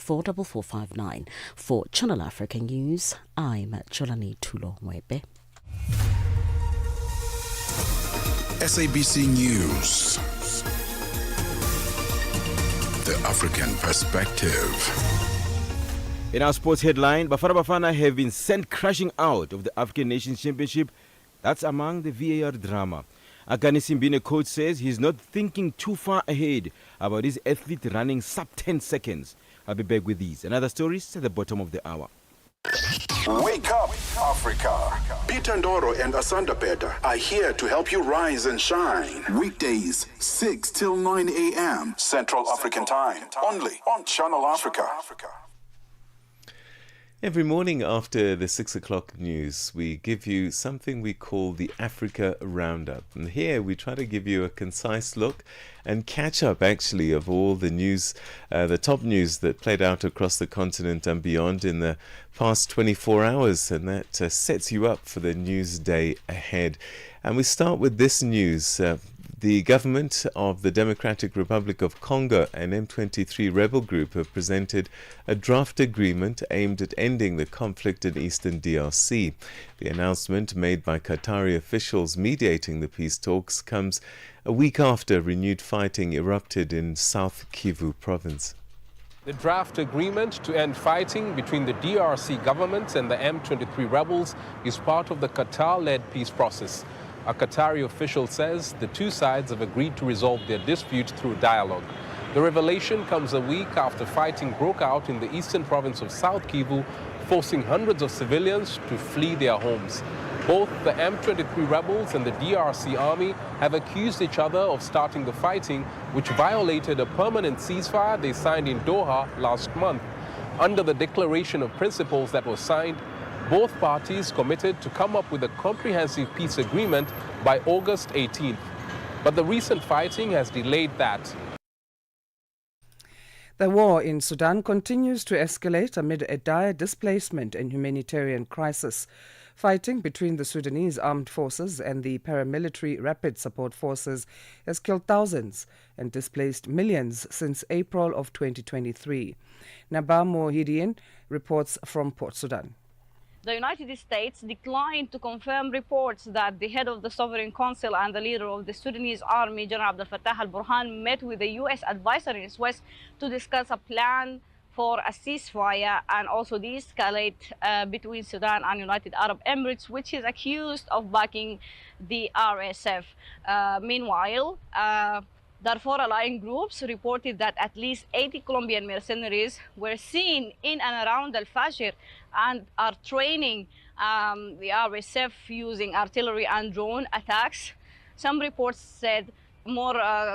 44459. For Channel Africa News, I'm Jolani Tulo-Mwebe. SABC News. The African Perspective. In our sports headline, Bafana Bafana have been sent crashing out of the African Nations Championship. That's among the VAR drama. Akani Simbine coach says he's not thinking too far ahead about his athlete running sub 10 seconds. I'll be back with these and other stories at the bottom of the hour. Wake up, Africa. Peter Ndoro and Asenda Beda are here to help you rise and shine. Weekdays, 6 till 9 a.m. Central African Time. Only on Channel Africa. Every morning after the 6 o'clock news, we give you something we call the Africa Roundup. And here we try to give you a concise look and catch up actually of all the news, the top news that played out across the continent and beyond in the past 24 hours. And that sets you up for the news day ahead. And we start with this news. The government of the Democratic Republic of Congo and M23 rebel group have presented a draft agreement aimed at ending the conflict in eastern DRC. The announcement made by Qatari officials mediating the peace talks comes a week after renewed fighting erupted in South Kivu province. The draft agreement to end fighting between the DRC government and the M23 rebels is part of the Qatar-led peace process. A Qatari official says the two sides have agreed to resolve their dispute through dialogue. The revelation comes a week after fighting broke out in the eastern province of South Kivu, forcing hundreds of civilians to flee their homes. Both the M23 rebels and the DRC army have accused each other of starting the fighting, which violated a permanent ceasefire they signed in Doha last month. Under the declaration of principles that was signed, both parties committed to come up with a comprehensive peace agreement by August 18th. But the recent fighting has delayed that. The war in Sudan continues to escalate amid a dire displacement and humanitarian crisis. Fighting between the Sudanese armed forces and the paramilitary Rapid Support Forces has killed thousands and displaced millions since April of 2023. Nabamo Hidian reports from Port Sudan. The United States declined to confirm reports that the head of the Sovereign Council and the leader of the Sudanese army, General Abdel Fattah al-Burhan, met with the U.S. advisor in Swiss to discuss a plan for a ceasefire and also de-escalate between Sudan and United Arab Emirates, which is accused of backing the RSF. Meanwhile, Darfur allying groups reported that at least 80 Colombian mercenaries were seen in and around Al-Fashir and are training the RSF using artillery and drone attacks. Some reports said more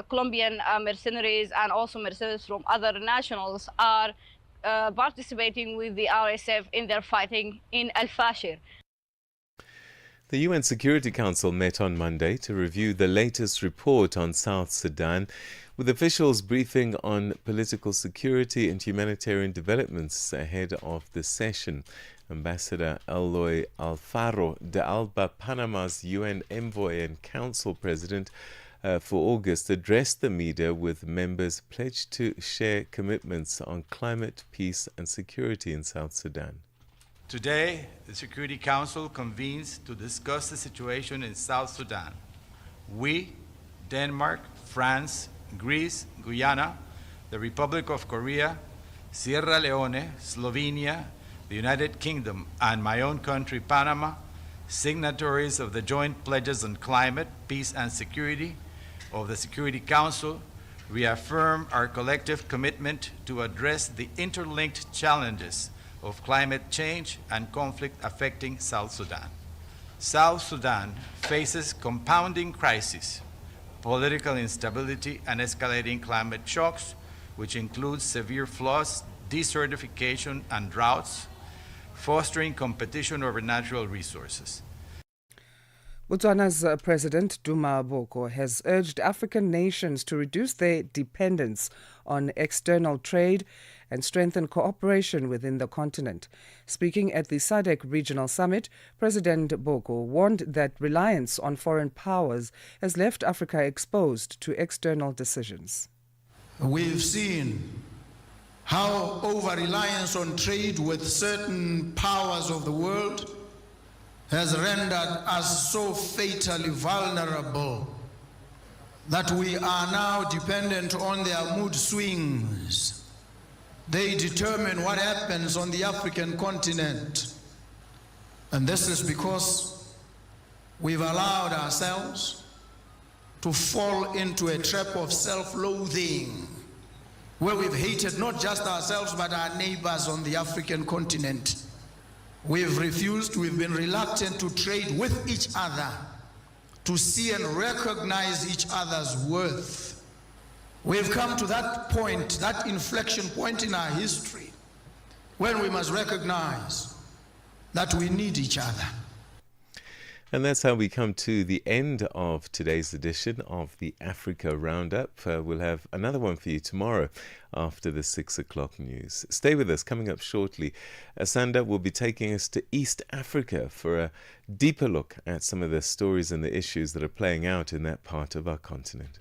Colombian mercenaries and also mercenaries from other nationals are participating with the RSF in their fighting in Al-Fashir. The UN Security Council met on Monday to review the latest report on South Sudan, with officials briefing on political security and humanitarian developments ahead of the session. Ambassador Eloy Alfaro de Alba, Panama's UN envoy and council president for August, addressed the media with members pledged to share commitments on climate, peace and security in South Sudan. Today, the Security Council convenes to discuss the situation in South Sudan. We, Denmark, France, Greece, Guyana, the Republic of Korea, Sierra Leone, Slovenia, the United Kingdom, and my own country, Panama, signatories of the joint pledges on climate, peace, and security of the Security Council, reaffirm our collective commitment to address the interlinked challenges of climate change and conflict affecting South Sudan. South Sudan faces compounding crises, political instability, and escalating climate shocks, which includes severe floods, desertification, and droughts, fostering competition over natural resources. Botswana's President Duma Boko has urged African nations to reduce their dependence on external trade and strengthen cooperation within the continent. Speaking at the SADC Regional Summit, President Boko warned that reliance on foreign powers has left Africa exposed to external decisions. We've seen how over-reliance on trade with certain powers of the world has rendered us so fatally vulnerable that we are now dependent on their mood swings. They determine what happens on the African continent. And this is because we've allowed ourselves to fall into a trap of self-loathing, where we've hated not just ourselves but our neighbors on the African continent. We've refused, we've been reluctant to trade with each other, to see and recognize each other's worth. We've come to that point, that inflection point in our history, when we must recognize that we need each other. And that's how we come to the end of today's edition of the Africa Roundup. We'll have another one for you tomorrow after the 6 o'clock news. Stay with us. Coming up shortly, Asenda will be taking us to East Africa for a deeper look at some of the stories and the issues that are playing out in that part of our continent.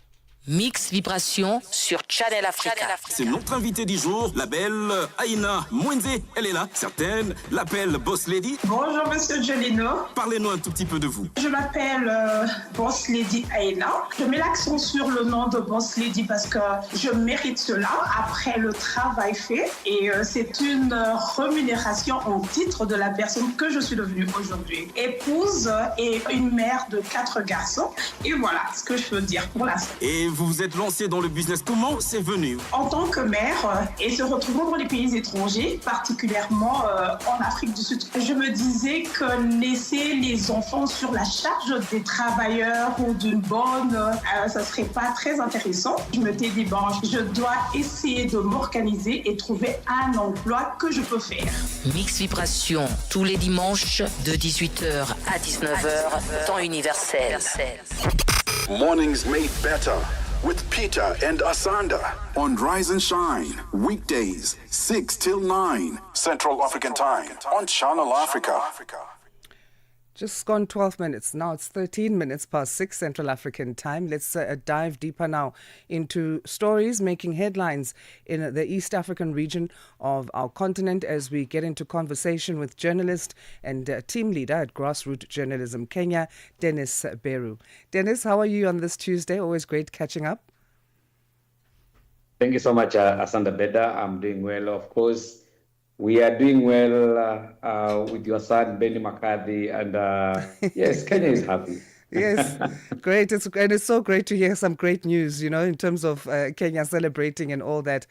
Mix Vibration sur Channel Africa. C'est notre invitée du jour, la belle Aina Mwenze. Elle est là, certaines l'appellent Boss Lady. Bonjour Monsieur Jolino. Parlez-nous un tout petit peu de vous. Je m'appelle Boss Lady Aina. Je mets l'accent sur le nom de Boss Lady parce que je mérite cela après le travail fait. Et c'est une rémunération en titre de la personne que je suis devenue aujourd'hui. Épouse et une mère de 4 garçons. Et voilà ce que je peux dire pour l'instant. Et vous vous êtes lancé dans le business. Comment c'est venu? En tant que mère et se retrouvant dans les pays étrangers, particulièrement en Afrique du Sud, je me disais que laisser les enfants sur la charge des travailleurs ou d'une bonne, ça serait pas très intéressant. Je me suis dit, bon, je dois essayer de m'organiser et trouver un emploi que je peux faire. Mix Vibration, tous les dimanches de 18h à 19h, temps universel. Mornings made better with Peter and Asanda on Rise and Shine. Weekdays, 6 till 9 Central African Time on Channel Africa. Just gone 12 minutes. Now it's 13 minutes past 6 Central African Time. Let's dive deeper now into stories making headlines in the East African region of our continent as we get into conversation with journalist and team leader at Grassroots Journalism Kenya, Dennis Beru. Dennis, how are you on this Tuesday? Always great catching up. Thank you so much, Asenda Beda. I'm doing well, of course. We are doing well with your son, Benny McCarthy, and yes, Kenya is happy. Yes, great. It's so great to hear some great news, in terms of Kenya celebrating and all that.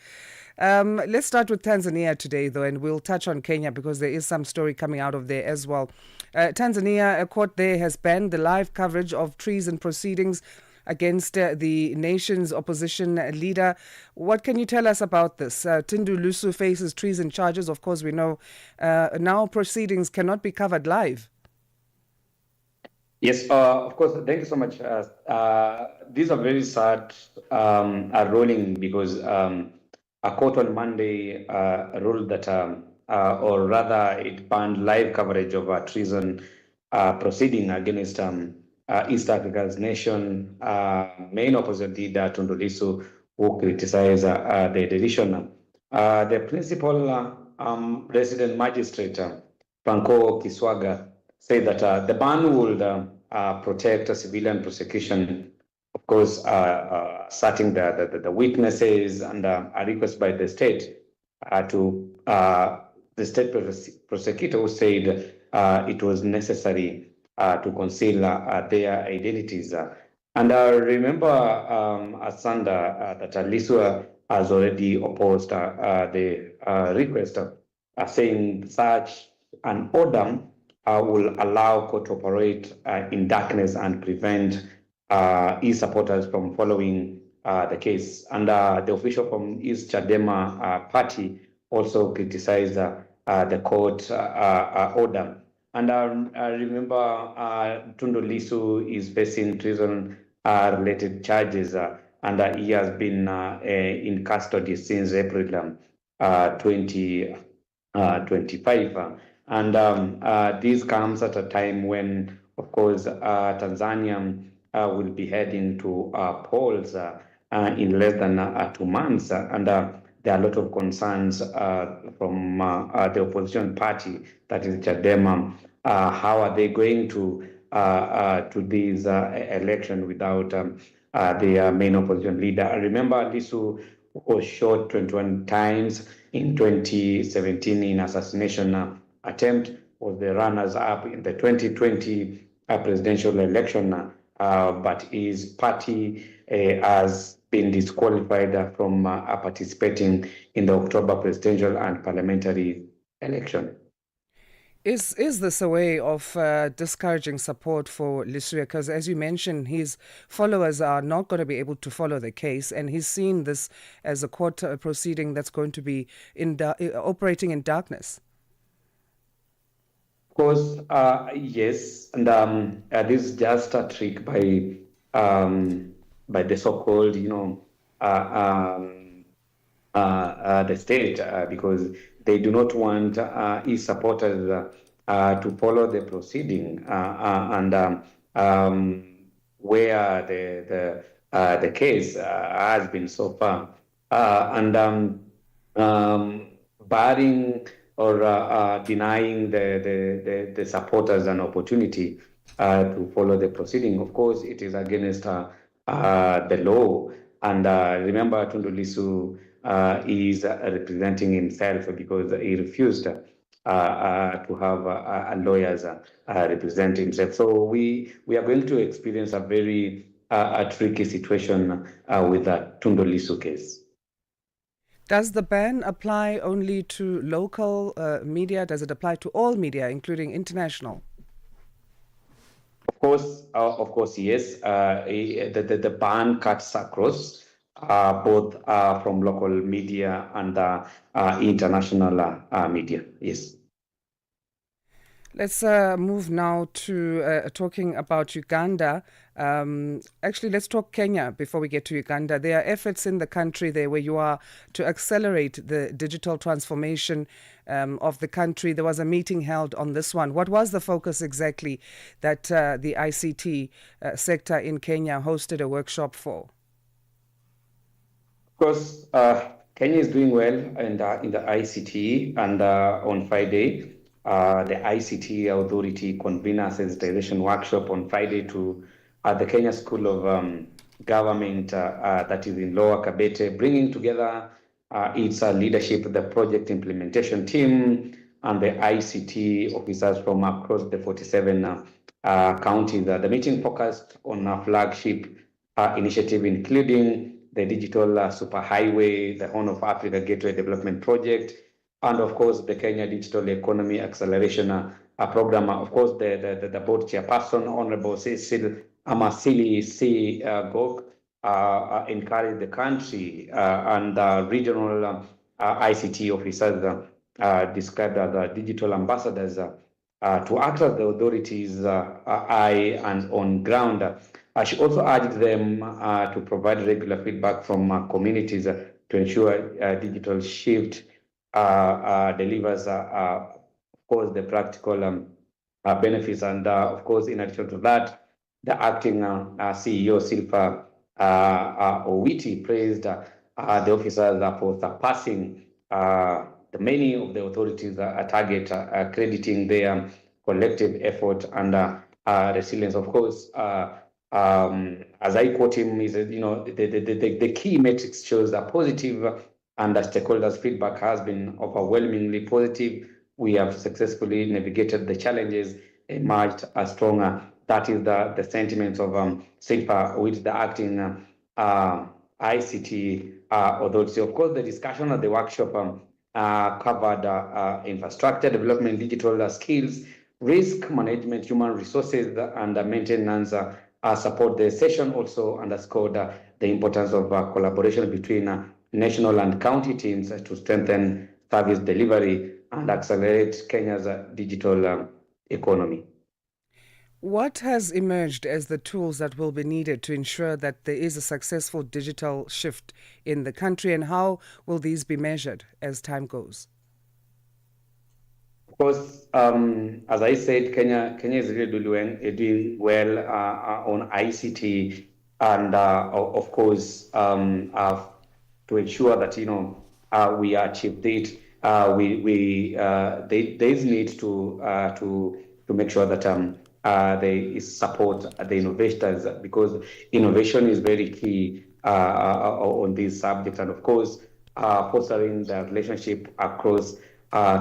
Let's start with Tanzania today, though, and we'll touch on Kenya because there is some story coming out of there as well. Tanzania, a court there has banned the live coverage of treason proceedings against the nation's opposition leader. What can you tell us about this? Tundu Lissu faces treason charges. Of course, we know now proceedings cannot be covered live. Yes, of course. Thank you so much. These are very sad ruling because a court on Monday ruled that, or rather it banned live coverage of a treason proceeding against East Africa's nation main opposition leader Tundu Lissu, who criticized the decision. The principal resident magistrate, Franco Kiswaga, said that the ban would protect civilian prosecution, of course, citing the weaknesses and a request by the state to the state prosecutor, who said it was necessary to conceal their identities. And I remember, Asanda, that Lissu has already opposed the request, saying such an order will allow court to operate in darkness and prevent his supporters from following the case. And the official from East Chadema party also criticized the court order. And I remember Tundu Lissu is facing treason-related charges, and he has been in custody since April 2025. And this comes at a time when, of course, Tanzania will be heading to polls in less than 2 months. And there are a lot of concerns from the opposition party, that is Chadema. How are they going to this election without the main opposition leader? I remember Lisu was shot 21 times in 2017 in assassination attempt, was the runners-up in the 2020 presidential election, but his party has been disqualified from participating in the October presidential and parliamentary election. Is this a way of discouraging support for Lesuya? Because as you mentioned, his followers are not going to be able to follow the case, and he's seen this as a court proceeding that's going to be operating in darkness. Of course, yes, and this is just a trick by the so-called, the state, because they do not want his supporters to follow the proceeding, and where the case has been so far, and barring or denying the supporters an opportunity to follow the proceeding. Of course, it is against the law. And remember, Tundu Lissu is representing himself because he refused to have lawyers represent himself. So we are going to experience a very tricky situation with the Tundu Lissu case. Does the ban apply only to local media? Does it apply to all media, including international? Of course, yes. The ban cuts across both from local media and international media. Yes. Let's move now to talking about Uganda. Actually, let's talk Kenya before we get to Uganda. There are efforts in the country there where you are to accelerate the digital transformation of the country. There was a meeting held on this one. What was the focus exactly that the ICT sector in Kenya hosted a workshop for? Of course, Kenya is doing well in the ICT, and on Friday, the ICT Authority convened a sensitization workshop on Friday to the Kenya School of Government that is in Lower Kabete, bringing together its leadership, the project implementation team, and the ICT officers from across the 47 counties. The meeting focused on a flagship initiative, including the digital superhighway, the Horn of Africa Gateway Development Project, and of course the Kenya Digital Economy Acceleration Program. Of course, the board chairperson, Honorable Cecil Amasili C. Gok, encouraged the country and regional ICT officers described as digital ambassadors to act as the authorities' eye and on ground. She also urged them to provide regular feedback from communities to ensure digital shift delivers, of course, the practical benefits. And of course, in addition to that, the acting CEO, Silva Owiti, praised the officers for surpassing the many of the authorities' target, crediting their collective effort and resilience. Of course, as I quote him, he said, the key metrics shows a positive, and the stakeholders' feedback has been overwhelmingly positive. We have successfully navigated the challenges, emerged as stronger. That is the sentiments of Silva, with the acting ICT authority. Of course, the discussion at the workshop covered infrastructure development, digital skills, risk management, human resources, and maintenance support. The session also underscored the importance of collaboration between national and county teams to strengthen service delivery and accelerate Kenya's digital economy. What has emerged as the tools that will be needed to ensure that there is a successful digital shift in the country, and how will these be measured as time goes? Of course, as I said, Kenya is really doing well on ICT, and of course, to ensure that we achieved it. There's need to make sure that they support the innovators, because innovation is very key on this subject, and of course fostering the relationship across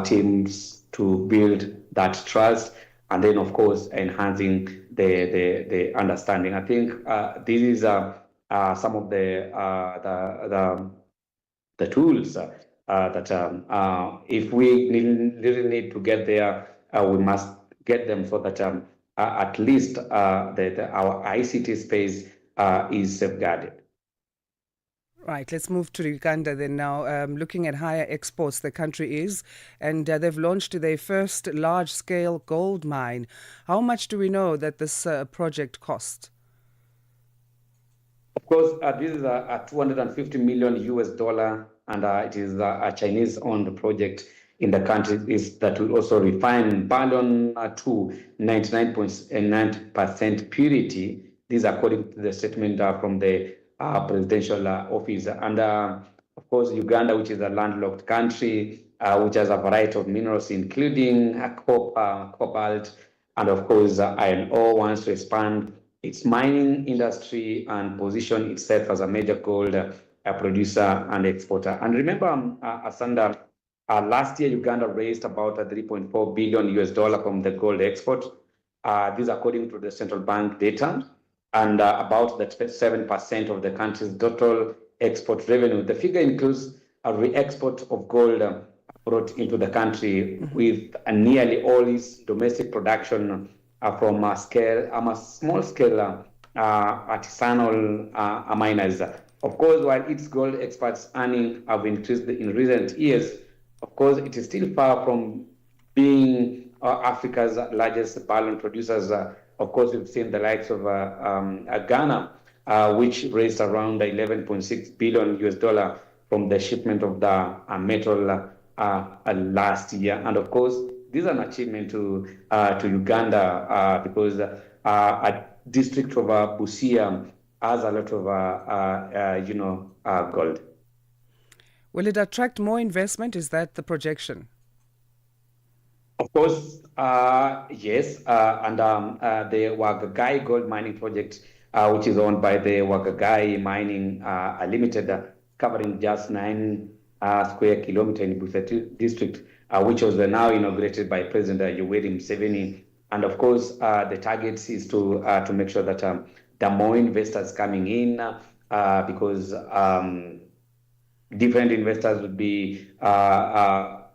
teams to build that trust, and then of course enhancing the understanding. I think this is some of the tools that if we really need to get there, we must get them, so that at least our ICT space is safeguarded. Right, let's move to Uganda then now. Looking at higher exports the country is, and they've launched their first large-scale gold mine. How much do we know that this project cost? Of course, this is a 250 million US dollar, and it is a Chinese-owned project in the country that will also refine bullion to 99.9% purity. This according to the statement from the presidential office. And of course, Uganda, which is a landlocked country, which has a variety of minerals, including copper, cobalt, and of course, iron ore, wants to expand its mining industry and position itself as a major gold producer and exporter. And remember, Asenda, last year Uganda raised about 3.4 billion US dollar from the gold export. This according to the central bank data, and about that 7% of the country's total export revenue. The figure includes a re-export of gold brought into the country, with nearly all its domestic production from a small scale artisanal miners. Of course, while its gold exports earnings have increased in recent years, of course, it is still far from being Africa's largest bullion producers. Of course, we've seen the likes of Ghana, which raised around 11.6 billion US dollar from the shipment of the metal last year. And of course, this is an achievement to Uganda because a district of Busia has a lot of gold. Will it attract more investment? Is that the projection? Of course, yes. And the Wagagai gold mining project, which is owned by the Wagagai Mining Limited, covering just 9 square kilometers in Busia district, which was now inaugurated by President Yoweri Museveni. And of course, the target is to make sure that there are more investors coming in, because different investors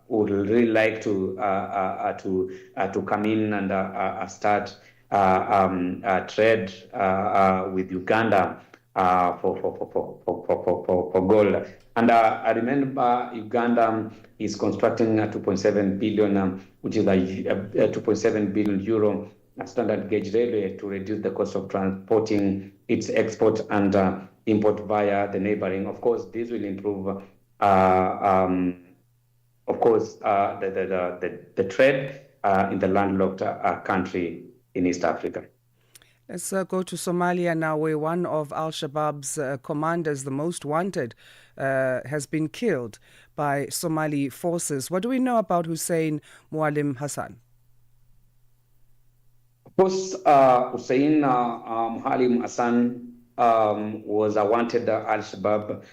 would really like to come in and start trade with Uganda for gold. And I remember Uganda is constructing a 2.7 billion, which is a 2.7 billion euro standard gauge railway to reduce the cost of transporting its export and import via the neighboring. Of course, this will improve, the trade in the landlocked country in East Africa. Let's go to Somalia now, where one of Al-Shabaab's commanders, the most wanted, has been killed by Somali forces. What do we know about Hussein Mualim Hassan? Of course, Hussein Mualim Hassan was a wanted Al-Shabaab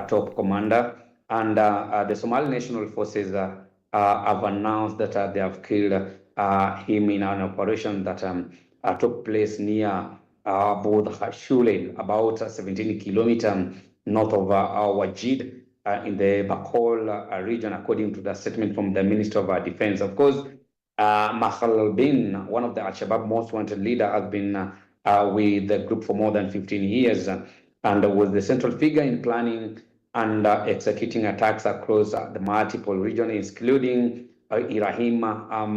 top commander, and the Somali National Forces have announced that they have killed him in an operation that took place near Bod Hashule, about 17 kilometers north of Wajid, in the Bakol region, according to the statement from the Minister of Defense. Of course, Mahal bin, one of the Al-Shabaab most wanted leader, has been with the group for more than 15 years and was the central figure in planning and executing attacks across the multiple regions, including Irahim,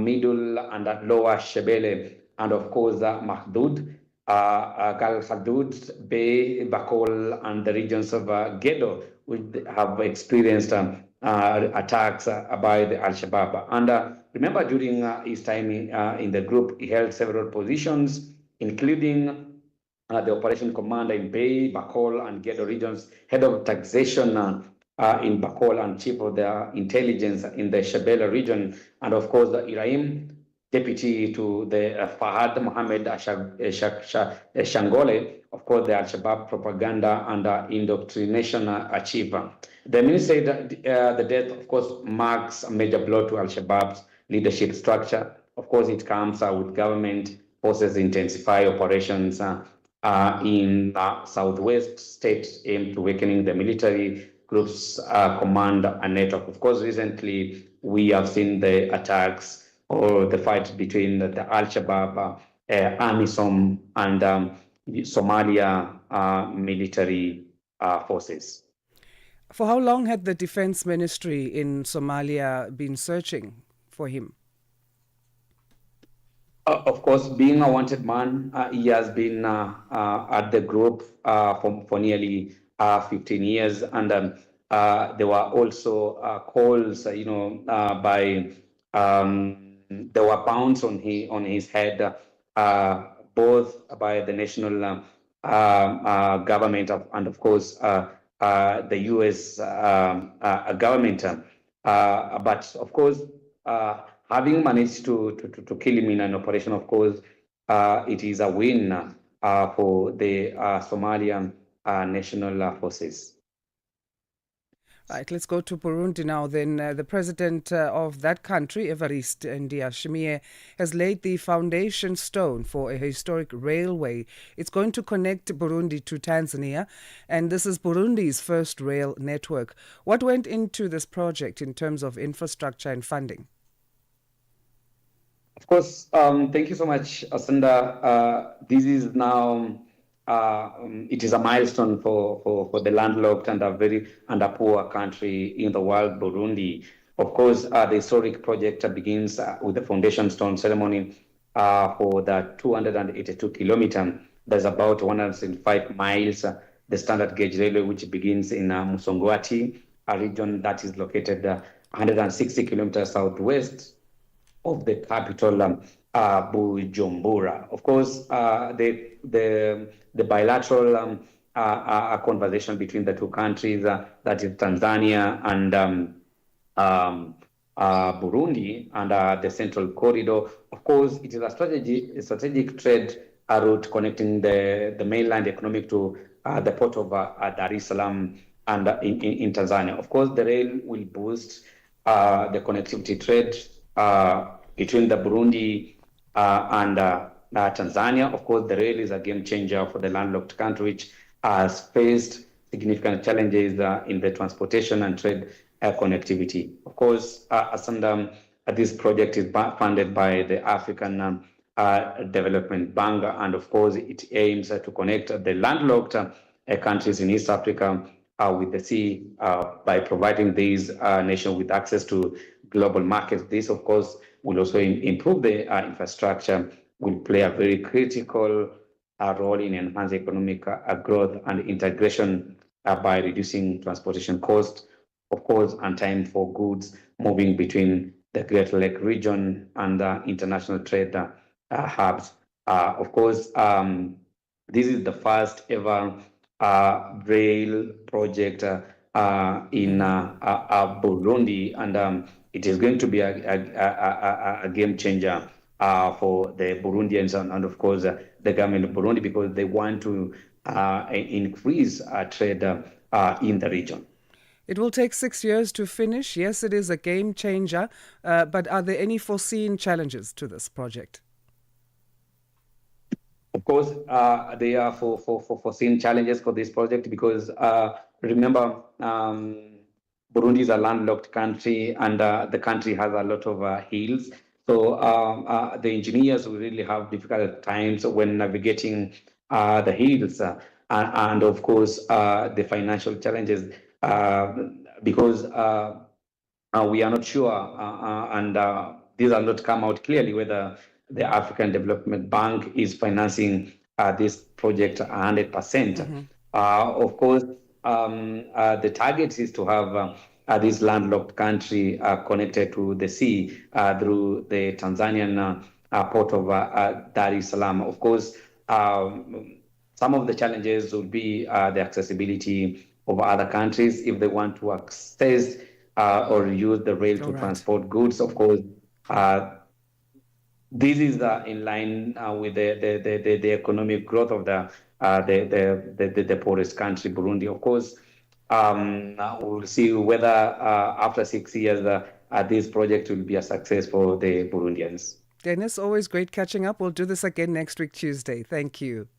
Middle and Lower Shebele, and of course Mahdud, Gal Khadud, Bay, Bakol, and the regions of Gedo, which have experienced attacks by the Al-Shabaab. And remember, during his time in the group, he held several positions, including the operation commander in Bay, Bakol, and Gedo regions, head of taxation in Bakol and chief of the intelligence in the Shabelle region, and of course the Ibrahim, deputy to the Fahad Mohammed Shangole, of course the Al-Shabaab propaganda and indoctrination achiever. The minister said the death, of course, marks a major blow to Al-Shabaab's leadership structure. Of course, it comes with government forces intensify operations in southwest states aimed to weakening the military groups command and network. Of course, recently we have seen the attacks or the fight between the Al-Shabaab, AMISOM, and Somalia military forces. For how long had the Defense Ministry in Somalia been searching for him? Of course, being a wanted man, he has been at the group for nearly 15 years, and there were also calls, by there were pounds on his head, both by the national government and of course the U.S. government. But of course, having managed to kill him in an operation, of course, it is a win for the Somalian national forces. Right, let's go to Burundi now. Then the president of that country, Evariste Ndayishimiye, has laid the foundation stone for a historic railway. It's going to connect Burundi to Tanzania, and this is Burundi's first rail network. What went into this project in terms of infrastructure and funding? Of course, thank you so much, Asenda. This is now it is a milestone for the landlocked and a poor country in the world, Burundi. Of course, the historic project begins with the foundation stone ceremony for the 282 kilometer. There's about 105 miles. The standard gauge railway, which begins in Musongwati, a region that is located 160 kilometers southwest of the capital, Bujumbura. Of course, the bilateral conversation between the two countries, that is Tanzania and Burundi, and the Central Corridor. Of course, it is a strategic trade route connecting the mainland economic to the port of Dar es Salaam and in Tanzania. Of course, the rail will boost the connectivity trade between the Burundi and Tanzania. Of course, the rail is a game changer for the landlocked country, which has faced significant challenges in the transportation and trade connectivity. Of course, Asenda, this project is funded by the African Development Bank, and of course, it aims to connect the landlocked countries in East Africa with the sea by providing these nations with access to global markets. This, of course, will also improve the infrastructure, will play a very critical role in enhancing economic growth and integration by reducing transportation costs, of course, and time for goods moving between the Great Lake region and international trade hubs. Of course, this is the first ever rail project in Burundi, and it is going to be a game changer for the Burundians and of course, the government of Burundi, because they want to increase trade in the region. It will take 6 years to finish. Yes, it is a game changer, but are there any foreseen challenges to this project? Of course, there are foreseen challenges for this project because remember, Burundi is a landlocked country, and the country has a lot of hills. So the engineers will really have difficult times when navigating the hills, and of course the financial challenges because we are not sure, and these are not come out clearly whether the African Development Bank is financing this project 100%. Mm-hmm. Of course, the target is to have this landlocked country connected to the sea through the Tanzanian port of Dar es Salaam. Of course, some of the challenges will be the accessibility of other countries if they want to access or use the rail to transport goods. Of course, this is in line with the economic growth of the poorest country, Burundi. Of course, we'll see whether after 6 years this project will be a success for the Burundians. Dennis, always great catching up. We'll do this again next week, Tuesday. Thank you.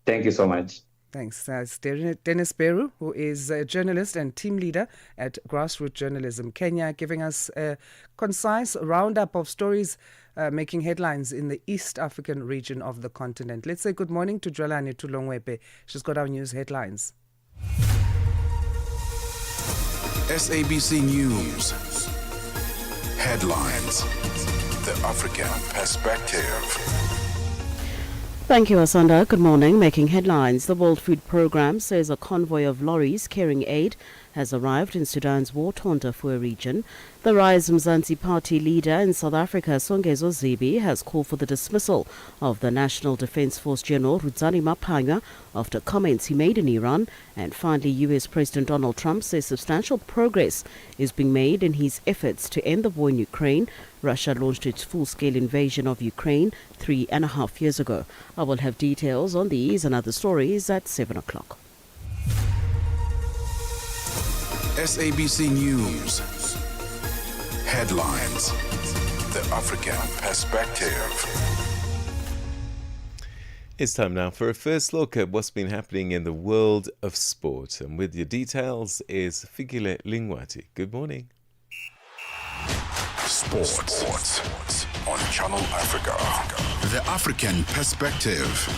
Thank you so much. Thanks. That's Dennis Beru, who is a journalist and team leader at Grassroots Journalism Kenya, giving us a concise roundup of stories making headlines in the East African region of the continent. Let's say good morning to Jolani Tulongwepe. She's got our news headlines. SABC News. Headlines. The African Perspective. Thank you, Asenda. Good morning. Making headlines. The World Food Programme says a convoy of lorries carrying aid has arrived in Sudan's war-torn Darfur region. The Rise Mzansi Party leader in South Africa, Songezo Zibi, has called for the dismissal of the National Defence Force General Rudzani Maphanya after comments he made in Iran. And finally, US President Donald Trump says substantial progress is being made in his efforts to end the war in Ukraine. Russia launched its full-scale invasion of Ukraine 3.5 years ago. I will have details on these and other stories at 7 o'clock. SABC News. Headlines. The African Perspective. It's time now for a first look at what's been happening in the world of sport. And with your details is Fikile Lingwati. Good morning. Sports on Channel Africa. The African Perspective.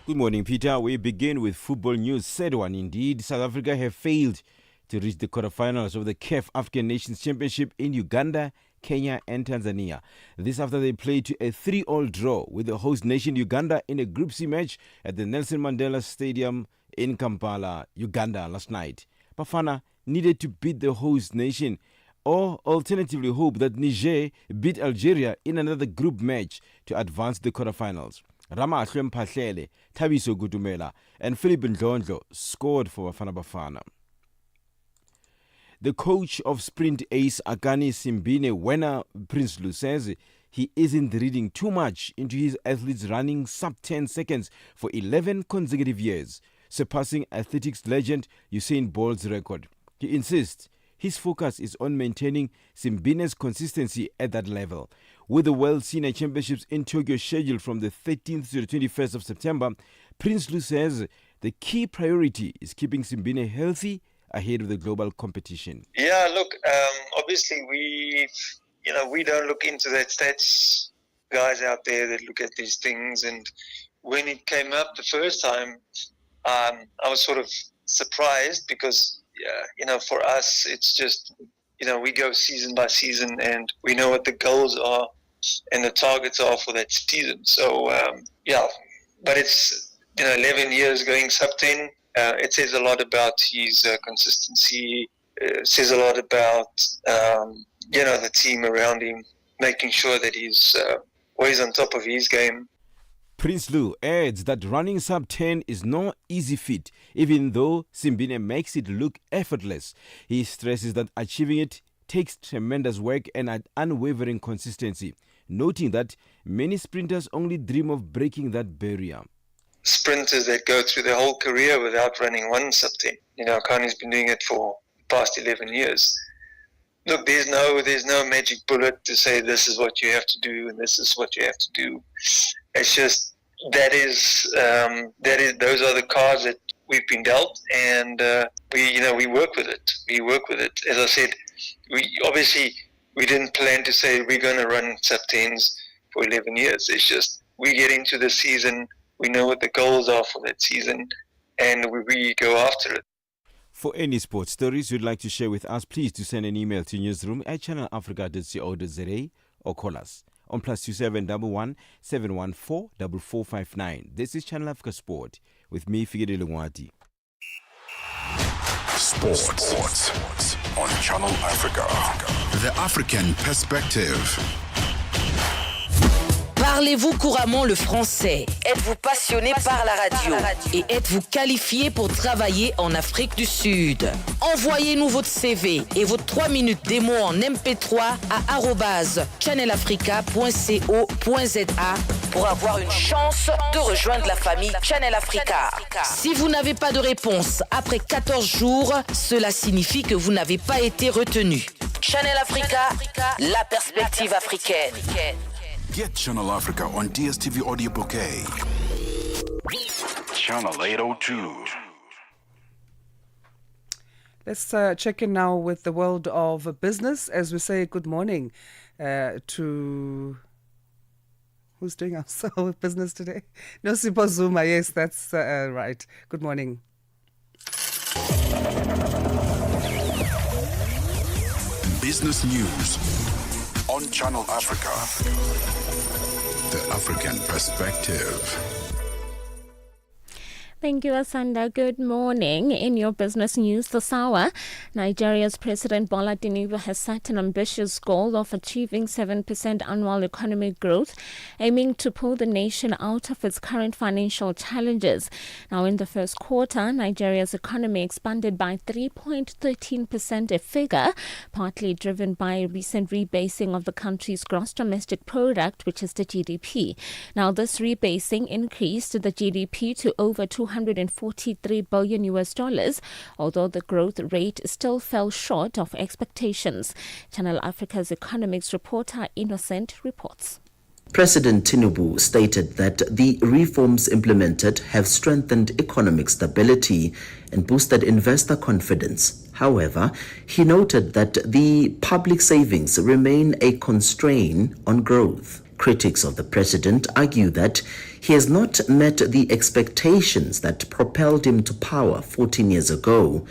Good morning, Peter. We begin with football news. Sad one indeed. South Africa have failed to reach the quarterfinals of the CAF African Nations Championship in Uganda, Kenya and Tanzania. This after they played to a 3-3 draw with the host nation Uganda in a Group C match at the Nelson Mandela Stadium in Kampala, Uganda last night. Bafana needed to beat the host nation or alternatively hope that Niger beat Algeria in another group match to advance the quarterfinals. Rama Ahlwe Mphahlele, Thabiso Gudumela and Philip Ndlondlo scored for Bafana. The coach of sprint ace Akani Simbine, Wena Prinsloo, says he isn't reading too much into his athletes running sub 10 seconds for 11 consecutive years, surpassing athletics legend Usain Bolt's record. He insists his focus is on maintaining Simbine's consistency at that level. With the World Senior Championships in Tokyo scheduled from the 13th to the 21st of September, Prinsloo says the key priority is keeping Simbine healthy ahead of the global competition. Yeah, look, obviously we don't look into that stats guys out there that look at these things. And when it came up the first time, I was sort of surprised because, for us, it's just, we go season by season and we know what the goals are and the targets are for that season. So, but it's, 11 years going sub 10. It says a lot about his consistency. It says a lot about, the team around him, making sure that he's always on top of his game. Prinsloo adds that running sub 10 is no easy feat, even though Simbine makes it look effortless. He stresses that achieving it takes tremendous work and an unwavering consistency, noting that many sprinters only dream of breaking that barrier. Sprinters that go through their whole career without running one sub 10. Kani's been doing it for the past 11 years. Look, there's no magic bullet to say this is what you have to do and this is what you have to do. It's just those are the cards that we've been dealt, and we work with it. We work with it. As I said, we didn't plan to say we're going to run sub 10s for 11 years. It's just we get into the season. We know what the goals are for that season, and we go after it. For any sports stories you'd like to share with us, please do send an email to newsroom@channelafrica.co.za or call us on +2711 714 4459. This is Channel Africa Sport with me, Fikile Lungwati. Sports on Channel Africa. The African Perspective. Parlez-vous couramment le français? Êtes-vous passionné par la radio? Et êtes-vous qualifié pour travailler en Afrique du Sud? Envoyez-nous votre CV et vos 3 minutes démo en MP3 à @channelafrica.co.za pour avoir une chance de rejoindre la famille Channel Africa. Si vous n'avez pas de réponse après 14 jours, cela signifie que vous n'avez pas été retenu. Channel Africa, la perspective africaine. Get Channel Africa on DSTV Audio Bouquet. Channel 802. Let's check in now with the world of business as we say good morning to... Who's doing our solo business today? Nosipo Zuma, yes, that's right. Good morning. Business news on Channel Africa. The African perspective. Thank you, Asenda. Good morning. In your business news this hour, Nigeria's President Bola Tinubu has set an ambitious goal of achieving 7% annual economic growth, aiming to pull the nation out of its current financial challenges. Now, in the first quarter, Nigeria's economy expanded by 3.13%, a figure partly driven by a recent rebasing of the country's gross domestic product, which is the GDP. Now, this rebasing increased the GDP to over $243 billion US, although the growth rate still fell short of expectations. Channel Africa's economics reporter Innocent reports. President Tinubu stated that the reforms implemented have strengthened economic stability and boosted investor confidence. However, he noted that the public savings remain a constraint on growth. Critics of the president argue that he has not met the expectations that propelled him to power 14 years ago.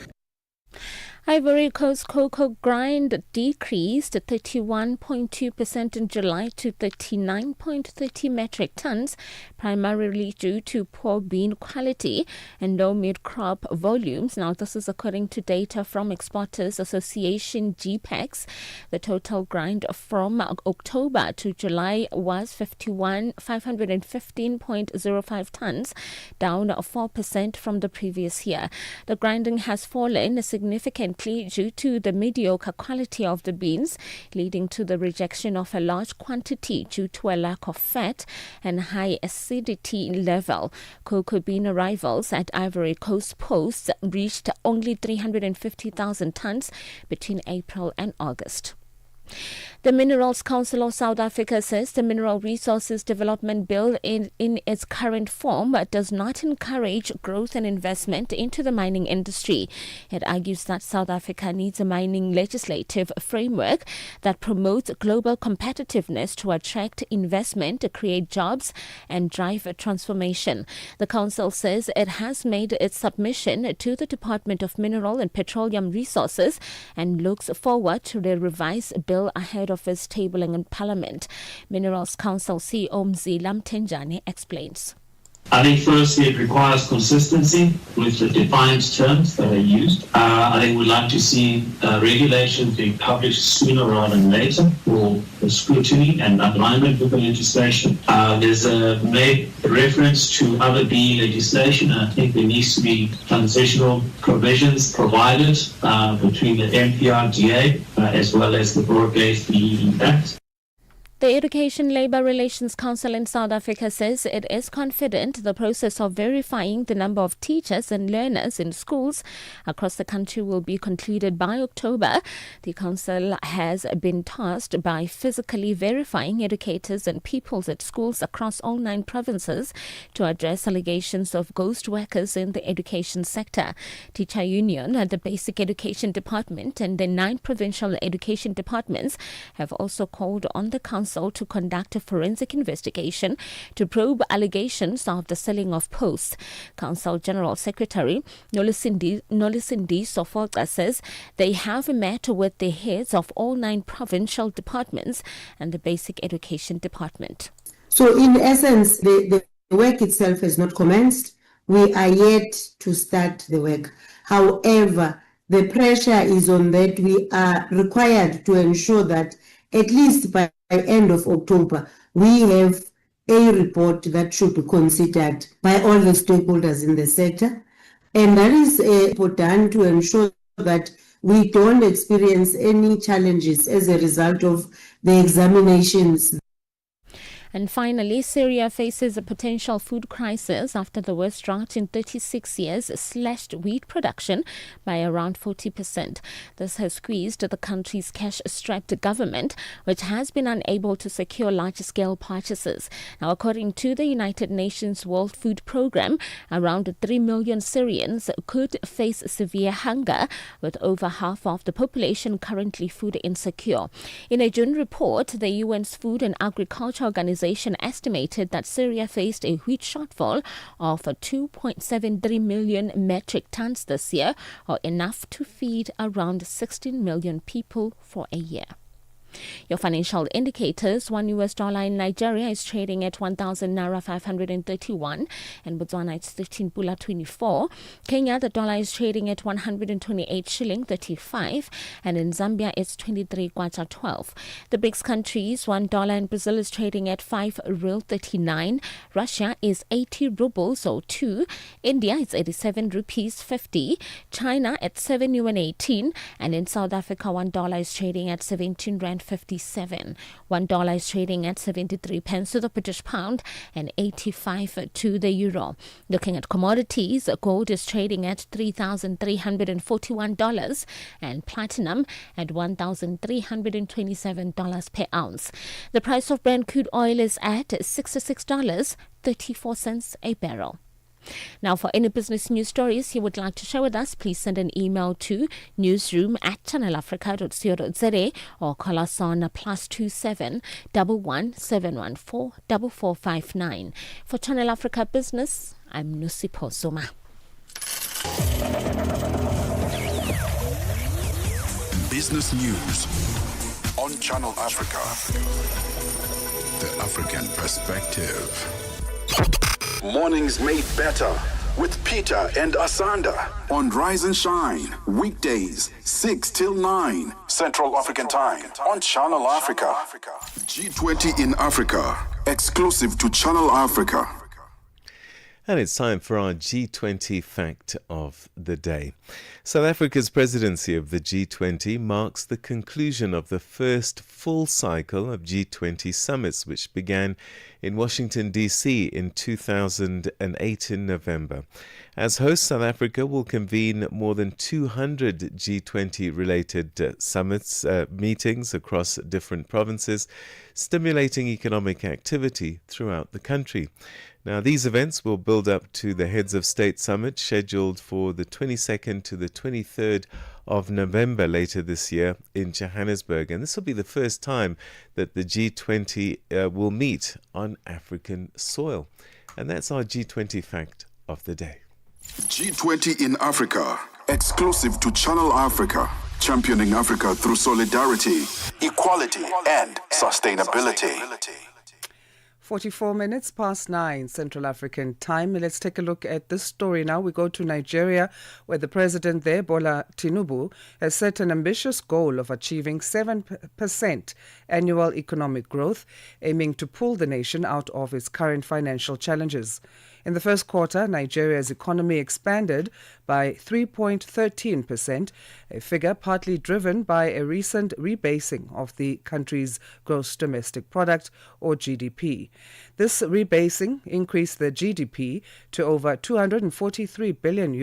Ivory Coast cocoa grind decreased 31.2% in July to 39.30 metric tons, primarily due to poor bean quality and low mid-crop volumes. Now, this is according to data from Exporters Association GPEX. The total grind from October to July was 515.05 tons, down 4% from the previous year. The grinding has fallen significantly due to the mediocre quality of the beans, leading to the rejection of a large quantity due to a lack of fat and high acidity level. Cocoa bean arrivals at Ivory Coast posts reached only 350,000 tons between April and August. The Minerals Council of South Africa says the Mineral Resources Development Bill in its current form does not encourage growth and investment into the mining industry. It argues that South Africa needs a mining legislative framework that promotes global competitiveness to attract investment, create jobs, and drive transformation. The council says it has made its submission to the Department of Mineral and Petroleum Resources and looks forward to the revised bill ahead of its tabling in Parliament. Minerals Council CEO Mzila Mtenjane explains. I think firstly it requires consistency with the defined terms that are used. I think we'd like to see regulations being published sooner rather than later for scrutiny and alignment with the legislation. There's made reference to other BE legislation. I think there needs to be transitional provisions provided between the MPRDA as well as the broad-based BE impact. The Education Labour Relations Council in South Africa says it is confident the process of verifying the number of teachers and learners in schools across the country will be concluded by October. The council has been tasked by physically verifying educators and pupils at schools across all 9 provinces to address allegations of ghost workers in the education sector. Teacher Union, the Basic Education Department, and the 9 provincial education departments have also called on the council to conduct a forensic investigation to probe allegations of the selling of posts. Council General Secretary Nolisindi Sofoka says they have met with the heads of all 9 provincial departments and the Basic Education Department. So in essence, the work itself has not commenced. We are yet to start the work. However, the pressure is on that we are required to ensure that at least by end of October, we have a report that should be considered by all the stakeholders in the sector. And that is important to ensure that we don't experience any challenges as a result of the examinations. And finally, Syria faces a potential food crisis after the worst drought in 36 years slashed wheat production by around 40%. This has squeezed the country's cash-strapped government, which has been unable to secure large-scale purchases. Now, according to the United Nations World Food Programme, around 3 million Syrians could face severe hunger, with over half of the population currently food insecure. In a June report, the UN's Food and Agriculture Organization estimated that Syria faced a wheat shortfall of 2.73 million metric tons this year, or enough to feed around 16 million people for a year. Your financial indicators: $1 in Nigeria is trading at 1,000 naira 531, and Botswana it's 13 pula 24. Kenya, the dollar is trading at 128 shilling 35, and in Zambia it's 23 kwacha 12. The BRICS countries: $1 in Brazil is trading at 5 real 39. Russia is 80 rubles 02. India is 87 rupees 50. China at 7 yuan 18, and in South Africa $1 is trading at 17 rand 57. $1 is trading at 73 pence to the British pound and 85 to the euro. Looking at commodities, gold is trading at $3,341 and platinum at $1,327 per ounce. The price of Brent crude oil is at $66.34 a barrel. Now, for any business news stories you would like to share with us, please send an email to newsroom@channelafrica.co.za or call us on +27 11 714 4459. For Channel Africa Business, I'm Nusipho Zuma. Business news on Channel Africa. The African perspective. Mornings made better with Peter and Asanda on Rise and Shine. Weekdays 6 till 9 Central African Time on Channel Africa. G20 in Africa, exclusive to Channel Africa. And it's time for our G20 fact of the day. South Africa's presidency of the G20 marks the conclusion of the first full cycle of G20 summits, which began in Washington, D.C. in 2008 in November. As host, South Africa will convene more than 200 G20-related meetings across different provinces, stimulating economic activity throughout the country. Now, these events will build up to the Heads of State Summit scheduled for the 22nd to the 23rd of November later this year in Johannesburg. And this will be the first time that the G20 will meet on African soil. And that's our G20 fact of the day. G20 in Africa, exclusive to Channel Africa, championing Africa through solidarity, equality, and sustainability. 44 minutes past 9 Central African Time. Let's take a look at this story now. We go to Nigeria, where the president there, Bola Tinubu, has set an ambitious goal of achieving 7% annual economic growth, aiming to pull the nation out of its current financial challenges. In the first quarter, Nigeria's economy expanded by 3.13%, a figure partly driven by a recent rebasing of the country's gross domestic product, or GDP. This rebasing increased the GDP to over $243 billion,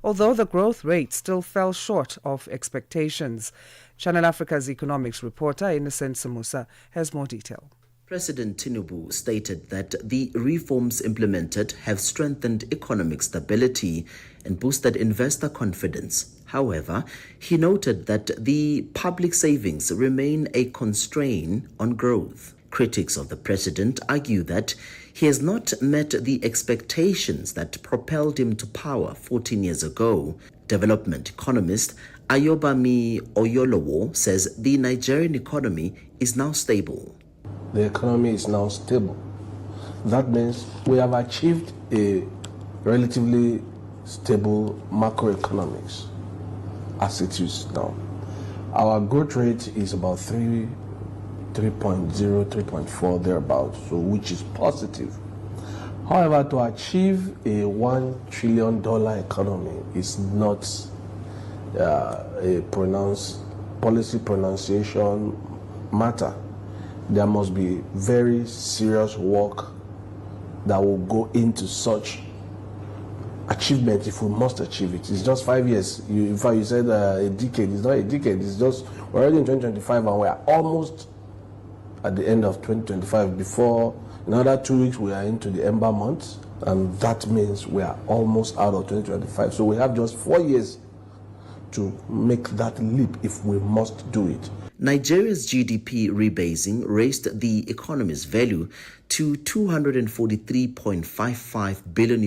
although the growth rate still fell short of expectations. Channel Africa's economics reporter, Innocent Samusa, has more detail. President Tinubu stated that the reforms implemented have strengthened economic stability and boosted investor confidence. However, he noted that the public savings remain a constraint on growth. Critics of the president argue that he has not met the expectations that propelled him to power 14 years ago. Development economist Ayobami Oyolowo says the Nigerian economy is now stable. The economy is now stable. That means we have achieved a relatively stable macroeconomics as it is now. Our growth rate is about 3% 3.0, 3.4 thereabouts, so which is positive. However, to achieve a $1 trillion economy is not a policy pronunciation matter. There must be very serious work that will go into such achievement if we must achieve it. It's just 5 years. In fact, you said a decade. It's not a decade. It's just, we're already in 2025 and we're almost at the end of 2025. Before, in another 2 weeks, we are into the Ember month, and that means we are almost out of 2025. So we have just 4 years to make that leap if we must do it. Nigeria's GDP rebasing raised the economy's value to $243.55 billion,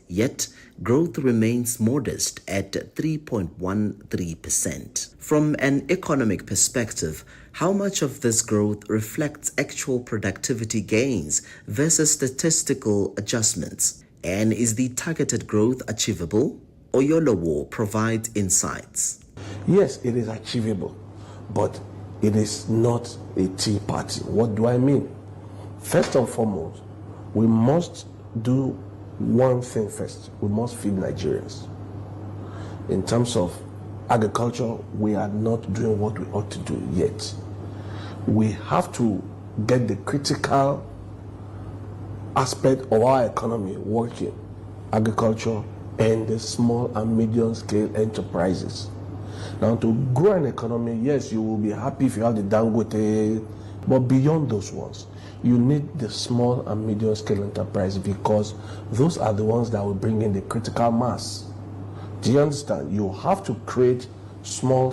yet growth remains modest at 3.13%. From an economic perspective, how much of this growth reflects actual productivity gains versus statistical adjustments? And is the targeted growth achievable? Oyolowo provides insights. Yes, it is achievable, but it is not a tea party. What do I mean? First and foremost, we must do one thing first. We must feed Nigerians. In terms of agriculture, we are not doing what we ought to do yet. We have to get the critical aspect of our economy working, agriculture and the small and medium scale enterprises. Now, to grow an economy, yes, you will be happy if you have the Dangote, but beyond those ones, you need the small and medium scale enterprise, because those are the ones that will bring in the critical mass. Do you understand? You have to create small,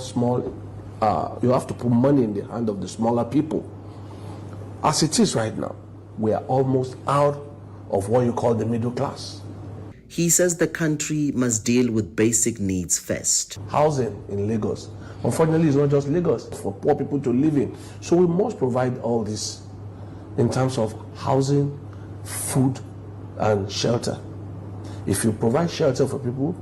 you have to put money in the hand of the smaller people. As it is right now, we are almost out of what you call the middle class. He says the country must deal with basic needs first. Housing in Lagos, unfortunately, it's not just Lagos, it's for poor people to live in. So we must provide all this in terms of housing, food, and shelter. If you provide shelter for people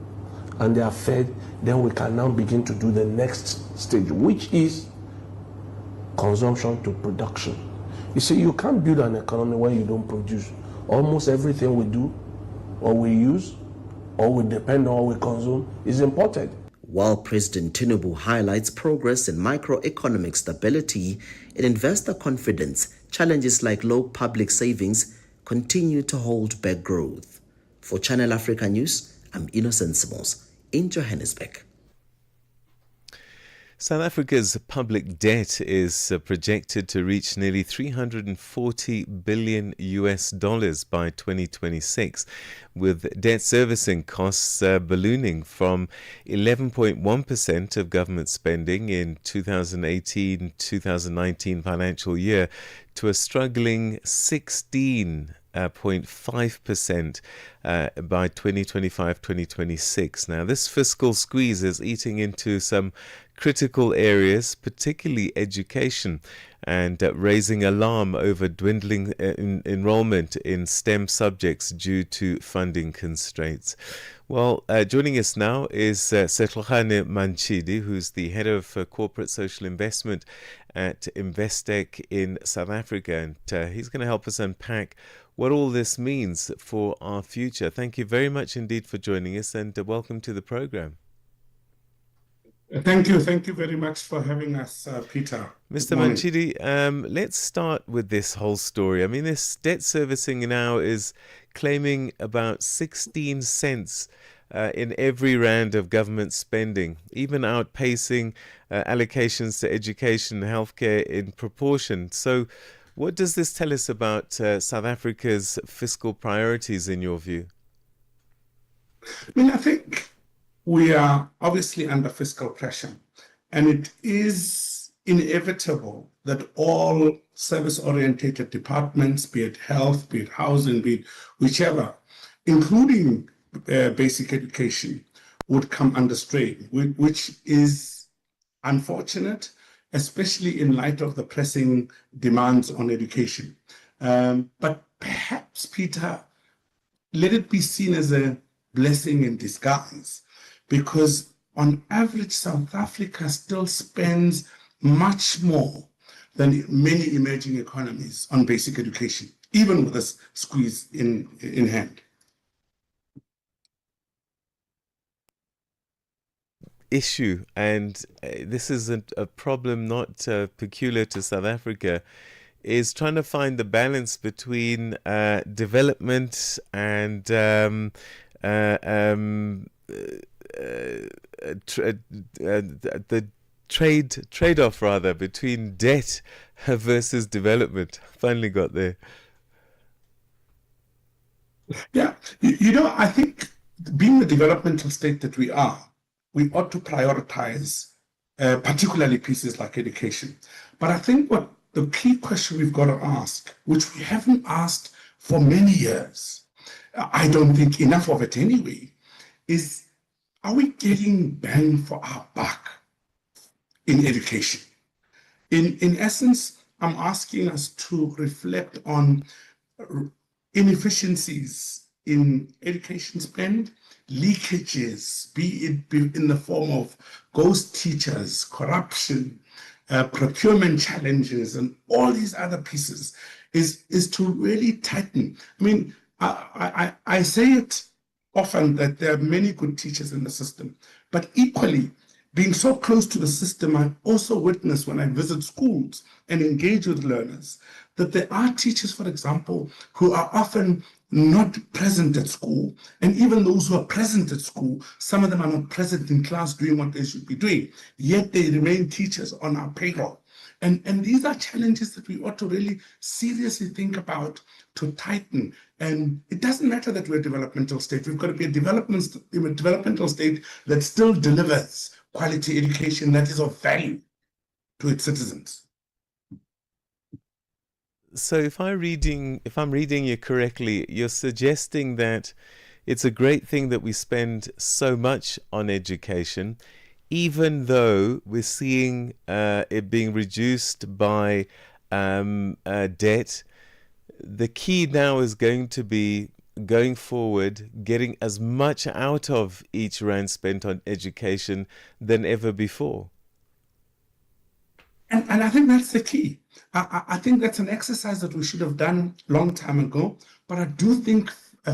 and they are fed, then we can now begin to do the next stage, which is consumption to production. You see, you can't build an economy when you don't produce. Almost everything we do, or we use, or we depend on, or we consume, is imported. While President Tinubu highlights progress in microeconomic stability and investor confidence, challenges like low public savings continue to hold back growth. For Channel Africa News, I'm Innocent Simons in Johannesburg. South Africa's public debt is projected to reach nearly $340 billion by 2026, with debt servicing costs ballooning from 11.1% of government spending in 2018-2019 financial year to a struggling 16.5% by 2025-2026. Now, this fiscal squeeze is eating into some critical areas, particularly education, and raising alarm over dwindling enrollment in STEM subjects due to funding constraints. Well, joining us now is Setlhane Manchidi, who's the head of corporate social investment at Investec in South Africa, and he's going to help us unpack what all this means for our future. Thank you very much indeed for joining us, and welcome to the program. Thank you. Thank you very much for having us, Peter. Mr. Manchidi, let's start with this whole story. I mean, this debt servicing now is claiming about 16 cents in every round of government spending, even outpacing allocations to education and healthcare in proportion. So what does this tell us about South Africa's fiscal priorities in your view? I mean, I think we are obviously under fiscal pressure, and it is inevitable that all service-orientated departments, be it health, be it housing, be it whichever, including basic education, would come under strain, which is unfortunate, especially in light of the pressing demands on education. But perhaps, Peter, let it be seen as a blessing in disguise, because on average, South Africa still spends much more than many emerging economies on basic education, even with this squeeze in hand. Issue, and this is a problem not peculiar to South Africa, is trying to find the balance between development and the trade-off rather between debt versus development. Finally got there. Yeah, you know, I think being the developmental state that we are, we ought to prioritize particularly pieces like education. But I think what the key question we've got to ask, which we haven't asked for many years, I don't think enough of it anyway, is are we getting bang for our buck in education? In essence, I'm asking us to reflect on inefficiencies in education spend, leakages, be it in the form of ghost teachers, corruption, procurement challenges, and all these other pieces, is to really tighten. I mean, I say it often that there are many good teachers in the system, but equally, being so close to the system, I also witness when I visit schools and engage with learners that there are teachers, for example, who are often not present at school. And even those who are present at school, some of them are not present in class doing what they should be doing, yet they remain teachers on our payroll. And these are challenges that we ought to really seriously think about to tighten. And it doesn't matter that we're a developmental state. We've got to be a developmental state that still delivers quality education that is of value to its citizens. So if I'm reading you correctly, you're suggesting that it's a great thing that we spend so much on education, even though we're seeing it being reduced by debt. The key now is going to be, going forward, getting as much out of each rand spent on education than ever before. And I think that's the key. I think that's an exercise that we should have done a long time ago. But I do think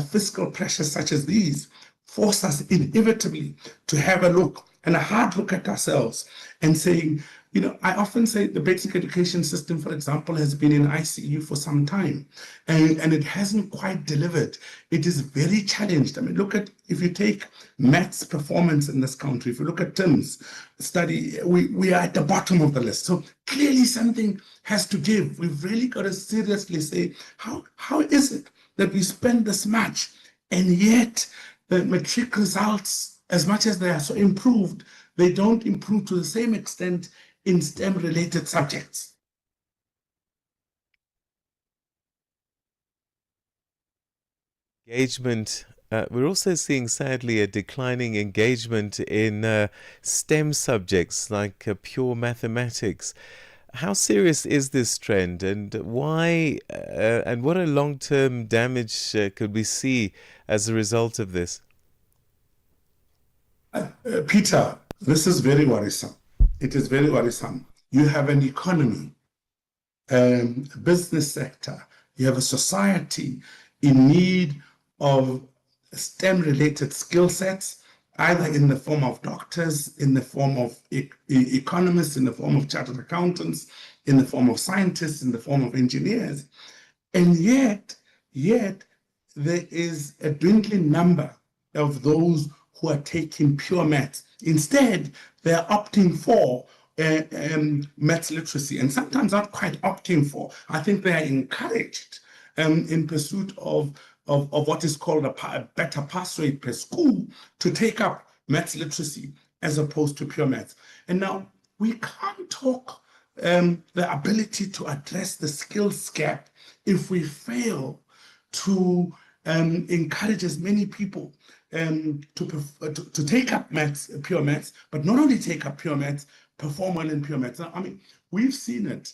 fiscal pressures such as these force us inevitably to have a look and a hard look at ourselves and saying, you know, I often say the basic education system, for example, has been in ICU for some time and it hasn't quite delivered. It is very challenged. I mean, look at, if you take maths performance in this country, if you look at Tim's study, we are at the bottom of the list. So clearly something has to give. We've really got to seriously say, how is it that we spend this much and yet the matric results, as much as they are so improved, they don't improve to the same extent in STEM-related subjects. Engagement. We're also seeing, sadly, a declining engagement in STEM subjects like pure mathematics. How serious is this trend, and why? And what a long-term damage could we see as a result of this? Peter, this is very worrisome. It is very worrisome. You have an economy, a business sector, you have a society in need of STEM-related skill sets, either in the form of doctors, in the form of economists, in the form of chartered accountants, in the form of scientists, in the form of engineers. And yet there is a dwindling number of those who are taking pure maths. Instead, they're opting for maths literacy, and sometimes not quite opting for. I think they are encouraged in pursuit of what is called a better pass rate per school to take up maths literacy as opposed to pure maths. And now we can't talk the ability to address the skills gap if we fail to encourage as many people to take up maths, pure maths, but not only take up pure maths, perform well in pure maths. I mean, we've seen it.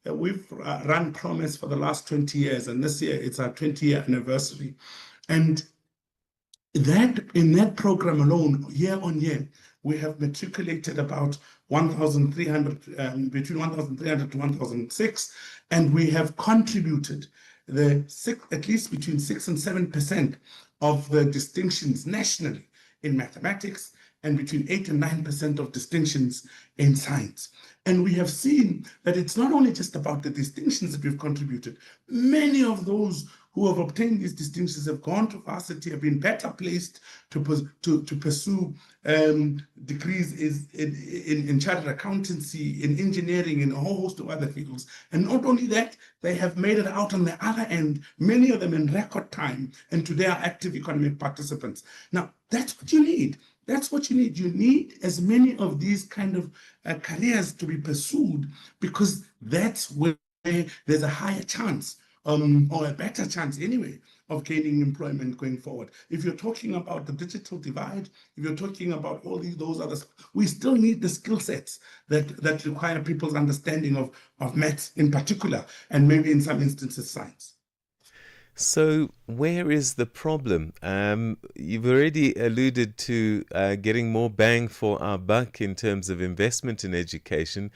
We've run Promise for the last 20 years, and this year it's our 20-year anniversary. And that in that program alone, year on year, we have matriculated about 1,300, between 1,300 to 1,006, and we have contributed at least between 6 and 7% of the distinctions nationally in mathematics, and between 8 and 9% of distinctions in science. And we have seen that it's not only just about the distinctions that we've contributed. Many of those who have obtained these distinctions have gone to varsity, have been better placed to pursue degrees in chartered accountancy, in engineering, in a whole host of other fields. And not only that, they have made it out on the other end, many of them in record time, and today are active economic participants. Now, that's what you need. That's what you need. You need as many of these kind of careers to be pursued, because that's where there's a higher chance, or a better chance anyway, of gaining employment going forward. If you're talking about the digital divide, if you're talking about all those others, we still need the skill sets that require people's understanding of maths in particular, and maybe in some instances science. So where is the problem? You've already alluded to getting more bang for our buck in terms of investment in education.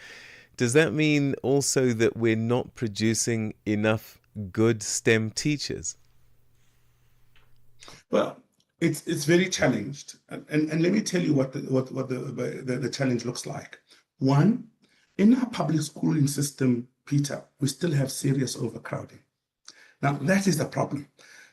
Does that mean also that we're not producing enough good STEM teachers? Well, it's very challenged, and let me tell you what the challenge looks like. One, in our public schooling system, Peter, we still have serious overcrowding. Now, that is a problem,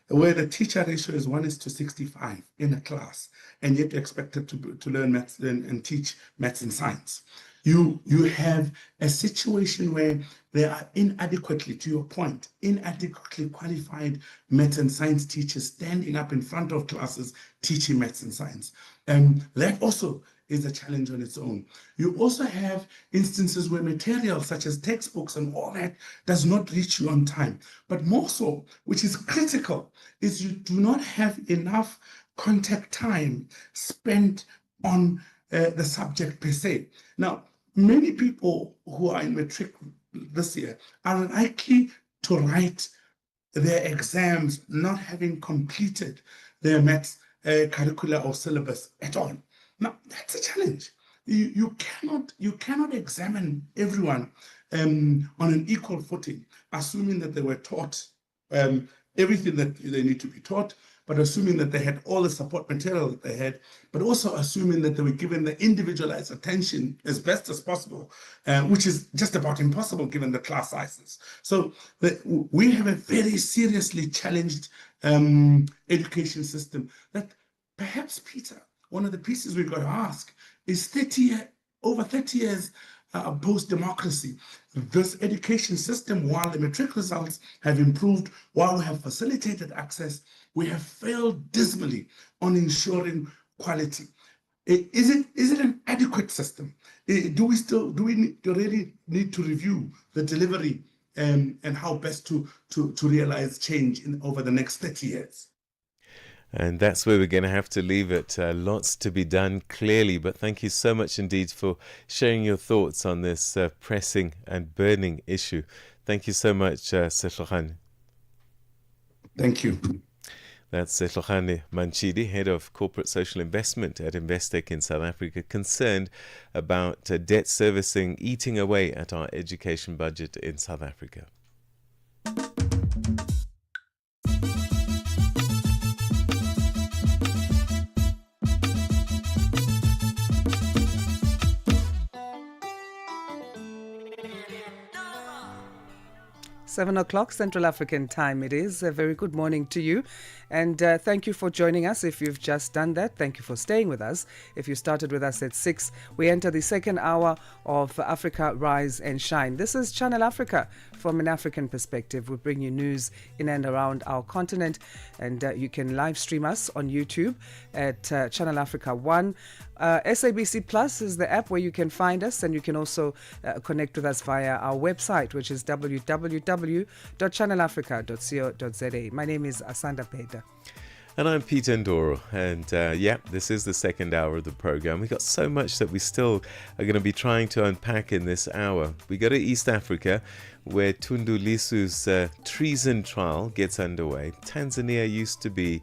where the teacher ratio is 1:65 in a class, and yet you're expected to learn maths and teach maths and science. You have a situation where there are inadequately, to your point, inadequately qualified maths and science teachers standing up in front of classes teaching maths and science. And that also is a challenge on its own. You also have instances where material such as textbooks and all that does not reach you on time. But more so, which is critical, is you do not have enough contact time spent on the subject per se. Now, many people who are in matric this year are likely to write their exams not having completed their maths curricula or syllabus at all. Now, that's a challenge. You cannot examine everyone on an equal footing, assuming that they were taught everything that they need to be taught, but assuming that they had all the support material that they had, but also assuming that they were given the individualized attention as best as possible, which is just about impossible given the class sizes. So we have a very seriously challenged education system that perhaps, Peter, one of the pieces we've got to ask is over 30 years post-democracy, this education system, while the matric results have improved, while we have facilitated access, we have failed dismally on ensuring quality. Is it an adequate system? Do we really need to review the delivery and how best to realize change over the next 30 years? And that's where we're going to have to leave it. Lots to be done, clearly. But thank you so much indeed for sharing your thoughts on this pressing and burning issue. Thank you so much, Setlohane. Thank you. That's Setlohane Manchidi, Head of Corporate Social Investment at Investec in South Africa, concerned about debt servicing eating away at our education budget in South Africa. 7 o'clock Central African time it is. A very good morning to you. And thank you for joining us. If you've just done that, thank you for staying with us. If you started with us at 6, we enter the second hour of Africa Rise and Shine. This is Channel Africa from an African perspective. We bring you news in and around our continent. And you can live stream us on YouTube at Channel Africa 1. SABC Plus is the app where you can find us, and you can also connect with us via our website, which is www.channelafrica.co.za. My name is Asenda, Beda. And I'm Peter Ndoro. And this is the second hour of the program. We've got so much that we still are going to be trying to unpack in this hour. We go to East Africa, where Tundu Lissu's treason trial gets underway. Tanzania used to be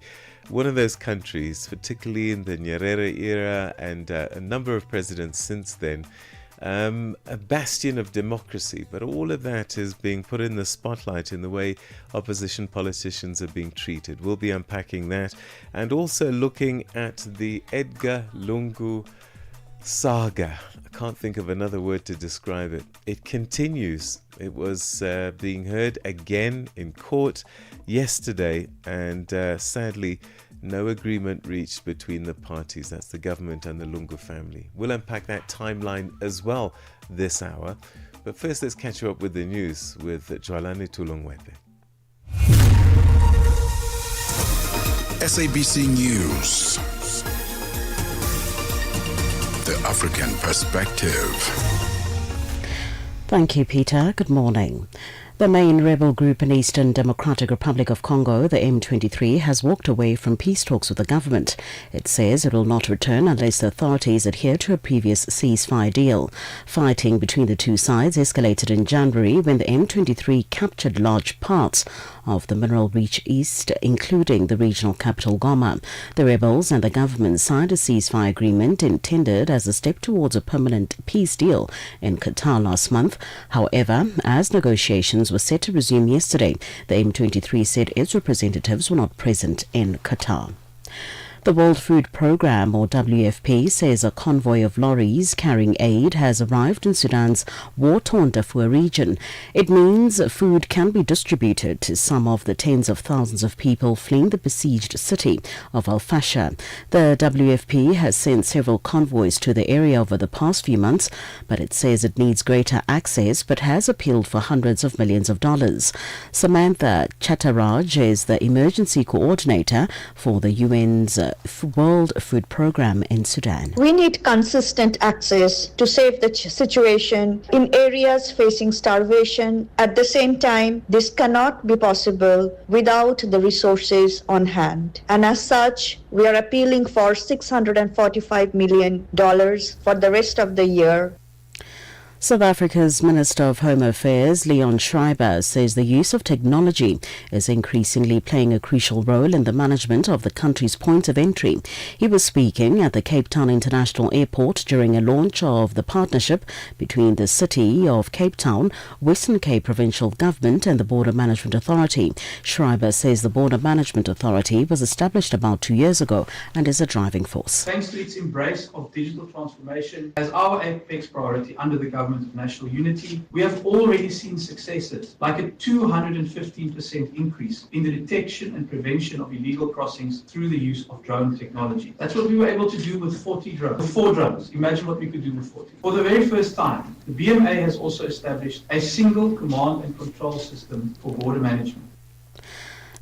one of those countries, particularly in the Nyerere era and a number of presidents since then, a bastion of democracy, but all of that is being put in the spotlight in the way opposition politicians are being treated. We'll be unpacking that and also looking at the Edgar Lungu saga. I can't think of another word to describe it. It continues. It was being heard again in court yesterday, and sadly no agreement reached between the parties. That's the government and the Lungu family. We'll unpack that timeline as well this hour. But first, let's catch you up with the news with Jwalani Tulongwete. SABC News. The African Perspective. Thank you, Peter. Good morning. The main rebel group in Eastern Democratic Republic of Congo, the M23, has walked away from peace talks with the government. It says it will not return unless the authorities adhere to a previous ceasefire deal. Fighting between the two sides escalated in January when the M23 captured large parts of the mineral-rich east, including the regional capital Goma. The rebels and the government signed a ceasefire agreement intended as a step towards a permanent peace deal in Qatar last month. However, as negotiations were set to resume yesterday, the M23 said its representatives were not present in Qatar. The World Food Programme, or WFP, says a convoy of lorries carrying aid has arrived in Sudan's war-torn Darfur region. It means food can be distributed to some of the tens of thousands of people fleeing the besieged city of Al-Fasher. The WFP has sent several convoys to the area over the past few months, but it says it needs greater access but has appealed for hundreds of millions of dollars. Samantha Chattaraj is the emergency coordinator for the UN's World Food Programme in Sudan. We need consistent access to save the situation in areas facing starvation. At the same time, this cannot be possible without the resources on hand. And as such, we are appealing for $645 million for the rest of the year. South Africa's Minister of Home Affairs, Leon Schreiber, says the use of technology is increasingly playing a crucial role in the management of the country's point of entry. He was speaking at the Cape Town International Airport during a launch of the partnership between the City of Cape Town, Western Cape Provincial Government and the Border Management Authority. Schreiber says the Border Management Authority was established about 2 years ago and is a driving force. Thanks to its embrace of digital transformation as our apex priority under the Government of National Unity, we have already seen successes like a 215% increase in the detection and prevention of illegal crossings through the use of drone technology. That's what we were able to do with 40 drones. With 4 drones. Imagine what we could do with 40. For the very first time, the BMA has also established a single command and control system for border management.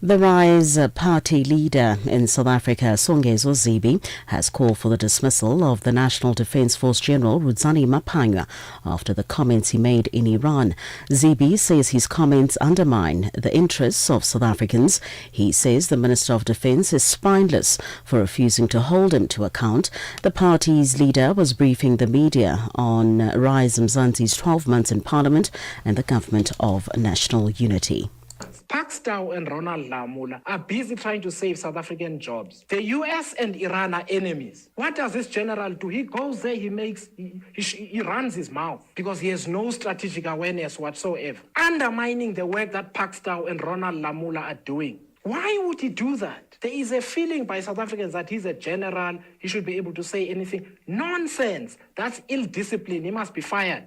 The Rise party leader in South Africa, Songezo Zibi, has called for the dismissal of the National Defence Force General Rudzani Maphanya after the comments he made in Iran. Zibi says his comments undermine the interests of South Africans. He says the Minister of Defence is spineless for refusing to hold him to account. The party's leader was briefing the media on Rise Mzansi's 12 months in Parliament and the Government of National Unity. Pakistan and Ronald Lamola are busy trying to save South African jobs. The US and Iran are enemies. What does this general do? He goes there, he runs his mouth because he has no strategic awareness whatsoever, undermining the work that Pakistan and Ronald Lamola are doing. Why would he do that? There is a feeling by South Africans that he's a general, he should be able to say anything. Nonsense. That's ill-discipline. He must be fired.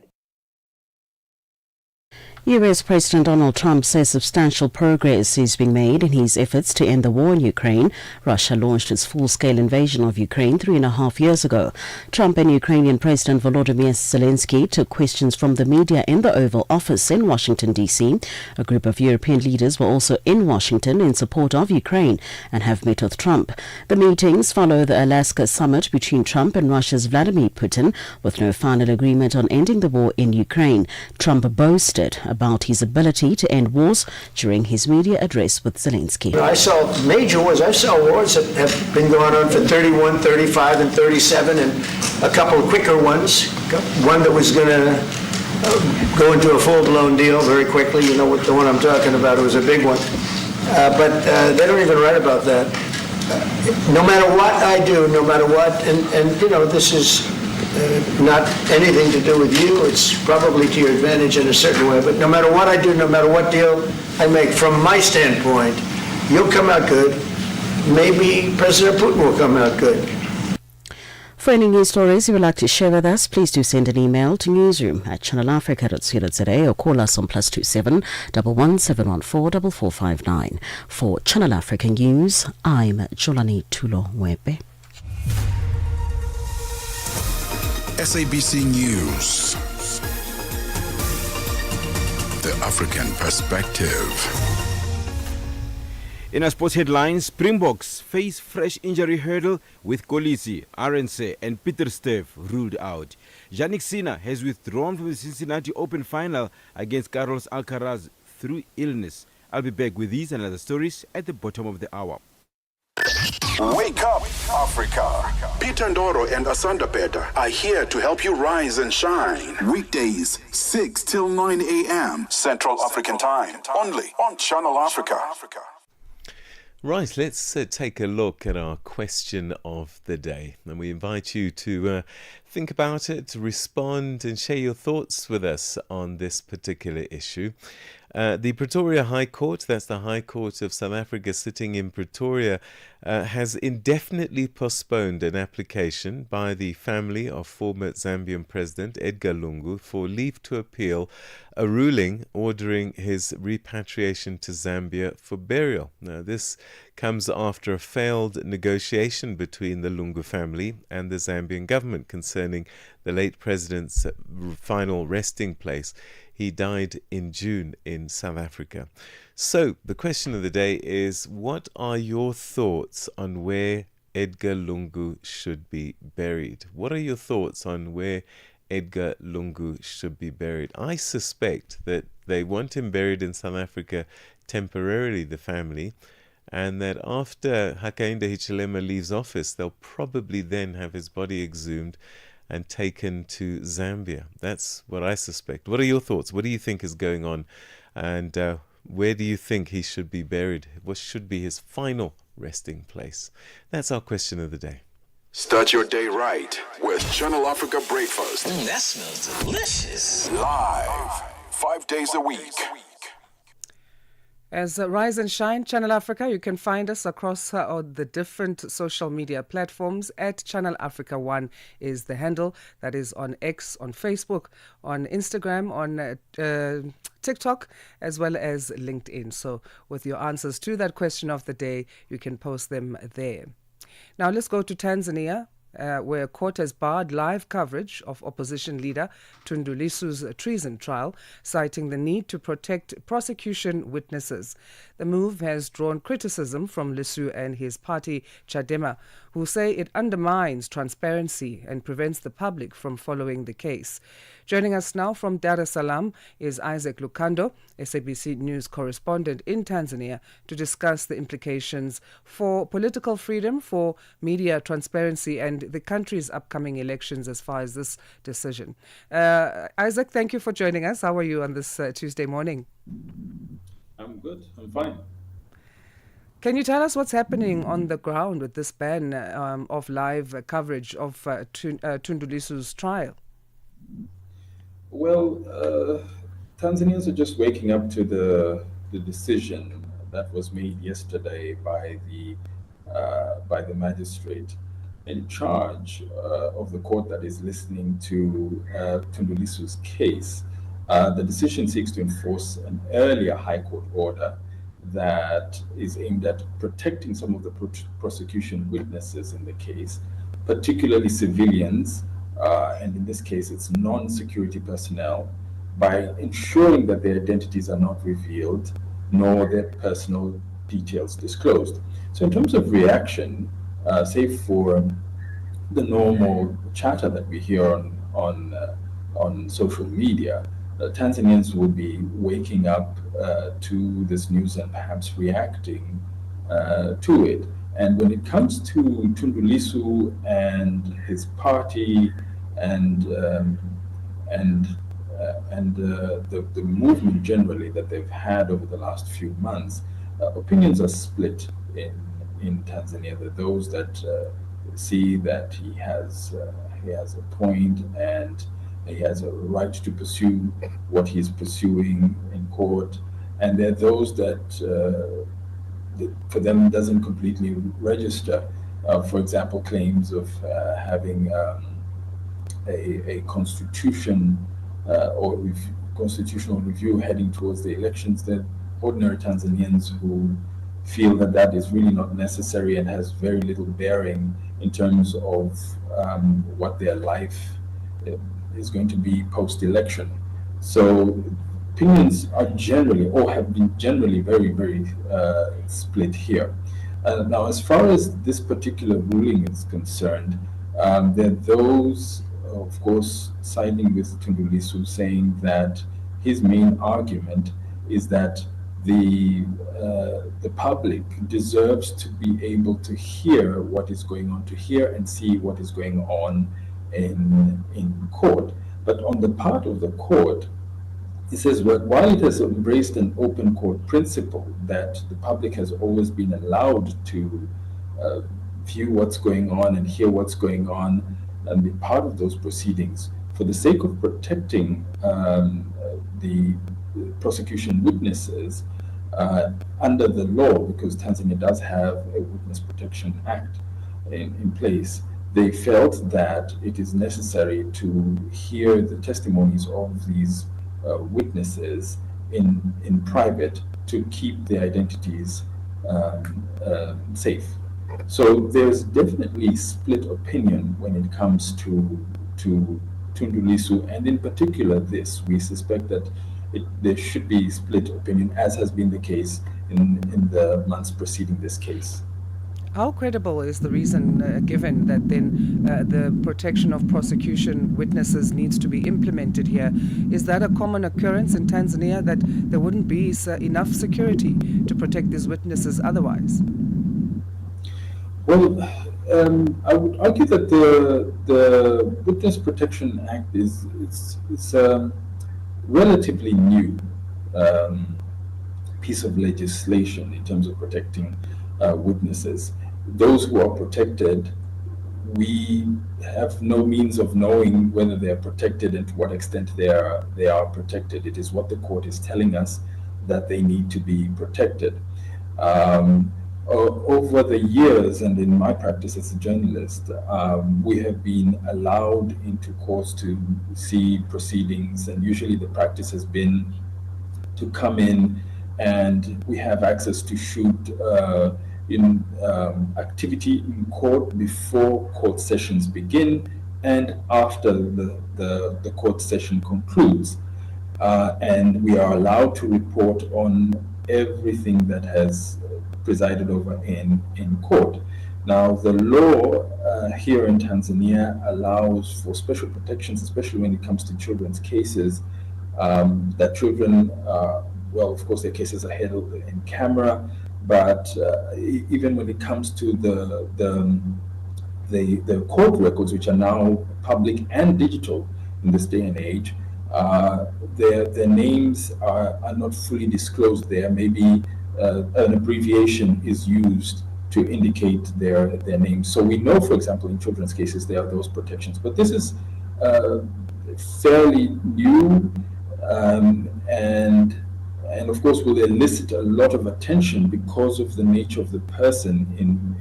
US President Donald Trump says substantial progress is being made in his efforts to end the war in Ukraine. Russia launched its full-scale invasion of Ukraine 3.5 years ago. Trump and Ukrainian President Volodymyr Zelensky took questions from the media in the Oval Office in Washington, D.C. A group of European leaders were also in Washington in support of Ukraine and have met with Trump. The meetings follow the Alaska summit between Trump and Russia's Vladimir Putin, with no final agreement on ending the war in Ukraine. Trump boasted about his ability to end wars during his media address with Zelensky. I saw major wars. I saw wars that have been going on for 31, 35, and 37, and a couple of quicker ones. One that was going to go into a full-blown deal very quickly. You know what the one I'm talking about. It was a big one. But they don't even write about that. no matter what I do, no matter what, and you know, this is not anything to do with you, it's probably to your advantage in a certain way, but no matter what I do, no matter what deal I make, from my standpoint, you'll come out good. Maybe President Putin will come out good. For any news stories you would like to share with us, please do send an email to newsroom@channelafrica.co.za or call us on +27 11 714 4459. For Channel Africa News, I'm Jolani Tulo Wepe. SABC News. The African Perspective. In our sports headlines, Springboks face fresh injury hurdle with Kolisi, Arendse and Pieterstuyve ruled out. Yannick Sinner has withdrawn from the Cincinnati Open final against Carlos Alcaraz through illness. I'll be back with these and other stories at the bottom of the hour. Wake up, Africa. Peter Ndoro and Asenda Beda are here to help you rise and shine. Weekdays, 6 till 9 a.m. Central African Time. Only on Channel Africa. Right, let's take a look at our question of the day. And we invite you to think about it, to respond and share your thoughts with us on this particular issue. The Pretoria High Court, that's the High Court of South Africa sitting in Pretoria, has indefinitely postponed an application by the family of former Zambian President Edgar Lungu for leave to appeal a ruling ordering his repatriation to Zambia for burial. Now, this comes after a failed negotiation between the Lungu family and the Zambian government concerning the late president's final resting place. He died in June in South Africa. So the question of the day is, what are your thoughts on where Edgar Lungu should be buried? What are your thoughts on where Edgar Lungu should be buried? I suspect that they want him buried in South Africa temporarily, the family, and that after Hakainde Hichilema leaves office, they'll probably then have his body exhumed and taken to Zambia. That's what I suspect. What are your thoughts? What do you think is going on? And where do you think he should be buried? What should be his final resting place? That's our question of the day. Start your day right with Channel Africa Breakfast. That smells delicious. Live, 5 days a week. As Rise and Shine, Channel Africa, you can find us across the different social media platforms. At Channel Africa 1 is the handle. That is on X, on Facebook, on Instagram, on TikTok, as well as LinkedIn. So with your answers to that question of the day, you can post them there. Now let's go to Tanzania, where a court has barred live coverage of opposition leader Tundu Lissu's treason trial, citing the need to protect prosecution witnesses. The move has drawn criticism from Lissu and his party, Chadema, who say it undermines transparency and prevents the public from following the case. Joining us now from Dar es Salaam is Isaac Lukando, SABC News correspondent in Tanzania, to discuss the implications for political freedom, for media transparency, and the country's upcoming elections as far as this decision. Isaac, thank you for joining us. How are you on this Tuesday morning? I'm good. I'm fine. Can you tell us what's happening on the ground with this ban of live coverage of Tundu Lissu's trial? Well, Tanzanians are just waking up to the decision that was made yesterday by the magistrate in charge of the court that is listening to Tundu Lissu's case. The decision seeks to enforce an earlier High Court order that is aimed at protecting some of the prosecution witnesses in the case, particularly civilians, and in this case it's non-security personnel, by ensuring that their identities are not revealed nor their personal details disclosed. So in terms of reaction, save for the normal chatter that we hear on social media, Tanzanians will be waking up to this news and perhaps reacting to it. And when it comes to Tundu Lissu and his party and the movement generally that they've had over the last few months, opinions are split in Tanzania. There are those that see that he has a point and he has a right to pursue what he's pursuing in court, and there are those that for them doesn't completely register. For example, claims of having a constitution or constitutional review heading towards the elections. That ordinary Tanzanians who feel that that is really not necessary and has very little bearing in terms of what their life is going to be post-election. So opinions are generally, or have been generally, very, very split here. Now, as far as this particular ruling is concerned, there are those, of course, siding with Tundu Lissu, saying that his main argument is that the public deserves to be able to hear what is going on, to hear and see what is going on in court. But on the part of the court, he says, well, while it has embraced an open court principle that the public has always been allowed to view what's going on and hear what's going on and be part of those proceedings, for the sake of protecting the prosecution witnesses under the law, because Tanzania does have a Witness Protection Act in place, they felt that it is necessary to hear the testimonies of these witnesses in private to keep their identities safe. So there's definitely split opinion when it comes to Tundu Lissu, and in particular this. We suspect that there should be split opinion, as has been the case in the months preceding this case. How credible is the reason given that then the protection of prosecution witnesses needs to be implemented here? Is that a common occurrence in Tanzania, that there wouldn't be enough security to protect these witnesses otherwise? Well, I would argue that the Witness Protection Act is relatively new piece of legislation in terms of protecting witnesses. Those who are protected, we have no means of knowing whether they are protected and to what extent they are protected. It is what the court is telling us, that they need to be protected. Over the years, and in my practice as a journalist, we have been allowed into courts to see proceedings, and usually the practice has been to come in and we have access to shoot in activity in court before court sessions begin and after the court session concludes. And we are allowed to report on everything that has presided over in court. Now, the law here in Tanzania allows for special protections, especially when it comes to children's cases, that children, well, of course, their cases are held in camera, but even when it comes to the court records, which are now public and digital in this day and age, their names are not fully disclosed there. Maybe an abbreviation is used to indicate their names. So we know, for example, in children's cases, there are those protections. But this is fairly new and of course will elicit a lot of attention because of the nature of the person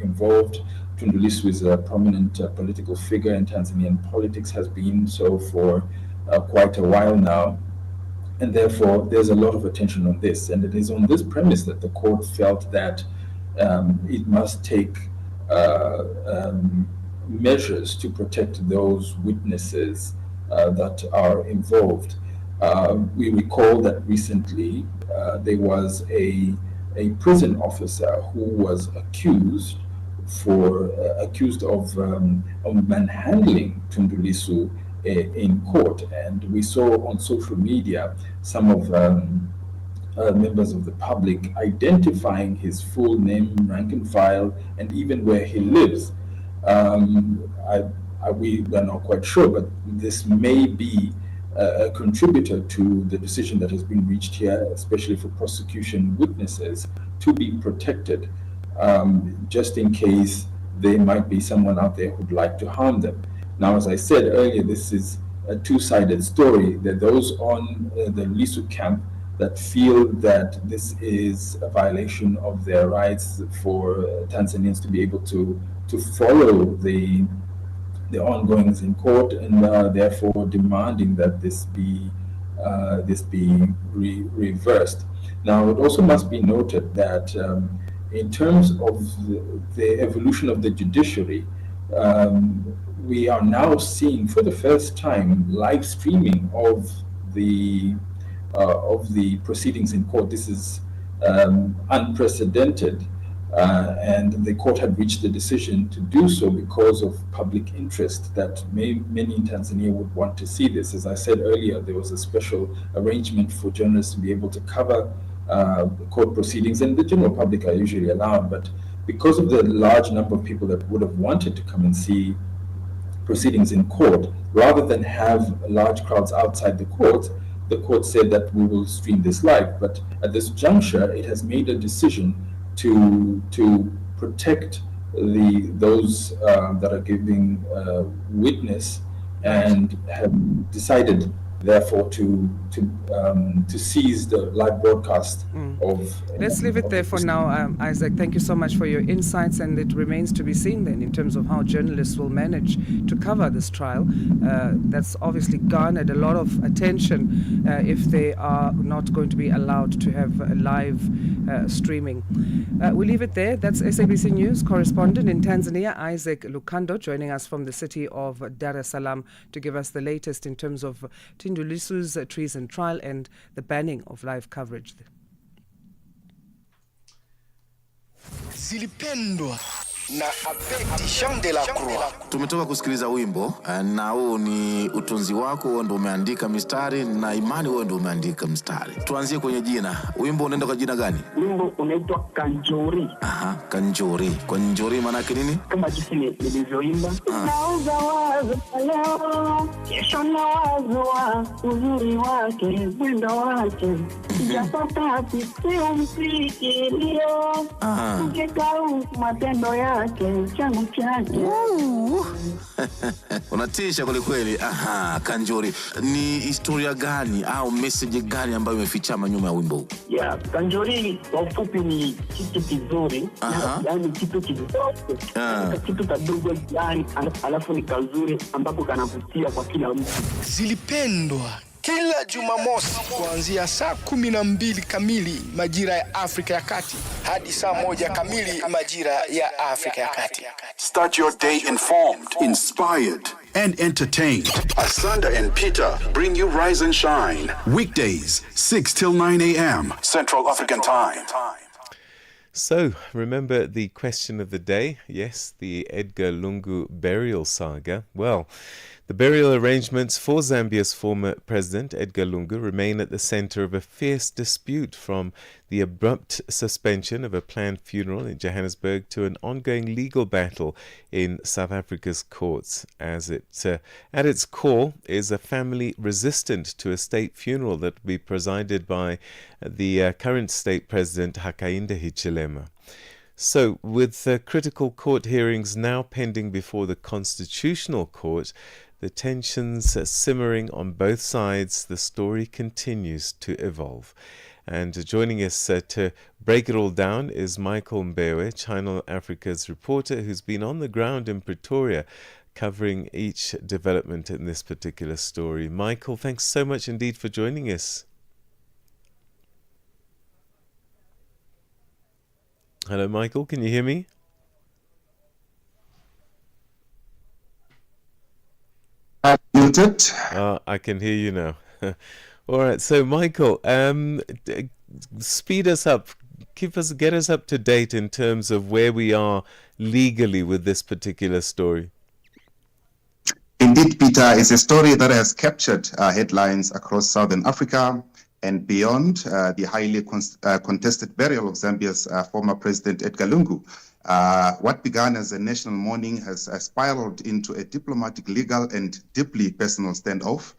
involved. Tundu Lissu is a prominent political figure in Tanzanian politics, has been so for quite a while now. And therefore, there's a lot of attention on this. And it is on this premise that the court felt that it must take measures to protect those witnesses that are involved. We recall that recently there was a prison officer who was accused of manhandling Tundu Lissu in court, and we saw on social media some of members of the public identifying his full name, rank and file, and even where he lives. We are not quite sure, but this may be a contributor to the decision that has been reached here, especially for prosecution witnesses, to be protected just in case there might be someone out there who'd like to harm them. Now, as I said earlier, this is a two-sided story. There are those on the Lisu camp that feel that this is a violation of their rights for Tanzanians to be able to follow the ongoings in court, and therefore demanding that this be reversed. Now, it also must be noted that in terms of the evolution of the judiciary, we are now seeing for the first time live streaming of the proceedings in court. This is unprecedented, and the court had reached the decision to do so because of public interest that many in Tanzania would want to see this. As I said earlier, there was a special arrangement for journalists to be able to cover court proceedings, and the general public are usually allowed, but because of the large number of people that would have wanted to come and see proceedings in court, rather than have large crowds outside the court said that we will stream this live. But at this juncture, it has made a decision to protect those that are giving witness, and have decided therefore to seize the live broadcast of. Let's leave it there for now, Isaac. Thank you so much for your insights, and it remains to be seen then in terms of how journalists will manage to cover this trial. That's obviously garnered a lot of attention if they are not going to be allowed to have live streaming. We'll leave it there. That's SABC News correspondent in Tanzania, Isaac Lukando, joining us from the city of Dar es Salaam to give us the latest in terms of Tundu Lissu's treason trial and the banning of live coverage. Zilipendwa na Abedi Jean de la Croix. Tumetoka kusikiliza wimbo na huu ni utunzi wako, wewe ndio umeandika mistari, na imani wewe ndio umeandika mstari. Tuanzie kwenye jina. Wimbo unaenda kwa jina gani? Wimbo unaitwa Kanjori. Aha, Kanjori. Kanjori maana yake nini? Kama jinsi nilivyoimba. Nauza wazo leo, kesho nawaza uzuri wake, mwendo wake. Japata sio mfikirio. Ukikau matendo yake, changu chake. Unatisha kweli. Aha, Kanjori. Ni historia gani au message gani ambayo imefichama nyuma ya wimbo huu? Yeah, Kanjori kwa ufupi ni kitu kizuri, yani kitu kidogo. Kitu kadogo yani, alafu ni kazuri ambapo kanavutia kwa kila mtu. Zilipendwa kila Jumamosi kuanzia saa 12 kamili majira ya Afrika ya Kati hadi saa 1 kamili majira ya Afrika ya Kati. Start your day informed, inspired, and entertained. Asenda and Peter bring you Rise and Shine. Weekdays, 6 till 9 a.m. Central African Time. So, remember the question of the day? Yes, the Edgar Lungu burial saga. Well, the burial arrangements for Zambia's former president, Edgar Lungu, remain at the center of a fierce dispute, from the abrupt suspension of a planned funeral in Johannesburg to an ongoing legal battle in South Africa's courts. As at its core is a family resistant to a state funeral that will be presided by the current state president, Hakainde Hichilema. So, with critical court hearings now pending before the Constitutional Court, the tensions simmering on both sides, the story continues to evolve. And joining us to break it all down is Michael Mbewe, Channel Africa's reporter, who's been on the ground in Pretoria covering each development in this particular story. Michael, thanks so much indeed for joining us. Hello, Michael, can you hear me? Muted. I can hear you now. All right, so Michael, speed us up, get us up to date in terms of where we are legally with this particular story. Indeed, Peter, it's a story that has captured headlines across Southern Africa and beyond. The highly contested burial of Zambia's former president, Edgar Lungu. What began as a national mourning has spiraled into a diplomatic, legal, and deeply personal standoff,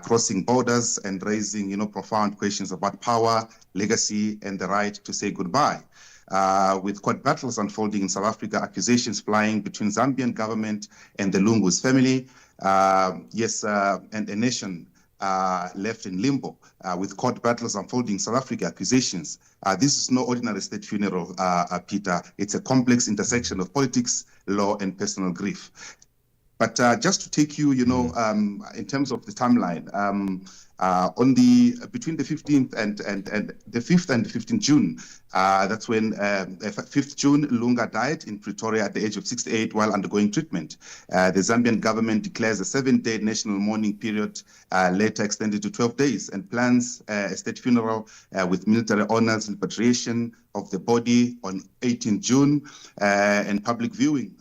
crossing borders and raising, profound questions about power, legacy, and the right to say goodbye. with court battles unfolding in South Africa, accusations flying between Zambian government and the Lungu's family. And a nation left in limbo with court battles unfolding in South Africa, accusations. This is no ordinary state funeral, Peter. It's a complex intersection of politics, law, and personal grief. But just to take you, in terms of the timeline, between the 15th and the 5th and the 15th June, that's when 5th June, Lunga died in Pretoria at the age of 68 while undergoing treatment. The Zambian government declares a 7-day national mourning period, later extended to 12 days, and plans a state funeral with military honors, repatriation of the body on 18 June, and public viewing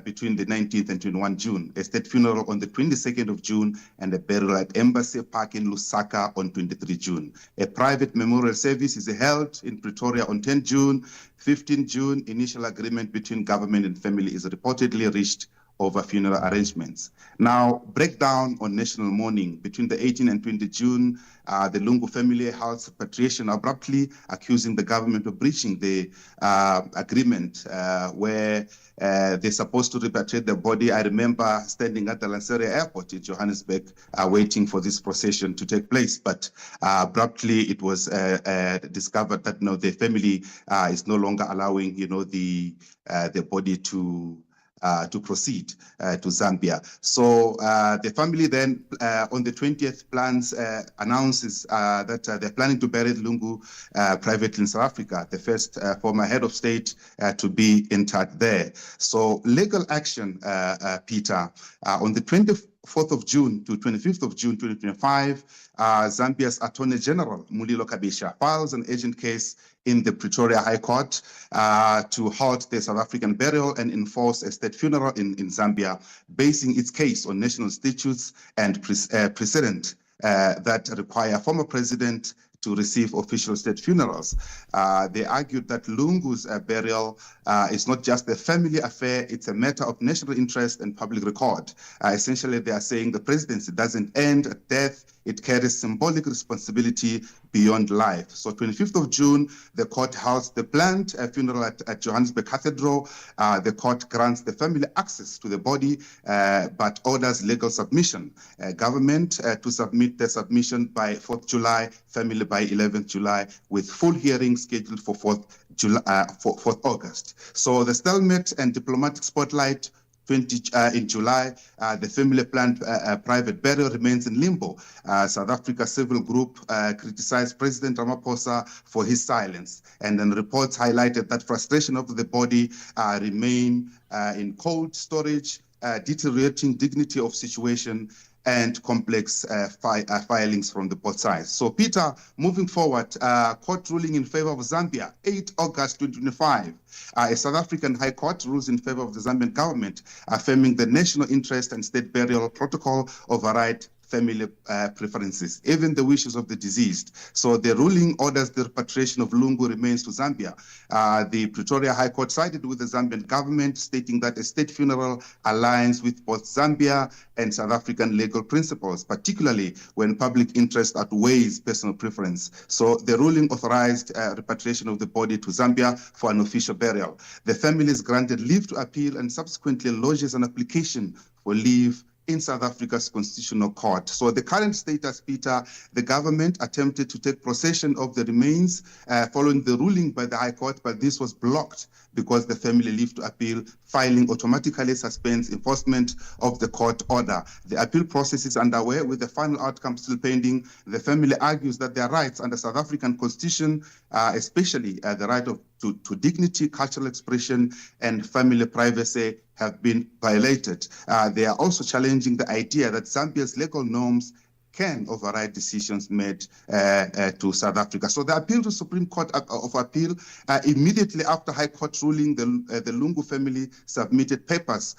between the 19th and 21 June. A state funeral on the 22nd of June and a burial at Embassy Park in Lusaka on 23 June. A private memorial service is held in Pretoria on 10 June. 15 June, initial agreement between government and family is reportedly reached over funeral arrangements. Now, breakdown on national mourning. Between the 18th and 20 June, the Lungu family halts repatriation abruptly, accusing the government of breaching the agreement where they're supposed to repatriate the body. I remember standing at the Lanseria airport in Johannesburg, waiting for this procession to take place. But abruptly, it was discovered that the family is no longer allowing, the body to proceed to Zambia. So the family then on the 20th announces that they're planning to bury Lungu privately in South Africa, the first former head of state to be interred there. So legal action, Peter, on the 24th of June to 25th of June 2025, Zambia's Attorney General Mulilo Kabisha files an urgent case in the Pretoria High Court to halt the South African burial and enforce a state funeral in Zambia, basing its case on national statutes and precedent that require former president to receive official state funerals. They argued that Lungu's burial is not just a family affair, it's a matter of national interest and public record. Essentially, they are saying the presidency doesn't end at death, it carries symbolic responsibility beyond life. So 25th of June, the court holds the planned funeral at Johannesburg Cathedral. The court grants the family access to the body, but orders legal submission. Government to submit the submission by 4th July, family by 11th July, with full hearing scheduled for 4th August. So the stalemate and diplomatic spotlight in July, the family planned private burial remains in limbo. South Africa civil group criticized President Ramaphosa for his silence, and then reports highlighted that frustration of the body remain in cold storage, deteriorating dignity of situation, and complex filings from the both sides. So, Peter, moving forward, court ruling in favor of Zambia, 8 August 2025. A South African High Court rules in favor of the Zambian government, affirming the national interest and state burial protocol override family preferences, even the wishes of the deceased. So the ruling orders the repatriation of Lungu remains to Zambia. The Pretoria High Court sided with the Zambian government, stating that a state funeral aligns with both Zambia and South African legal principles, particularly when public interest outweighs personal preference. So the ruling authorized repatriation of the body to Zambia for an official burial. The family is granted leave to appeal and subsequently lodges an application for leave in South Africa's Constitutional Court. So the current status, Peter, the government attempted to take possession of the remains following the ruling by the High Court, but this was blocked because the family leave to appeal filing automatically suspends enforcement of the court order. The appeal process is underway with the final outcome still pending. The family argues that their rights under South African Constitution, especially the right to dignity, cultural expression, and family privacy have been violated. They are also challenging the idea that Zambia's legal norms can override decisions made to South Africa. So the appeal to Supreme Court of Appeal, immediately after High Court ruling, the Lungu family submitted papers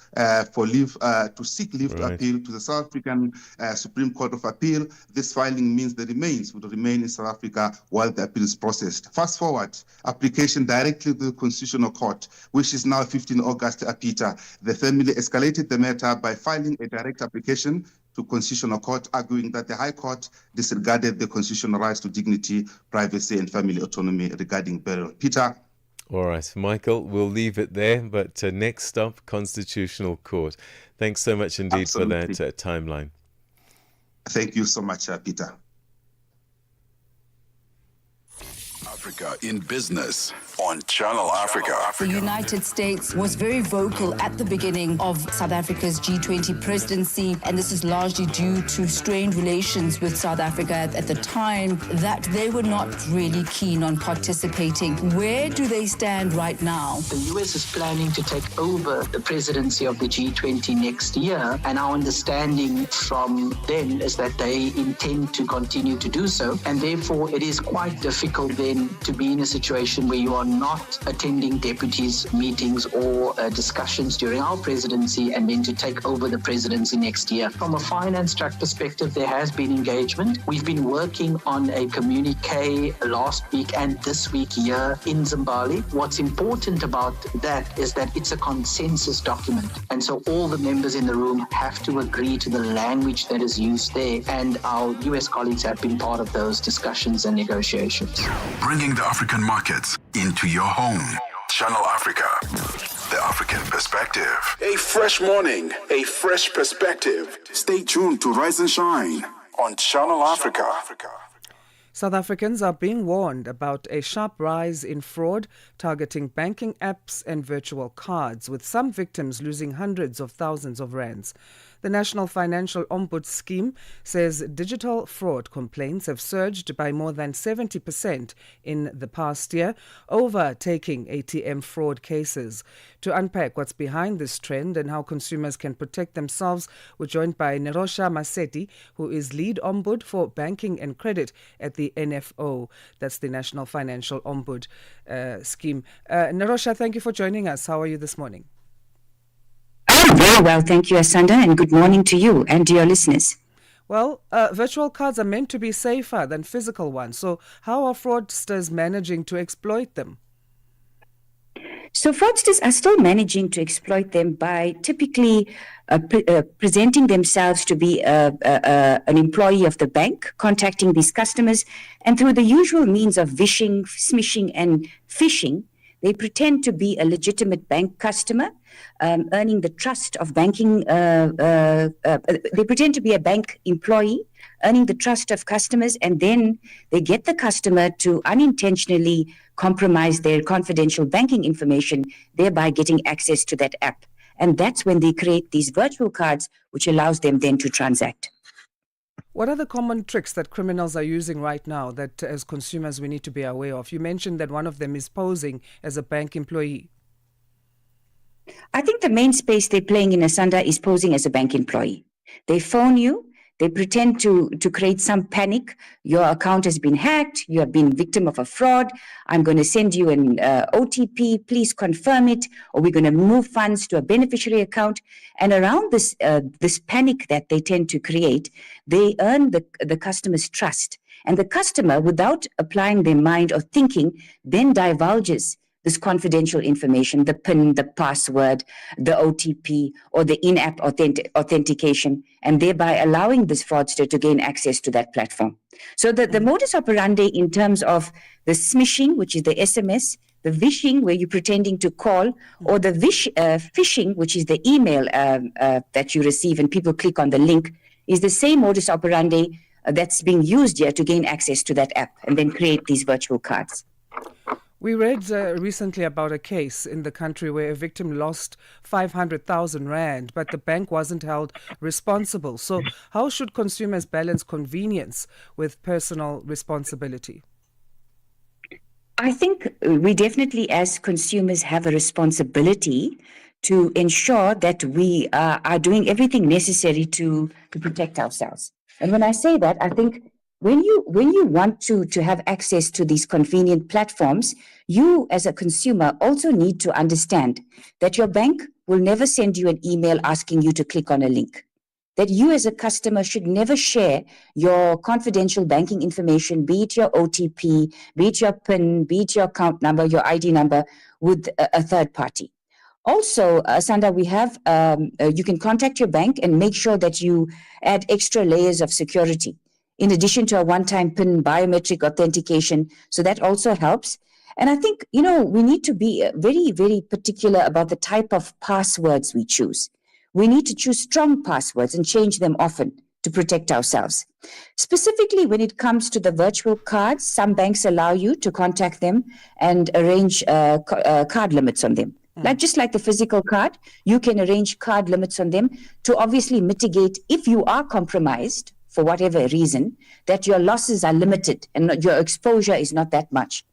for leave to seek leave to appeal to the South African Supreme Court of Appeal. This filing means the remains would remain in South Africa while the appeal is processed. Fast forward, application directly to the Constitutional Court, which is now 15 August, Peter. The family escalated the matter by filing a direct application to Constitutional Court, arguing that the High Court disregarded the constitutional rights to dignity, privacy, and family autonomy regarding burial. Peter? All right, Michael, we'll leave it there. But next stop, Constitutional Court. Thanks so much indeed for that timeline. Thank you so much, Peter. Africa in Business on Channel Africa. The United States was very vocal at the beginning of South Africa's G20 presidency, and this is largely due to strained relations with South Africa at the time, that they were not really keen on participating. Where do they stand right now? The US is planning to take over the presidency of the G20 next year, and our understanding from them is that they intend to continue to do so, and therefore it is quite difficult then to be in a situation where you are not attending deputies' meetings or discussions during our presidency and then to take over the presidency next year. From a finance track perspective, there has been engagement. We've been working on a communique last week and this week here in Zimbabwe. What's important about that is that it's a consensus document. And so all the members in the room have to agree to the language that is used there. And our US colleagues have been part of those discussions and negotiations. Bringing the African markets into your home. Channel Africa, the African perspective. A fresh morning, a fresh perspective. Stay tuned to Rise and Shine on Channel Africa. South Africans are being warned about a sharp rise in fraud targeting banking apps and virtual cards, with some victims losing hundreds of thousands of rands. The National Financial Ombuds Scheme says digital fraud complaints have surged by more than 70% in the past year, overtaking ATM fraud cases. To unpack what's behind this trend and how consumers can protect themselves, we're joined by Ndoro Maseti, who is lead ombud for banking and credit at the NFO. That's the National Financial Ombud Scheme. Ndoro, thank you for joining us. How are you this morning? Very well, thank you, Asenda, and good morning to you and to your listeners. Well, virtual cards are meant to be safer than physical ones. So how are fraudsters managing to exploit them? So fraudsters are still managing to exploit them by typically presenting themselves to be an employee of the bank, contacting these customers, and through the usual means of vishing, smishing, and phishing, they pretend to be a legitimate bank customer, earning the trust of banking. They pretend to be a bank employee, earning the trust of customers, and then they get the customer to unintentionally compromise their confidential banking information, thereby getting access to that app. And that's when they create these virtual cards, which allows them then to transact. What are the common tricks that criminals are using right now that as consumers we need to be aware of? You mentioned that one of them is posing as a bank employee. I think the main space they're playing in Asenda is posing as a bank employee. They phone you, they pretend to create some panic. Your account has been hacked, you have been victim of a fraud, I'm going to send you an OTP, please confirm it, or we're going to move funds to a beneficiary account. And around this panic that they tend to create, they earn the customer's trust. And the customer, without applying their mind or thinking, then divulges this confidential information, the PIN, the password, the OTP, or the in-app authentication, and thereby allowing this fraudster to gain access to that platform. So the modus operandi in terms of the smishing, which is the SMS, the vishing, where you're pretending to call, or the phishing, which is the email that you receive and people click on the link, is the same modus operandi that's being used here to gain access to that app and then create these virtual cards. We read recently about a case in the country where a victim lost 500,000 rand, but the bank wasn't held responsible. So how should consumers balance convenience with personal responsibility? I think we definitely, as consumers, have a responsibility to ensure that we are doing everything necessary to protect ourselves. And when I say that, I think when you want to have access to these convenient platforms, you as a consumer also need to understand that your bank will never send you an email asking you to click on a link. That you as a customer should never share your confidential banking information, be it your OTP, be it your PIN, be it your account number, your ID number, with a third party. Also, Asenda, we have, you can contact your bank and make sure that you add extra layers of security, in addition to a one-time PIN biometric authentication. So that also helps. And I think, we need to be very, very particular about the type of passwords we choose. We need to choose strong passwords and change them often to protect ourselves. Specifically, when it comes to the virtual cards, some banks allow you to contact them and arrange card limits on them. Just like the physical card, you can arrange card limits on them to obviously mitigate, if you are compromised for whatever reason, that your losses are limited and your exposure is not that much.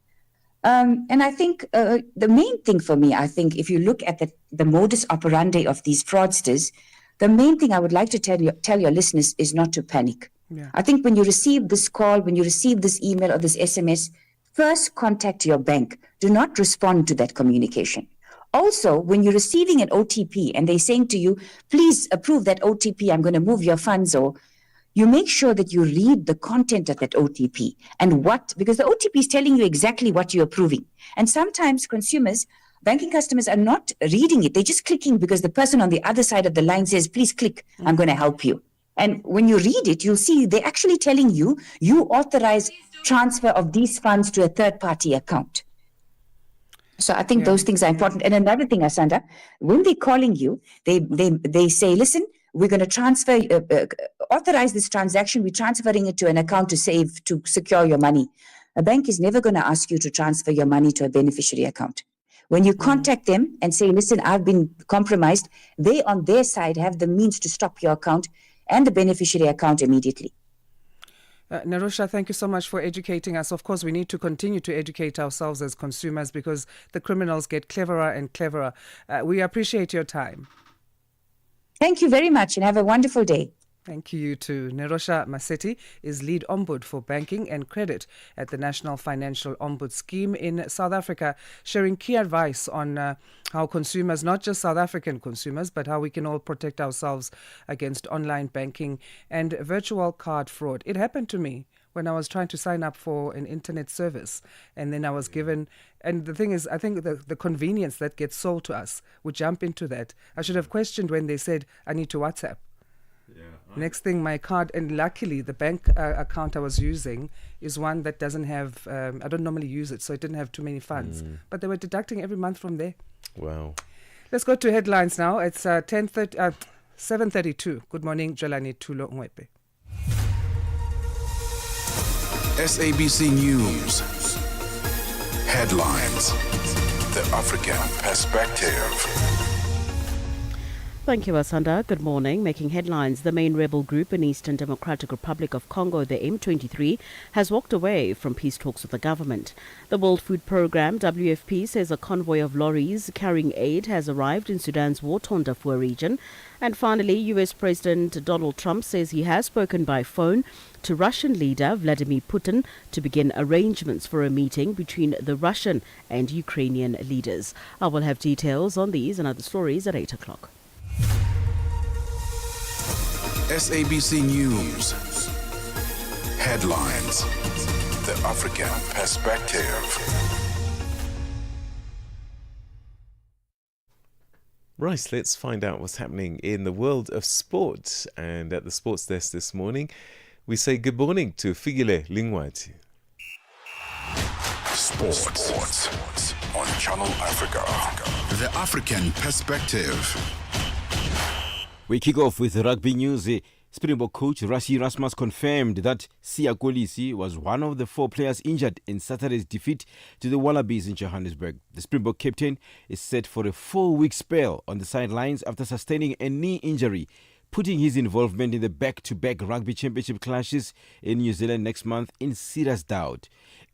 And I think the main thing for me, if you look at the modus operandi of these fraudsters, the main thing I would like to tell your listeners is not to panic. Yeah. I think when you receive this call, when you receive this email or this SMS, first contact your bank. Do not respond to that communication. Also, when you're receiving an OTP and they're saying to you, please approve that OTP, I'm going to move your funds, or you make sure that you read the content of that OTP and because the OTP is telling you exactly what you're approving. And sometimes banking customers are not reading it. They're just clicking because the person on the other side of the line says, please click, I'm going to help you. And when you read it, you'll see they're actually telling you, you authorize transfer of these funds to a third-party account. So I think those things are important. And another thing, Asanda, when they're calling you, they say, listen, we're going to transfer, authorize this transaction. We're transferring it to an account to secure your money. A bank is never going to ask you to transfer your money to a beneficiary account. When you contact them and say, listen, I've been compromised, they on their side have the means to stop your account and the beneficiary account immediately. Narusha, thank you so much for educating us. Of course, we need to continue to educate ourselves as consumers because the criminals get cleverer and cleverer. We appreciate your time. Thank you very much and have a wonderful day. Thank you too. Nerosha Maseti is lead ombud for banking and credit at the National Financial Ombud Scheme in South Africa, sharing key advice on how consumers, not just South African consumers, but how we can all protect ourselves against online banking and virtual card fraud. It happened to me when I was trying to sign up for an internet service, and then I was given, and the thing is, I think the convenience that gets sold to us, we jump into that. I should have questioned when they said, I need to WhatsApp. Next thing, my card, and luckily the bank account I was using is one that doesn't have, I don't normally use it, so it didn't have too many funds. But they were deducting every month from there. Wow. Let's go to headlines now. It's 7:32. Good morning, Jolani Tulo Ngwepe. SABC News. Headlines. The African Perspective. Thank you, Asanda. Good morning. Making headlines, the main rebel group in Eastern Democratic Republic of Congo, the M23, has walked away from peace talks with the government. The World Food Programme, WFP, says a convoy of lorries carrying aid has arrived in Sudan's war-torn Darfur region. And finally, U.S. President Donald Trump says he has spoken by phone to Russian leader Vladimir Putin to begin arrangements for a meeting between the Russian and Ukrainian leaders. I will have details on these and other stories at 8 o'clock. SABC News. Headlines. The African Perspective. Right, let's find out what's happening in the world of sport. And at the sports desk this morning, we say good morning to Figile Lingwati. Sports on Channel Africa. The African Perspective. We kick off with rugby news. Springbok coach Rassie Erasmus confirmed that Siya Kolisi was one of the 4 players injured in Saturday's defeat to the Wallabies in Johannesburg. The Springbok captain is set for a 4-week spell on the sidelines after sustaining a knee injury, putting his involvement in the back-to-back rugby championship clashes in New Zealand next month in serious doubt.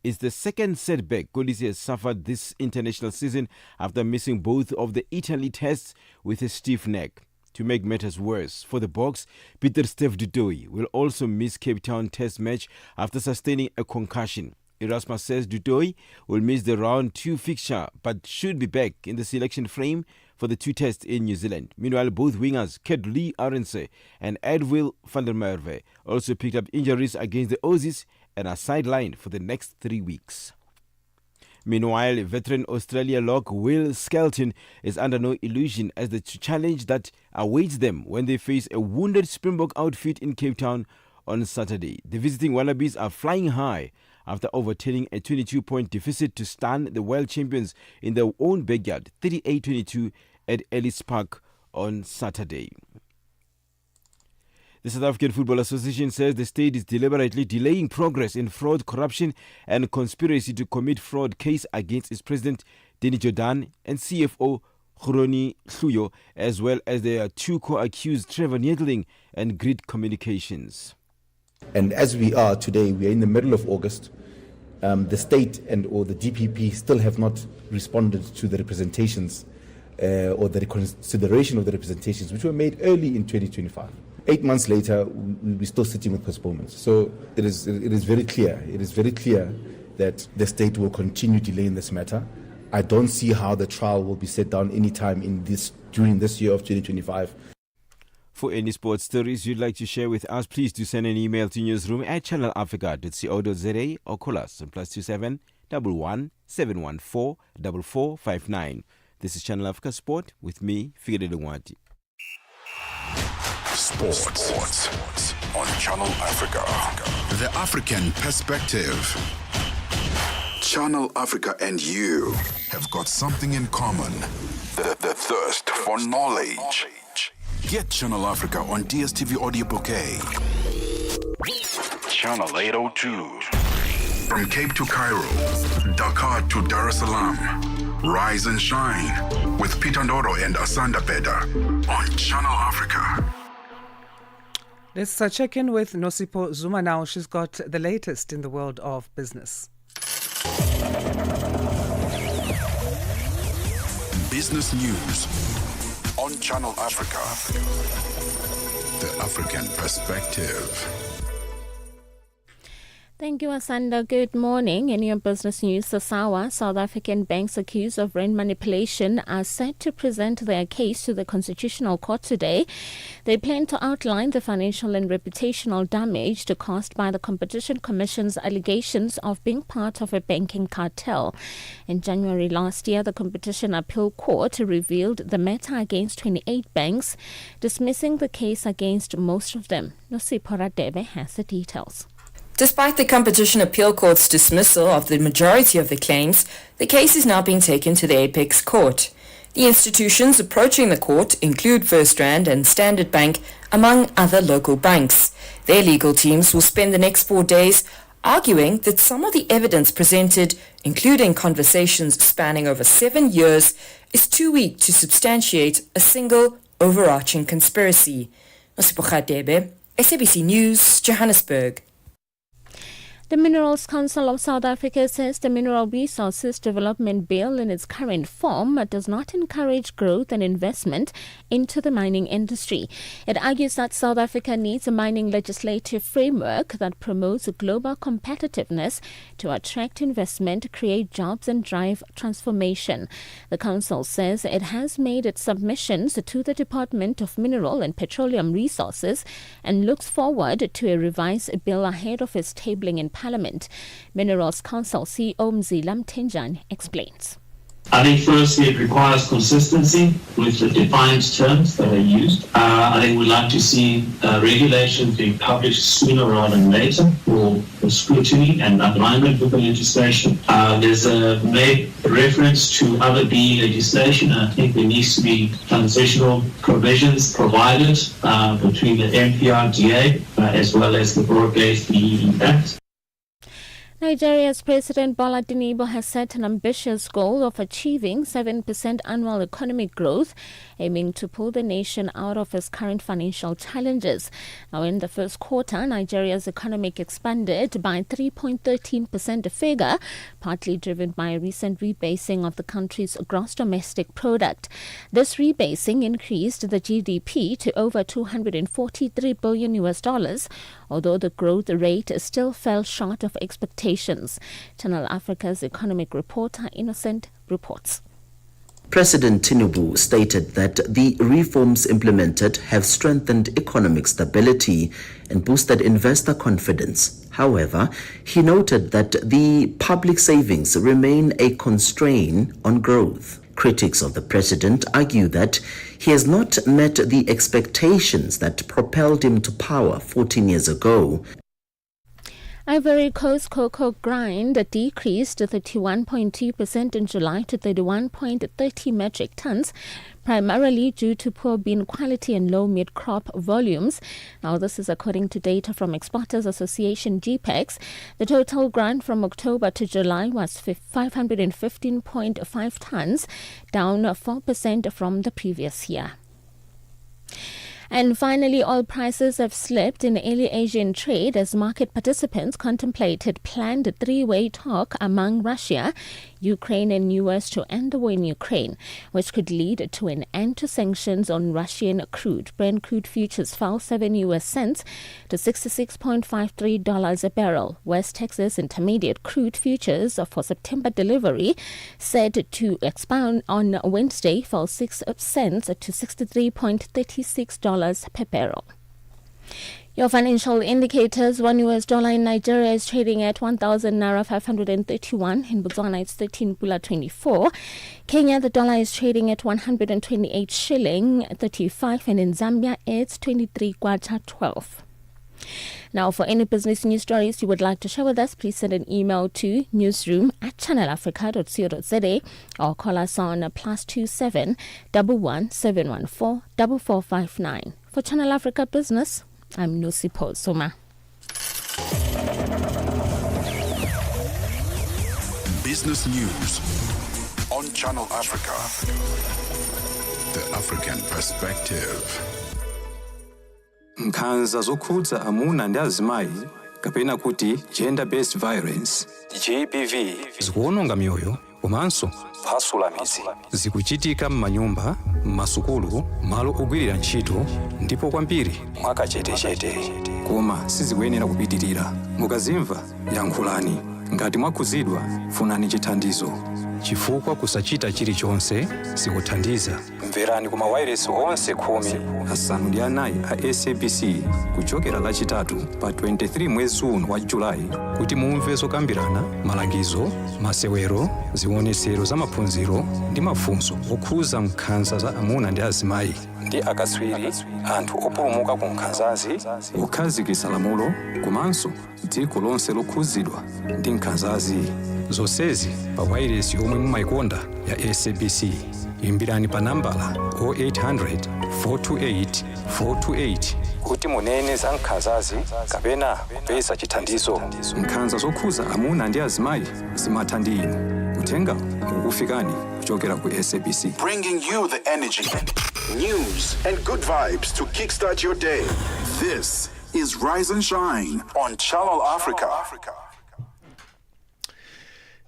It's the second setback Kolisi has suffered this international season after missing both of the Italy tests with a stiff neck. To make matters worse for the Boks, Pieter-Steph du Toit will also miss Cape Town Test match after sustaining a concussion. Erasmus says du Toit will miss the round 2 fixture but should be back in the selection frame for the 2 tests in New Zealand. Meanwhile, both wingers, Kedley Arendse and Edwill van der Merwe, also picked up injuries against the Aussies and are sidelined for the next 3 weeks. Meanwhile, veteran Australia lock Will Skelton is under no illusion as the challenge that awaits them when they face a wounded Springbok outfit in Cape Town on Saturday. The visiting Wallabies are flying high after overturning a 22-point deficit to stun the world champions in their own backyard, 38-22 at Ellis Park on Saturday. The South African Football Association says the state is deliberately delaying progress in fraud, corruption and conspiracy to commit fraud case against its president, Denny Jordan, and CFO, Khuroni Hluyo, as well as their two co-accused, Trevor Needling and Grid Communications. And as we are today, we are in the middle of August. The state or the DPP still have not responded to the representations or the consideration of the representations which were made early in 2025. 8 months later, we're still sitting with postponements. So it is very clear. It is very clear that the state will continue delaying this matter. I don't see how the trial will be set down anytime during this year of 2025. For any sports stories you'd like to share with us, please do send an email to newsroom@channelafrica.co.za or call us on +27 11 714 4459. This is Channel Africa Sport with me, Figure Lungwati. Sports on Channel Africa. The African perspective. Channel Africa and you have got something in common. The thirst for knowledge. Get Channel Africa on DSTV Audio Bouquet. Channel 802. From Cape to Cairo, Dakar to Dar es Salaam. Rise and shine with Peter Ndoro and Asenda Beda on Channel Africa. Let's check in with Nosipo Zuma now. She's got the latest in the world of business. Business news on Channel Africa. The African perspective. Thank you, Asenda. Good morning. In your business news, Sasawa, South African banks accused of rand manipulation, are set to present their case to the Constitutional Court today. They plan to outline the financial and reputational damage caused by the Competition Commission's allegations of being part of a banking cartel. In January last year, the Competition Appeal Court revealed the matter against 28 banks, dismissing the case against most of them. Nosipho Radebe has the details. Despite the Competition Appeal Court's dismissal of the majority of the claims, the case is now being taken to the Apex Court. The institutions approaching the court include FirstRand and Standard Bank, among other local banks. Their legal teams will spend the next 4 days arguing that some of the evidence presented, including conversations spanning over 7 years, is too weak to substantiate a single overarching conspiracy. Nosipho Radebe, SABC News, Johannesburg. The Minerals Council of South Africa says the Mineral Resources Development Bill in its current form does not encourage growth and investment into the mining industry. It argues that South Africa needs a mining legislative framework that promotes global competitiveness to attract investment, create jobs and drive transformation. The council says it has made its submissions to the Department of Mineral and Petroleum Resources and looks forward to a revised bill ahead of its tabling in Parliament. Minerals Council CEO Mzila Mtenjane explains. I think firstly it requires consistency with the defined terms that are used. I think we'd like to see regulations being published sooner rather than later for scrutiny and alignment with the legislation. There's made reference to other BE legislation. I think there needs to be transitional provisions provided between the MPRDA as well as the broad-based BE impact. Nigeria's President Bola Tinubu has set an ambitious goal of achieving 7% annual economic growth, aiming to pull the nation out of its current financial challenges. Now, in the first quarter, Nigeria's economy expanded by 3.13% figure, partly driven by a recent rebasing of the country's gross domestic product. This rebasing increased the GDP to over $243 billion, although the growth rate still fell short of expectations. Channel Africa's economic reporter Innocent reports. President Tinubu stated that the reforms implemented have strengthened economic stability and boosted investor confidence. However, he noted that the public savings remain a constraint on growth. Critics of the president argue that he has not met the expectations that propelled him to power 14 years ago. Ivory Coast cocoa grind decreased 31.2% in July to 31.30 metric tons, primarily due to poor bean quality and low mid-crop volumes. Now, this is according to data from Exporters Association GPEX. The total grind from October to July was 515.5 tons, down 4% from the previous year. And finally, oil prices have slipped in early Asian trade as market participants contemplated planned three-way talk among Russia, Ukraine and US to end the war in Ukraine, which could lead to an end to sanctions on Russian crude. Brent crude futures fell 7 US cents to $66.53 a barrel. West Texas Intermediate crude futures for September delivery, said to expand on Wednesday, fell 6 cents to $63.36 per barrel. Your financial indicators: one US dollar in Nigeria is trading at 1,000 naira 531. In Botswana, it's 13 pula 24. Kenya, the dollar is trading at 128 shilling 35, and in Zambia, it's 23 kwacha 12. Now, for any business news stories you would like to share with us, please send an email to newsroom@channelafrica.co.za or call us on +27 11 714 4459. For Channel Africa Business, I'm Nosipo Soma. Business News on Channel Africa. The African Perspective. Nkhanza zokhudza amuna ndi azimayi kapena kuti gender-based violence GBV zikuwononga mioyo komanso kuphwasula midzi. Zikuchitika m'manyumba, m'masukulu, malo ogwirira ntchito ndipo kwambiri mwakachetechete, koma sizikuyenera kupitirira. Mukazimva yankhulani. Ngati mwakhuzidwa, funani chithandizo, chifukwa kusachita chilichonse sikuthandiza. Mverani kuma wireless onse 14 a SABC kuchokera lachitatu pa 23 mwezi uno wa Julai kuti mumve zokambirana, malangizo, masewero, zionetsero za maphunziro ndi mafunso okhuza nkhanza za amuna ndi azimayi ndi akatswiri, anthu opulumuka ku nkhanzazi, kukhazikitsa lamulo komanso dziko lonse lokhuzidwa ndi nkhanzazi. Zonsezi pa wireless yomwe mumayikonda ya SABC. Imbirani pa nambala 0800 428 428 kuti munene za nkhanzazi kapena kupeza chithandizo. Nkhanza zokhuza amuna ndi azimayi zimatha ndi inu. Uthenga ukufikani kuchokera ku SABC. Bringing you the energy, news, and good vibes to kickstart your day. This is Rise and Shine on Channel Africa.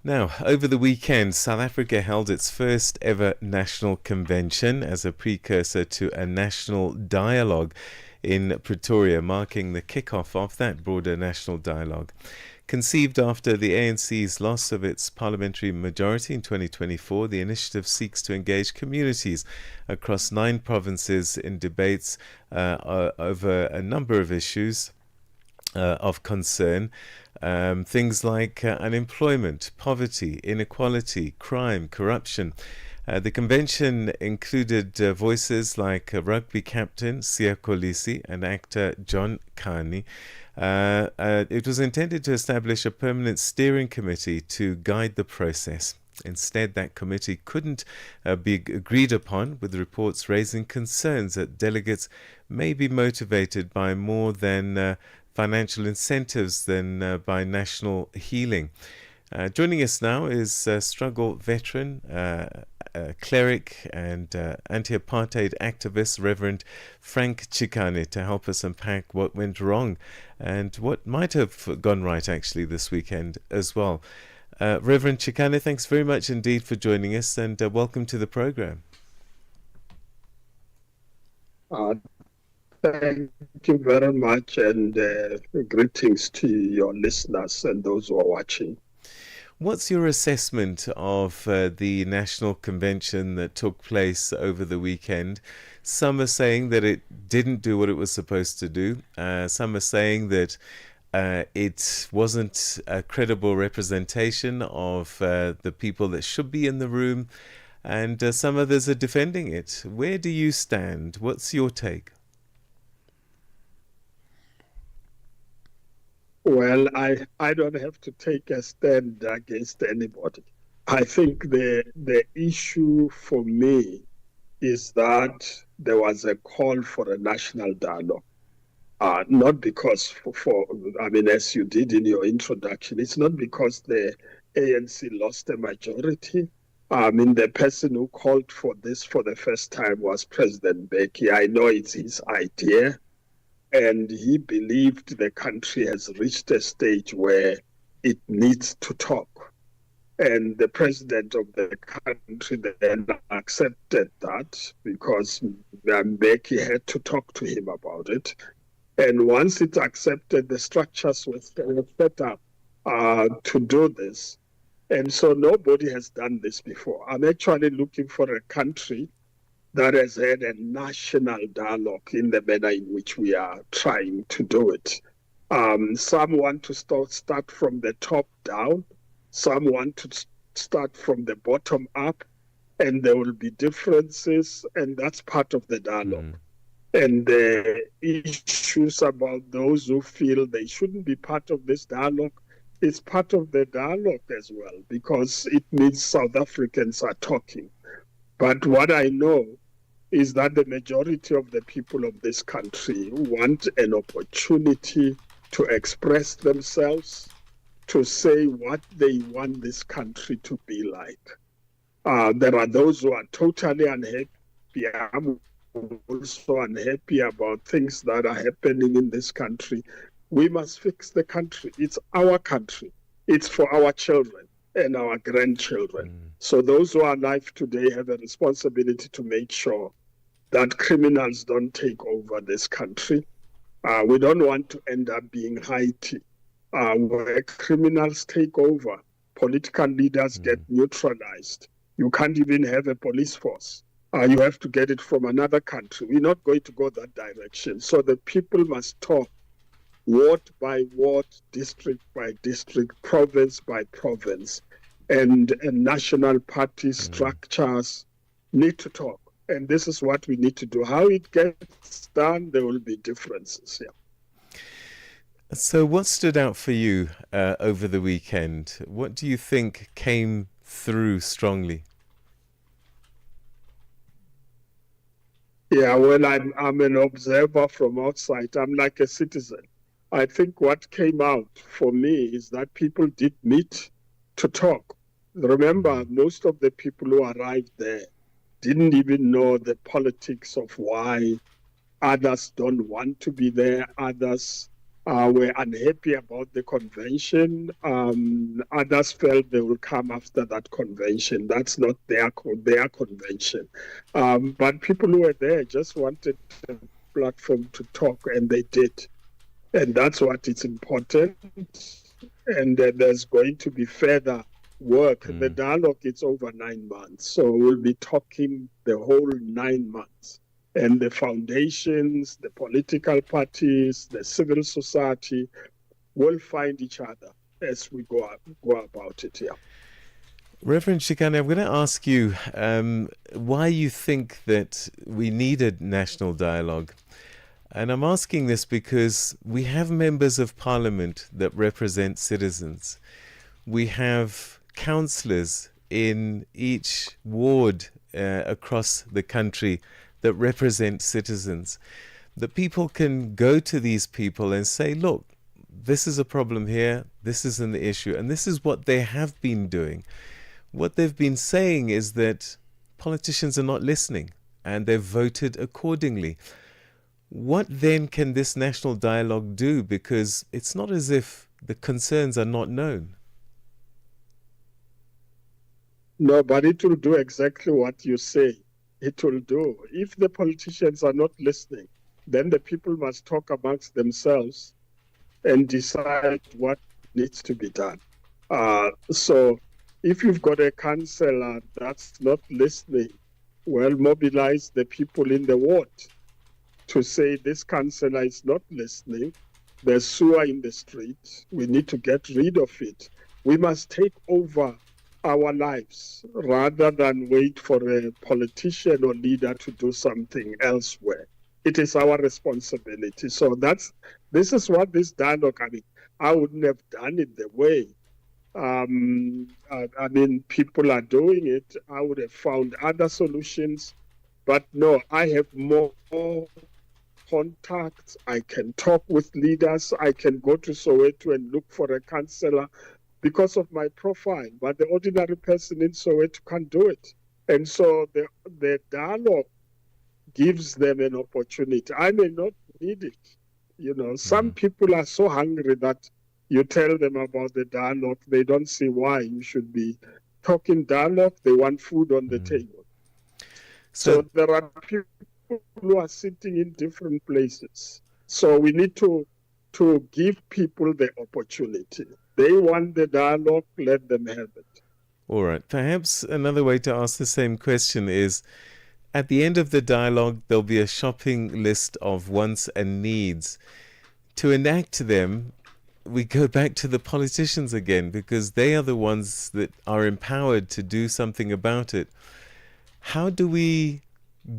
Now, over the weekend, South Africa held its first ever national convention as a precursor to a national dialogue in Pretoria, marking the kickoff of that broader national dialogue. Conceived after the ANC's loss of its parliamentary majority in 2024, the initiative seeks to engage communities across 9 provinces in debates over a number of issues of concern. Things like unemployment, poverty, inequality, crime, corruption. The convention included voices like rugby captain Siya Kolisi and actor John Kani. It was intended to establish a permanent steering committee to guide the process. Instead, that committee couldn't be agreed upon, with reports raising concerns that delegates may be motivated by more than financial incentives than by national healing. Joining us now is struggle veteran, cleric and anti-apartheid activist Reverend Frank Chikane to help us unpack what went wrong and what might have gone right actually this weekend as well. Reverend Chikane, thanks very much indeed for joining us, and welcome to the program. Thank you very much, and greetings to your listeners and those who are watching. What's your assessment of the national convention that took place over the weekend? Some are saying that it didn't do what it was supposed to do. Some are saying that it wasn't a credible representation of the people that should be in the room. And some others are defending it. Where do you stand? What's your take? Well, I don't have to take a stand against anybody. I think the issue for me is that there was a call for a national dialogue. Not because I mean, as you did in your introduction, it's not because the ANC lost a majority. I mean, the person who called for this for the first time was President Mbeki. I know it's his idea, and he believed the country has reached a stage where it needs to talk. And the president of the country then accepted that because Mbeki had to talk to him about it. And once it's accepted, the structures were set up to do this. And so nobody has done this before. I'm actually looking for a country that has had a national dialogue in the manner in which we are trying to do it. Some want to start from the top down. Some want to start from the bottom up. And there will be differences, and that's part of the dialogue. And the issues about those who feel they shouldn't be part of this dialogue is part of the dialogue as well, because it means South Africans are talking. But what I know is that the majority of the people of this country want an opportunity to express themselves, to say what they want this country to be like. There are those who are totally unhappy. I'm also unhappy about things that are happening in this country. We must fix the country. It's our country. It's for our children and our grandchildren. So those who are alive today have a responsibility to make sure that criminals don't take over this country. We don't want to end up being Haiti, where criminals take over, political leaders get neutralized. You can't even have a police force. You have to get it from another country. We're not going to go that direction. So the people must talk ward by ward, district by district, province by province. And national party structures need to talk. And this is what we need to do. How it gets done, there will be differences. Yeah. So what stood out for you over the weekend? What do you think came through strongly? Yeah, well, I'm an observer from outside. I'm like a citizen. I think what came out for me is that people did meet to talk. Remember, most of the people who arrived there didn't even know the politics of why others don't want to be there. Others were unhappy about the convention. Others felt they will come after that convention. That's not their convention. But people who were there just wanted a platform to talk, and they did. And that's what is important. And there's going to be further work. The dialogue is over 9 months. So we'll be talking the whole 9 months. And the foundations, the political parties, the civil society will find each other as we go about it. Yeah. Reverend Shikane, I'm going to ask you why you think that we needed national dialogue. And I'm asking this because we have members of parliament that represent citizens. We have councillors in each ward across the country that represent citizens. The people can go to these people and say, look, this is a problem here, this is an issue, and this is what they have been doing. What they've been saying is that politicians are not listening and they've voted accordingly. What then can this national dialogue do? Because it's not as if the concerns are not known. No, but it will do exactly what you say it will do. If the politicians are not listening, then the people must talk amongst themselves and decide what needs to be done. So if you've got a councillor that's not listening, well, mobilize the people in the ward to say this councillor is not listening. There's sewer in the street. We need to get rid of it. We must take over our lives rather than wait for a politician or leader to do something elsewhere. It is our responsibility. So this is what this dialogue, I wouldn't have done it the way. I mean, people are doing it. I would have found other solutions. But no, I have more contacts. I can talk with leaders. I can go to Soweto and look for a councillor because of my profile. But the ordinary person in Soweto can't do it. And so the dialogue gives them an opportunity. I may not need it. You know, some people are so hungry that you tell them about the dialogue, they don't see why you should be talking dialogue. They want food on the table. So there are people who are sitting in different places. So we need to give people the opportunity. They want the dialogue, let them have it. All right. Perhaps another way to ask the same question is, at the end of the dialogue, there'll be a shopping list of wants and needs. To enact them, we go back to the politicians again, because they are the ones that are empowered to do something about it. How do we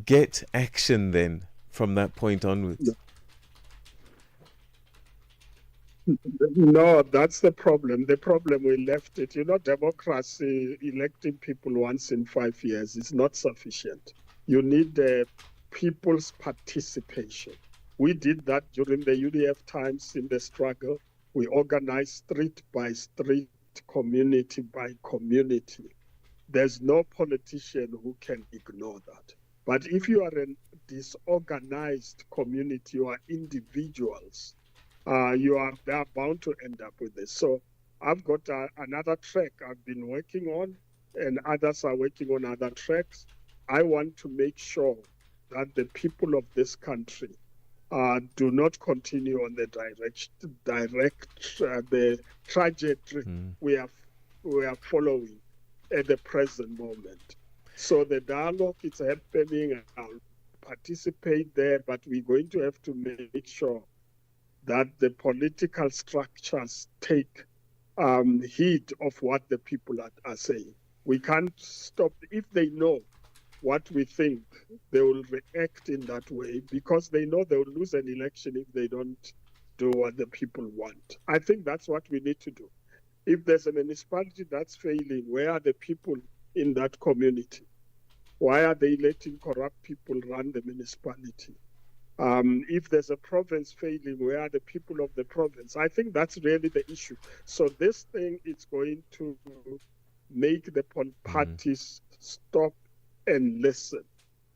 get action then from that point onwards? No, that's the problem. The problem, we left it. You know, democracy, electing people once in 5 years is not sufficient. You need people's participation. We did that during the UDF times in the struggle. We organized street by street, community by community. There's no politician who can ignore that. But if you are a disorganized community or individuals, they are bound to end up with this. So I've got another track I've been working on, and others are working on other tracks. I want to make sure that the people of this country do not continue on the the trajectory we are following at the present moment. So the dialogue is happening. I'll participate there, but we're going to have to make sure that the political structures take heed of what the people are saying. We can't stop. If they know what we think, they will react in that way, because they know they will lose an election if they don't do what the people want. I think that's what we need to do. If there's a municipality that's failing, where are the people in that community? Why are they letting corrupt people run the municipality? If there's a province failing, where are the people of the province? I think that's really the issue. So this thing is going to make the parties stop and listen.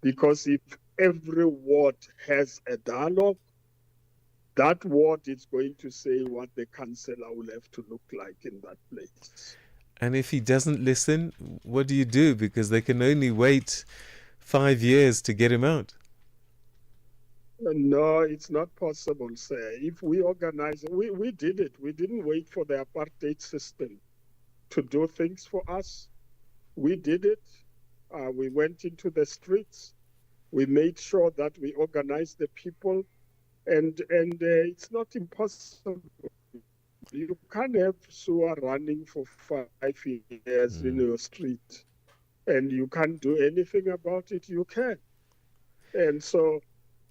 Because if every ward has a dialogue, that ward is going to say what the councillor will have to look like in that place. And if he doesn't listen, what do you do? Because they can only wait 5 years to get him out. No, it's not possible, sir. If we organize, we did it. We didn't wait for the apartheid system to do things for us. We did it. We went into the streets. We made sure that we organized the people, and it's not impossible. You can't have SUA running for 5 years in your street, and you can't do anything about it. You can, and so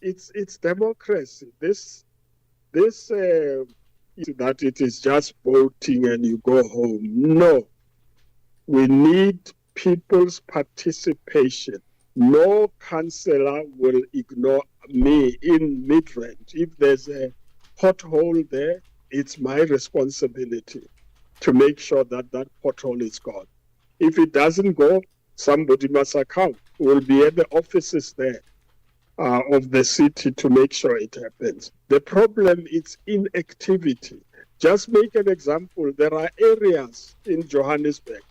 it's democracy. This that it is just voting and you go home. No, we need people's participation. No councillor will ignore me in Midrand. If there's a pothole there, it's my responsibility to make sure that that pothole is gone. If it doesn't go, somebody must account. We'll be at the offices there of the city to make sure it happens. The problem is inactivity. Just make an example. There are areas in Johannesburg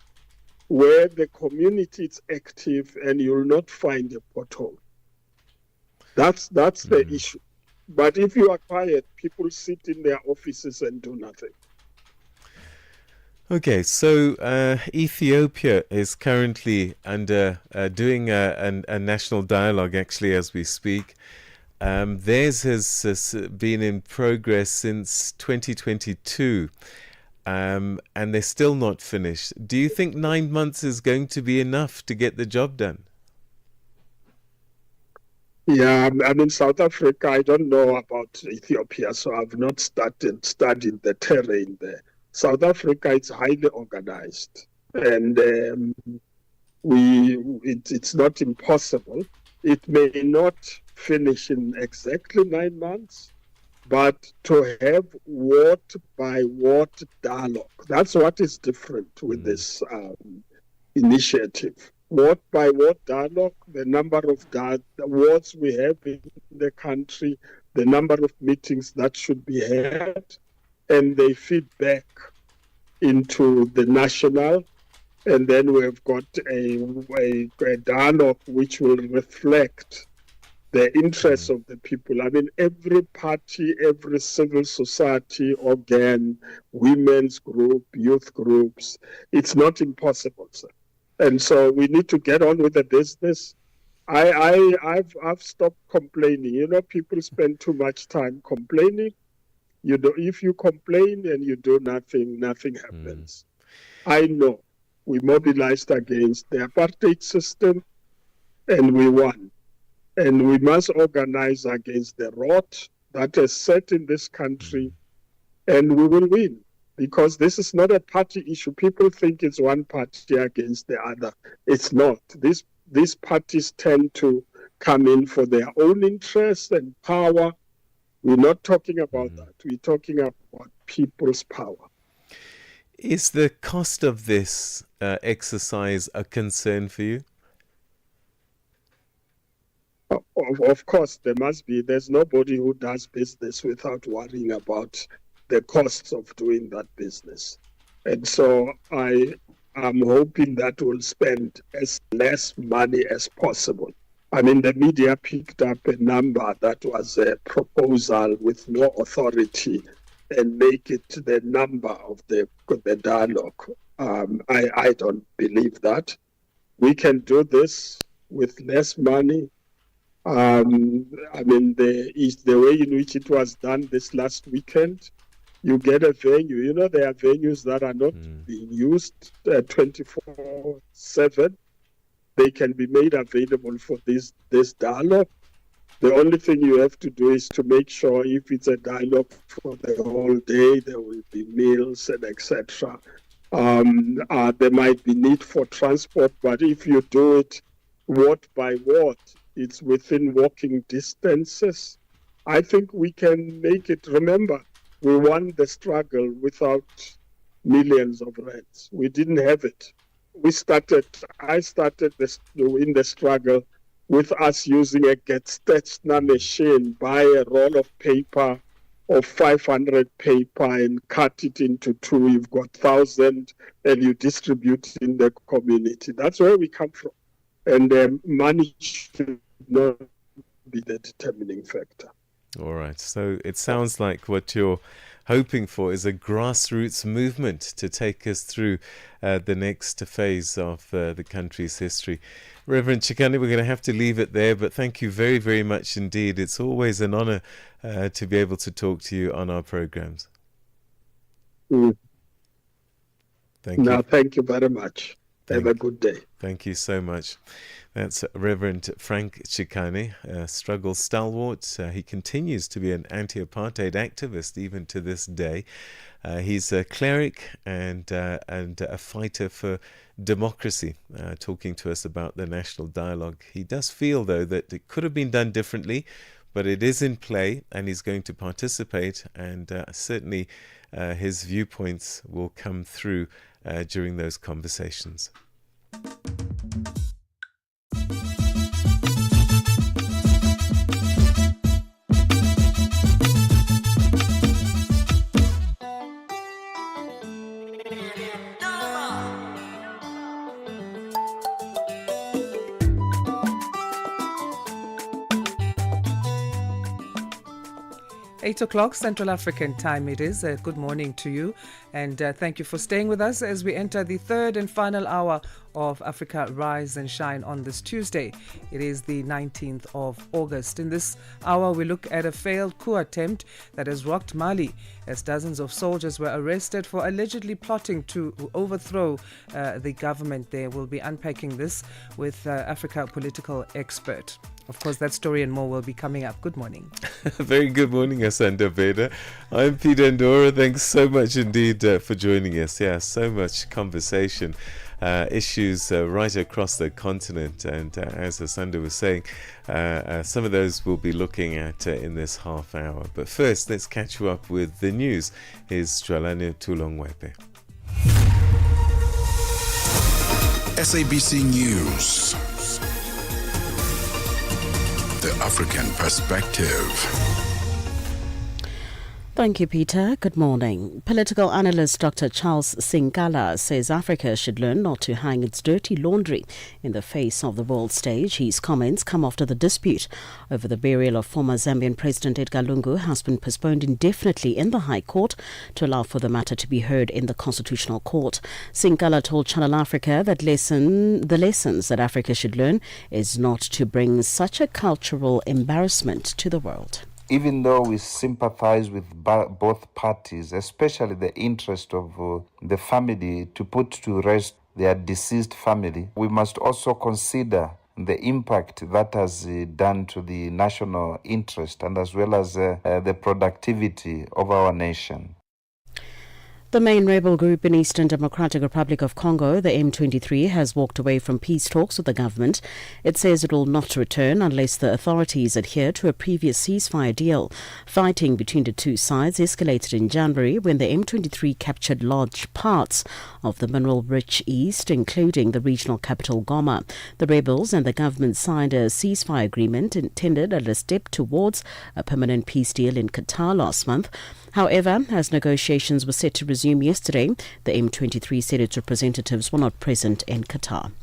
where the community is active and you'll not find a pothole. That's the issue. But if you are quiet, people sit in their offices and do nothing. Okay, so Ethiopia is currently under doing a national dialogue, actually, as we speak. Theirs has been in progress since 2022, and they're still not finished. Do you think 9 months is going to be enough to get the job done? Yeah, I mean, South Africa, I don't know about Ethiopia, so I've not started studying the terrain there. South Africa is highly organized, and it's not impossible. It may not finish in exactly 9 months, but to have ward by ward dialogue, that's what is different with this initiative. Ward by ward dialogue, the number of the wards we have in the country, the number of meetings that should be had, and they feed back into the national. And then we've got a dialogue which will reflect the interests of the people. I mean, every party, every civil society organ, women's group, youth groups, it's not impossible, sir. And so we need to get on with the business. I've stopped complaining. You know, people spend too much time complaining. If you complain and you do nothing, nothing happens. I know we mobilized against the apartheid system and we won. And we must organize against the rot that is set in this country, and we will win. Because this is not a party issue. People think it's one party against the other. It's not. These parties tend to come in for their own interests and power. We're not talking about that. We're talking about people's power. Is the cost of this exercise a concern for you? Of course, there must be. There's nobody who does business without worrying about the costs of doing that business. And so I am hoping that we'll spend as less money as possible. I mean, the media picked up a number that was a proposal with no authority and make it the number of the dialogue. I don't believe that. We can do this with less money. I mean, the way in which it was done this last weekend, you get a venue. You know, there are venues that are not being used 24/7. They can be made available for this dialogue. The only thing you have to do is to make sure if it's a dialogue for the whole day, there will be meals and etc. There might be need for transport, but if you do it ward by ward, it's within walking distances. I think we can make it. Remember, we won the struggle without millions of rands. We didn't have it. I started in the struggle with us using a get-stetsna machine, buy a roll of paper of 500 paper and cut it into two. You've got 1,000 and you distribute in the community. That's where we come from. And money should not be the determining factor. All right. So it sounds like what you're hoping for is a grassroots movement to take us through the next phase of the country's history. Reverend Chikane, we're going to have to leave it there, but thank you very, very much indeed. It's always an honor to be able to talk to you on our programs. Thank you. Thank you very much. Have a good day. Thank you so much. That's Reverend Frank Chikane, a struggle stalwart. He continues to be an anti-apartheid activist even to this day. He's a cleric and a fighter for democracy, talking to us about the national dialogue. He does feel, though, that it could have been done differently, but it is in play and he's going to participate, and certainly his viewpoints will come through during those conversations. 8 o'clock Central African time it is. Good morning to you, and thank you for staying with us as we enter the third and final hour of Africa Rise and Shine on this Tuesday. It is the 19th of August. In this hour, we look at a failed coup attempt that has rocked Mali as dozens of soldiers were arrested for allegedly plotting to overthrow the government there. We'll be unpacking this with Africa political expert. Of course, that story and more will be coming up. Good morning. Very good morning, Asenda, Beda. I'm Peter Ndoro. Thanks so much indeed for joining us. Yeah, so much conversation, issues right across the continent. And as Asenda was saying, some of those we'll be looking at in this half hour. But first, let's catch you up with the news. Here's Jolani Tulongwepe. SABC News. The African Perspective. Thank you, Peter. Good morning. Political analyst Dr. Charles Singala says Africa should learn not to hang its dirty laundry in the face of the world stage. His comments come after the dispute over the burial of former Zambian President Edgar Lungu has been postponed indefinitely in the High Court to allow for the matter to be heard in the Constitutional Court. Singala told Channel Africa that the lessons that Africa should learn is not to bring such a cultural embarrassment to the world. Even though we sympathize with both parties, especially the interest of the family to put to rest their deceased family, we must also consider the impact that has done to the national interest and as well as the productivity of our nation. The main rebel group in Eastern Democratic Republic of Congo, the M23, has walked away from peace talks with the government. It says it will not return unless the authorities adhere to a previous ceasefire deal. Fighting between the two sides escalated in January when the M23 captured large parts of the mineral-rich east, including the regional capital Goma. The rebels and the government signed a ceasefire agreement intended as a step towards a permanent peace deal in Qatar last month. However, as negotiations were set to resume yesterday, the M23 said its representatives were not present in Qatar.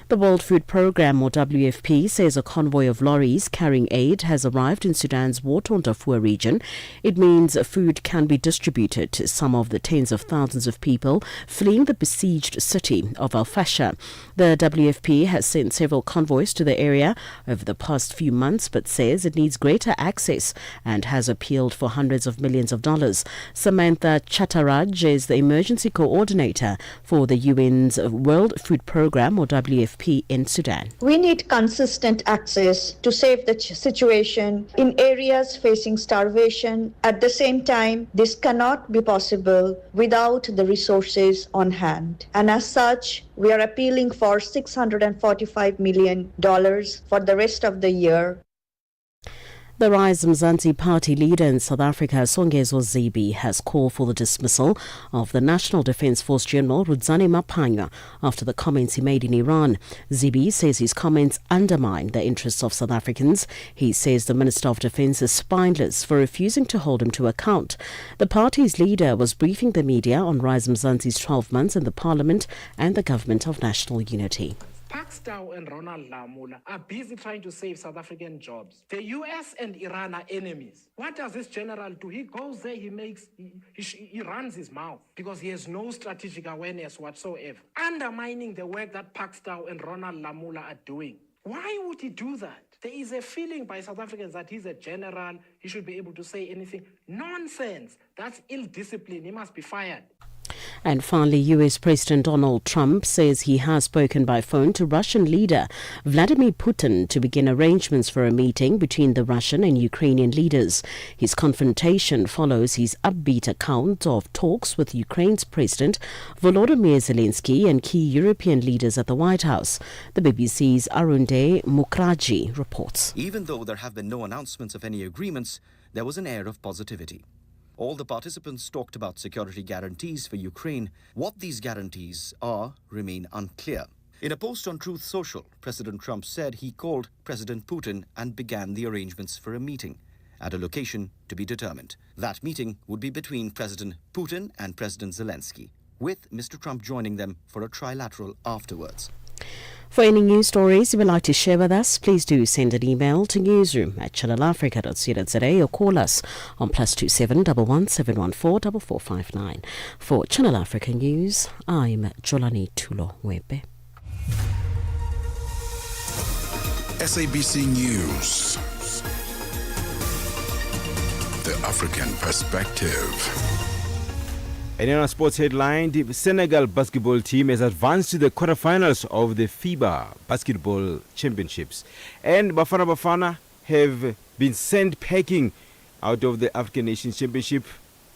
The World Food Programme, or WFP, says a convoy of lorries carrying aid has arrived in Sudan's war-torn Darfur region. It means food can be distributed to some of the tens of thousands of people fleeing the besieged city of Al-Fasher. The WFP has sent several convoys to the area over the past few months, but says it needs greater access and has appealed for hundreds of millions of dollars. Samantha Chattaraj is the emergency coordinator for the UN's World Food Programme, or WFP, in Sudan. We need consistent access to save the situation in areas facing starvation. At the same time, this cannot be possible without the resources on hand. And as such, we are appealing for $645 million for the rest of the year. The Rise Mzansi party leader in South Africa, Songezo Zibi, has called for the dismissal of the National Defence Force General Rudzani Maphanya after the comments he made in Iran. Zibi says his comments undermine the interests of South Africans. He says the Minister of Defence is spineless for refusing to hold him to account. The party's leader was briefing the media on Rise Mzansi's 12 months in the Parliament and the Government of National Unity. Pakistan and Ronald Lamula are busy trying to save South African jobs. The US and Iran are enemies. What does this general do? He goes there, he runs his mouth because he has no strategic awareness whatsoever, undermining the work that Pakistan and Ronald Lamula are doing. Why would he do that? There is a feeling by South Africans that he's a general, he should be able to say anything. Nonsense. That's ill-discipline. He must be fired. And finally, US President Donald Trump says he has spoken by phone to Russian leader Vladimir Putin to begin arrangements for a meeting between the Russian and Ukrainian leaders. His confrontation follows his upbeat account of talks with Ukraine's President Volodymyr Zelensky and key European leaders at the White House. The BBC's Arunde Mukherjee reports. Even though there have been no announcements of any agreements, there was an air of positivity. All the participants talked about security guarantees for Ukraine. What these guarantees are remain unclear. In a post on Truth Social, President Trump said he called President Putin and began the arrangements for a meeting at a location to be determined. That meeting would be between President Putin and President Zelensky, with Mr. Trump joining them for a trilateral afterwards. For any news stories you would like to share with us, please do send an email to newsroom@channelafrica.co.za or call us on +27 11 714 4459. For Channel Africa News, I'm Jolani Tulo Webe. SABC News. The African Perspective. And in our sports headline, the Senegal basketball team has advanced to the quarterfinals of the FIBA Basketball Championships. And Bafana Bafana have been sent packing out of the African Nations Championship.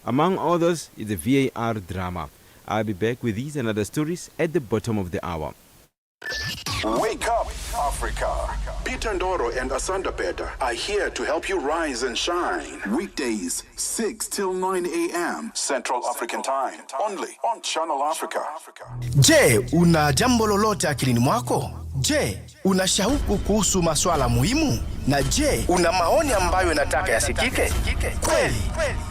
Among others is the VAR drama. I'll be back with these and other stories at the bottom of the hour. Wake up, Africa. Peter Ndoro and Asenda Beda are here to help you rise and shine. Weekdays, 6 till 9 a.m. Central African Time. Only on Channel Africa. Je, una jambo lolote akilini mwako? Je, una shauku kuhusu masuala muhimu? Na je, una maoni ambayo unataka yasikike? Kweli,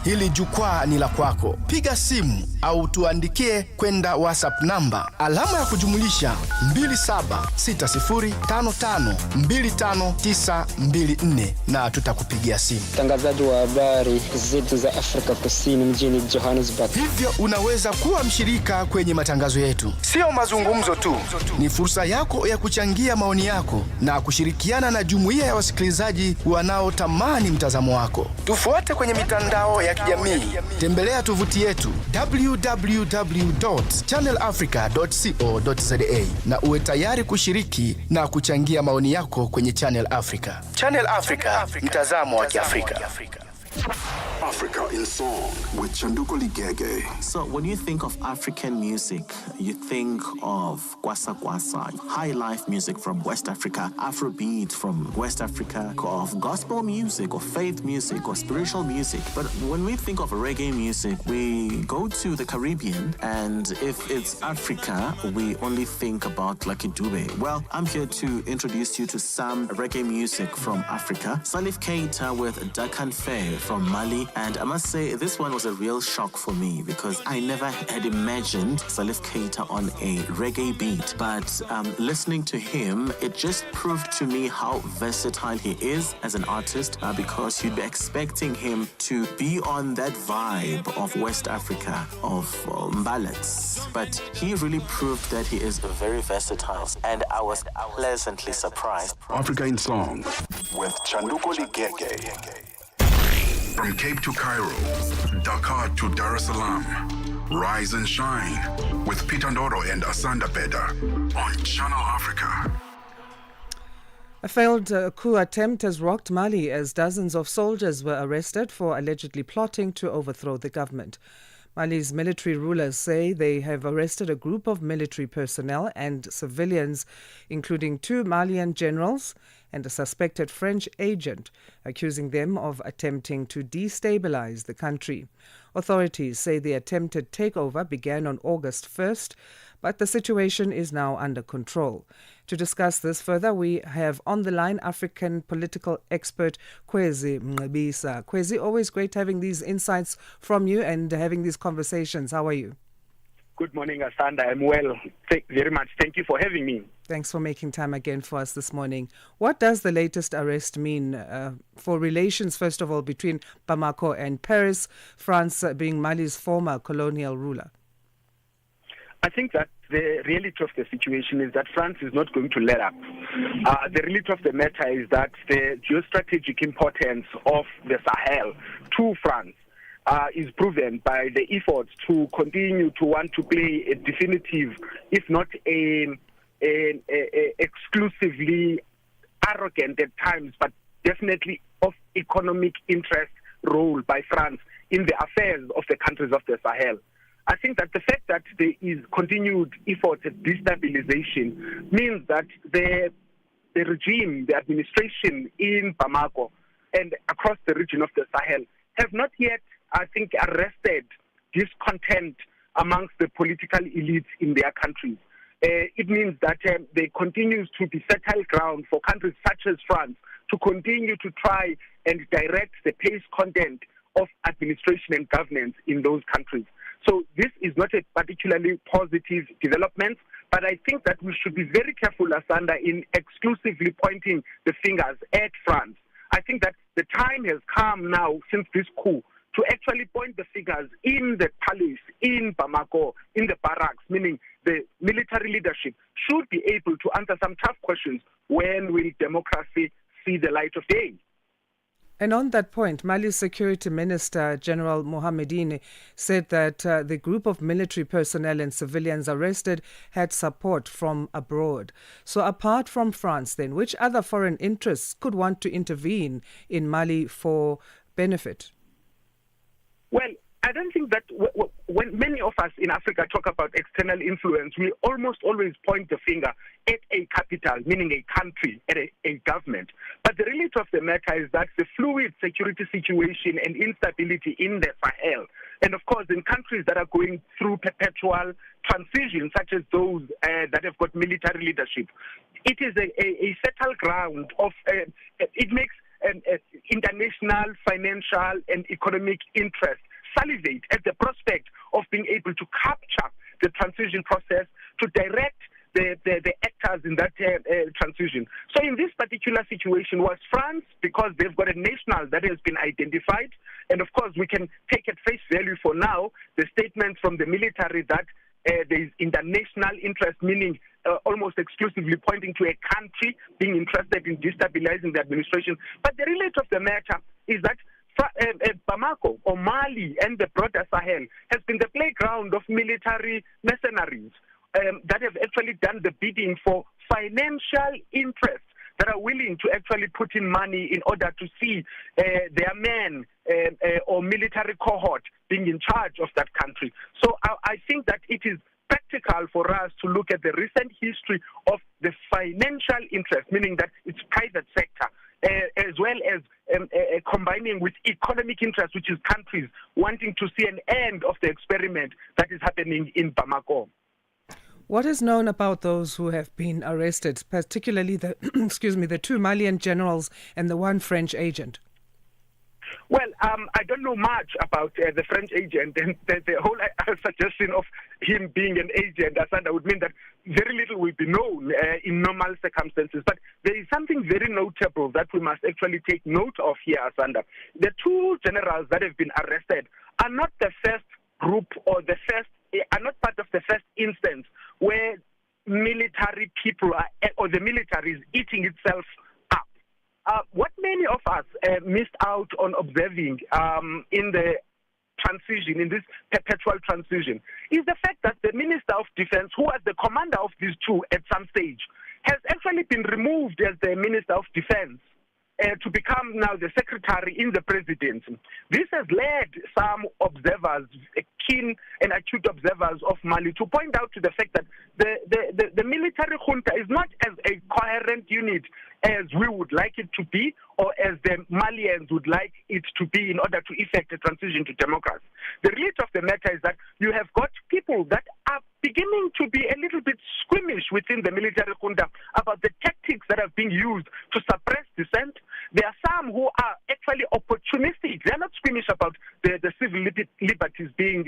hili jukwaa ni la kwako. Piga simu au tuandikie kwenda WhatsApp namba alama ya kujumulisha 2760552594 na tutakupigia simu. Mtangazaji wa habari zetu za Afrika Kusini mjini Johannesburg. Hivyo unaweza kuwa mshirika kwenye matangazo yetu. Sio mazungumzo tu, ni fursa yako ya kuchangia maoni yako na kushirikiana na jumuiya ya wasikilizaji wanaotamani mtazamo wako. Tufuate kwenye mitandao ya kijamii. Tembelea tovuti yetu www.channelafrica.co.za na uwe tayari kushiriki na kuchangia maoni yako kwenye Channel Africa. Channel Africa, mtazamo wa Kiafrika. Africa in Song with Chanduko Ligege. So when you think of African music, you think of Kwasa Kwasa, high life music from West Africa, Afrobeat from West Africa, of gospel music or faith music or spiritual music. But when we think of reggae music, we go to the Caribbean, and if it's Africa, we only think like Lucky Dube. Well, I'm here to introduce you to some reggae music from Africa. Salif Keita with Dakan Faye from Mali. And I must say, this one was a real shock for me because I never had imagined Salif Keita on a reggae beat. But listening to him, it just proved to me how versatile he is as an artist because you'd be expecting him to be on that vibe of West Africa, of ballads. But he really proved that he is very versatile, and I was pleasantly surprised. Africa in Song with Chanduko Ligege. From Cape to Cairo, Dakar to Dar es Salaam, rise and shine with Peter Ndoro and Asenda Beda on Channel Africa. A failed coup attempt has rocked Mali as dozens of soldiers were arrested for allegedly plotting to overthrow the government. Mali's military rulers say they have arrested a group of military personnel and civilians, including 2 Malian generals and a suspected French agent, accusing them of attempting to destabilize the country. Authorities say the attempted takeover began on August 1st, but the situation is now under control. To discuss this further, we have on the line African political expert Kwezi Mngcebisa. Kwezi, always great having these insights from you and having these conversations. How are you? Good morning, Asanda. I'm well. Thank you very much. Thank you for having me. Thanks for making time again for us this morning. What does the latest arrest mean for relations, first of all, between Bamako and Paris, France being Mali's former colonial ruler? I think that the reality of the situation is that France is not going to let up. The reality of the matter is that the geostrategic importance of the Sahel to France is proven by the efforts to continue to want to play a definitive, if not exclusively arrogant at times, but definitely of economic interest role by France in the affairs of the countries of the Sahel. I think that the fact that there is continued effort at destabilization means that the regime, the administration in Bamako and across the region of the Sahel have not yet, I think, arrested discontent amongst the political elites in their countries. It means that there continues to be fertile ground for countries such as France to continue to try and direct the pace content of administration and governance in those countries. So this is not a particularly positive development, but I think that we should be very careful, Asanda, in exclusively pointing the fingers at France. I think that the time has come now since this coup to actually point the fingers in the palace, in Bamako, in the barracks, meaning the military leadership should be able to answer some tough questions. When will democracy see the light of day? And on that point, Mali's Security Minister, General Mohamedine, said that the group of military personnel and civilians arrested had support from abroad. So apart from France, then, which other foreign interests could want to intervene in Mali for benefit? Well, I don't think that when many of us in Africa talk about external influence, we almost always point the finger at a capital, meaning a country, at a government. But the reality of the matter is that the fluid security situation and instability in the Sahel, and of course in countries that are going through perpetual transitions, such as those that have got military leadership, it is a fertile ground of, it makes international, financial and economic interest salivate at the prospect of being able to capture the transition process, to direct the actors in that transition. So in this particular situation was France, because they've got a national that has been identified, and of course we can take at face value for now the statements from the military that there is international interest, meaning almost exclusively pointing to a country being interested in destabilizing the administration. But the reality of the matter is that Bamako or Mali and the broader Sahel has been the playground of military mercenaries that have actually done the bidding for financial interests, that are willing to actually put in money in order to see their men or military cohort being in charge of that country. So I think that it is practical for us to look at the recent history of the financial interest, meaning that it's private sector, as well as combining with economic interest, which is countries wanting to see an end of the experiment that is happening in Bamako. What is known about those who have been arrested, particularly the the two Malian generals and the one French agent? Well, I don't know much about the French agent, and the whole suggestion of him being an agent, Asenda, would mean that very little will be known in normal circumstances. But there is something very notable that we must actually take note of here, Asenda. The two generals that have been arrested are not the first group or are not part of the first instance where military people or the military is eating itself up. What many of us missed out on observing in the transition, in this perpetual transition, is the fact that the Minister of Defense, who was the commander of these two at some stage, has actually been removed as the Minister of Defense to become now the secretary in the presidency. This has led some observers, keen and acute observers of Mali, to point out to the fact that the military junta is not as a coherent unit as we would like it to be, or as the Malians would like it to be, in order to effect a transition to democracy. The reality of the matter is that you have got people that are beginning to be a little bit squeamish within the military junta about the tactics that are being used to suppress dissent. There are some who are actually opportunistic. They're not squeamish about the civil liberties being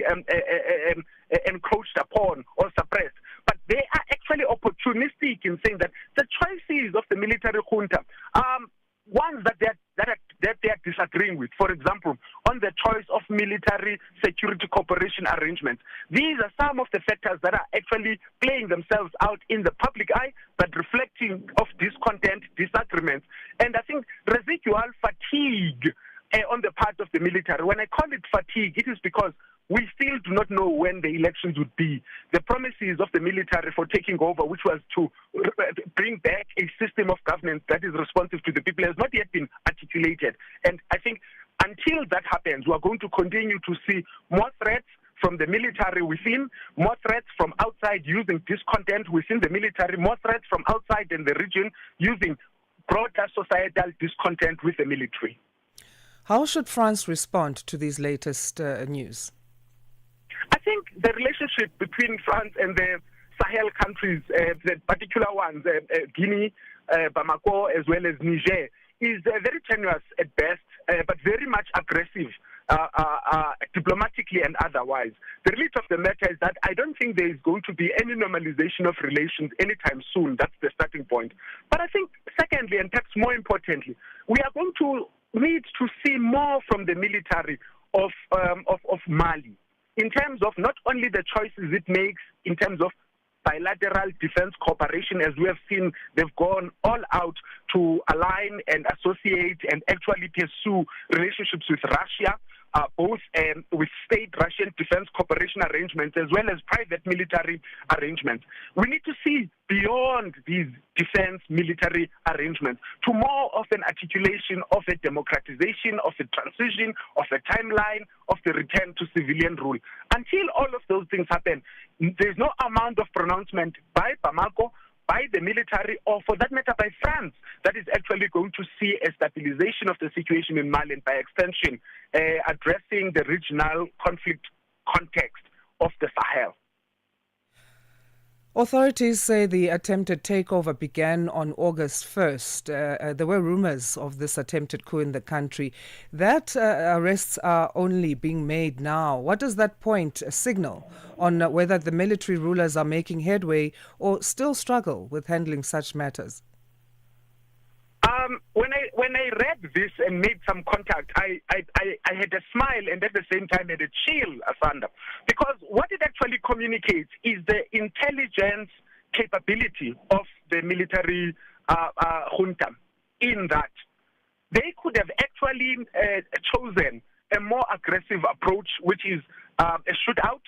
encroached upon or suppressed, but they are actually opportunistic in saying that the choices of the military junta are ones that they are disagreeing with. For example, on the choice of military security cooperation arrangements. These are some of the factors that are actually playing themselves out in the public eye, but reflecting of discontent, disagreements, and I think residual fatigue on the part of the military. When I call it fatigue, it is because we still do not know when the elections would be. The promises of the military for taking over, which was to bring back a system of governance that is responsive to the people, has not yet been articulated. And I think until that happens, we are going to continue to see more threats from the military within, more threats from outside using discontent within the military, more threats from outside in the region using broader societal discontent with the military. How should France respond to these latest news? I think the relationship between France and the Sahel countries, the particular ones, Guinea, Bamako, as well as Niger, is very tenuous at best, but very much aggressive, diplomatically and otherwise. The reality of the matter is that I don't think there is going to be any normalization of relations anytime soon. That's the starting point. But I think, secondly, and perhaps more importantly, we are going to need to see more from the military of Mali, in terms of not only the choices it makes in terms of bilateral defense cooperation, as we have seen, they've gone all out to align and associate and actually pursue relationships with Russia, both with state Russian defense cooperation arrangements as well as private military arrangements. We need to see beyond these defense military arrangements to more of an articulation of a democratization, of a transition, of a timeline, of the return to civilian rule. Until all of those things happen, there's no amount of pronouncement by Bamako, by the military, or for that matter by France, that is actually going to see a stabilization of the situation in Mali and by extension addressing the regional conflict context of the Sahel. Authorities say the attempted takeover began on August 1st. There were rumors of this attempted coup in the country. That arrests are only being made now. What does that point signal on whether the military rulers are making headway or still struggle with handling such matters? When I read this and made some contact, I had a smile and at the same time had a chill, Asanda, because what it actually communicates is the intelligence capability of the military junta, in that they could have actually chosen a more aggressive approach, which is a shootout.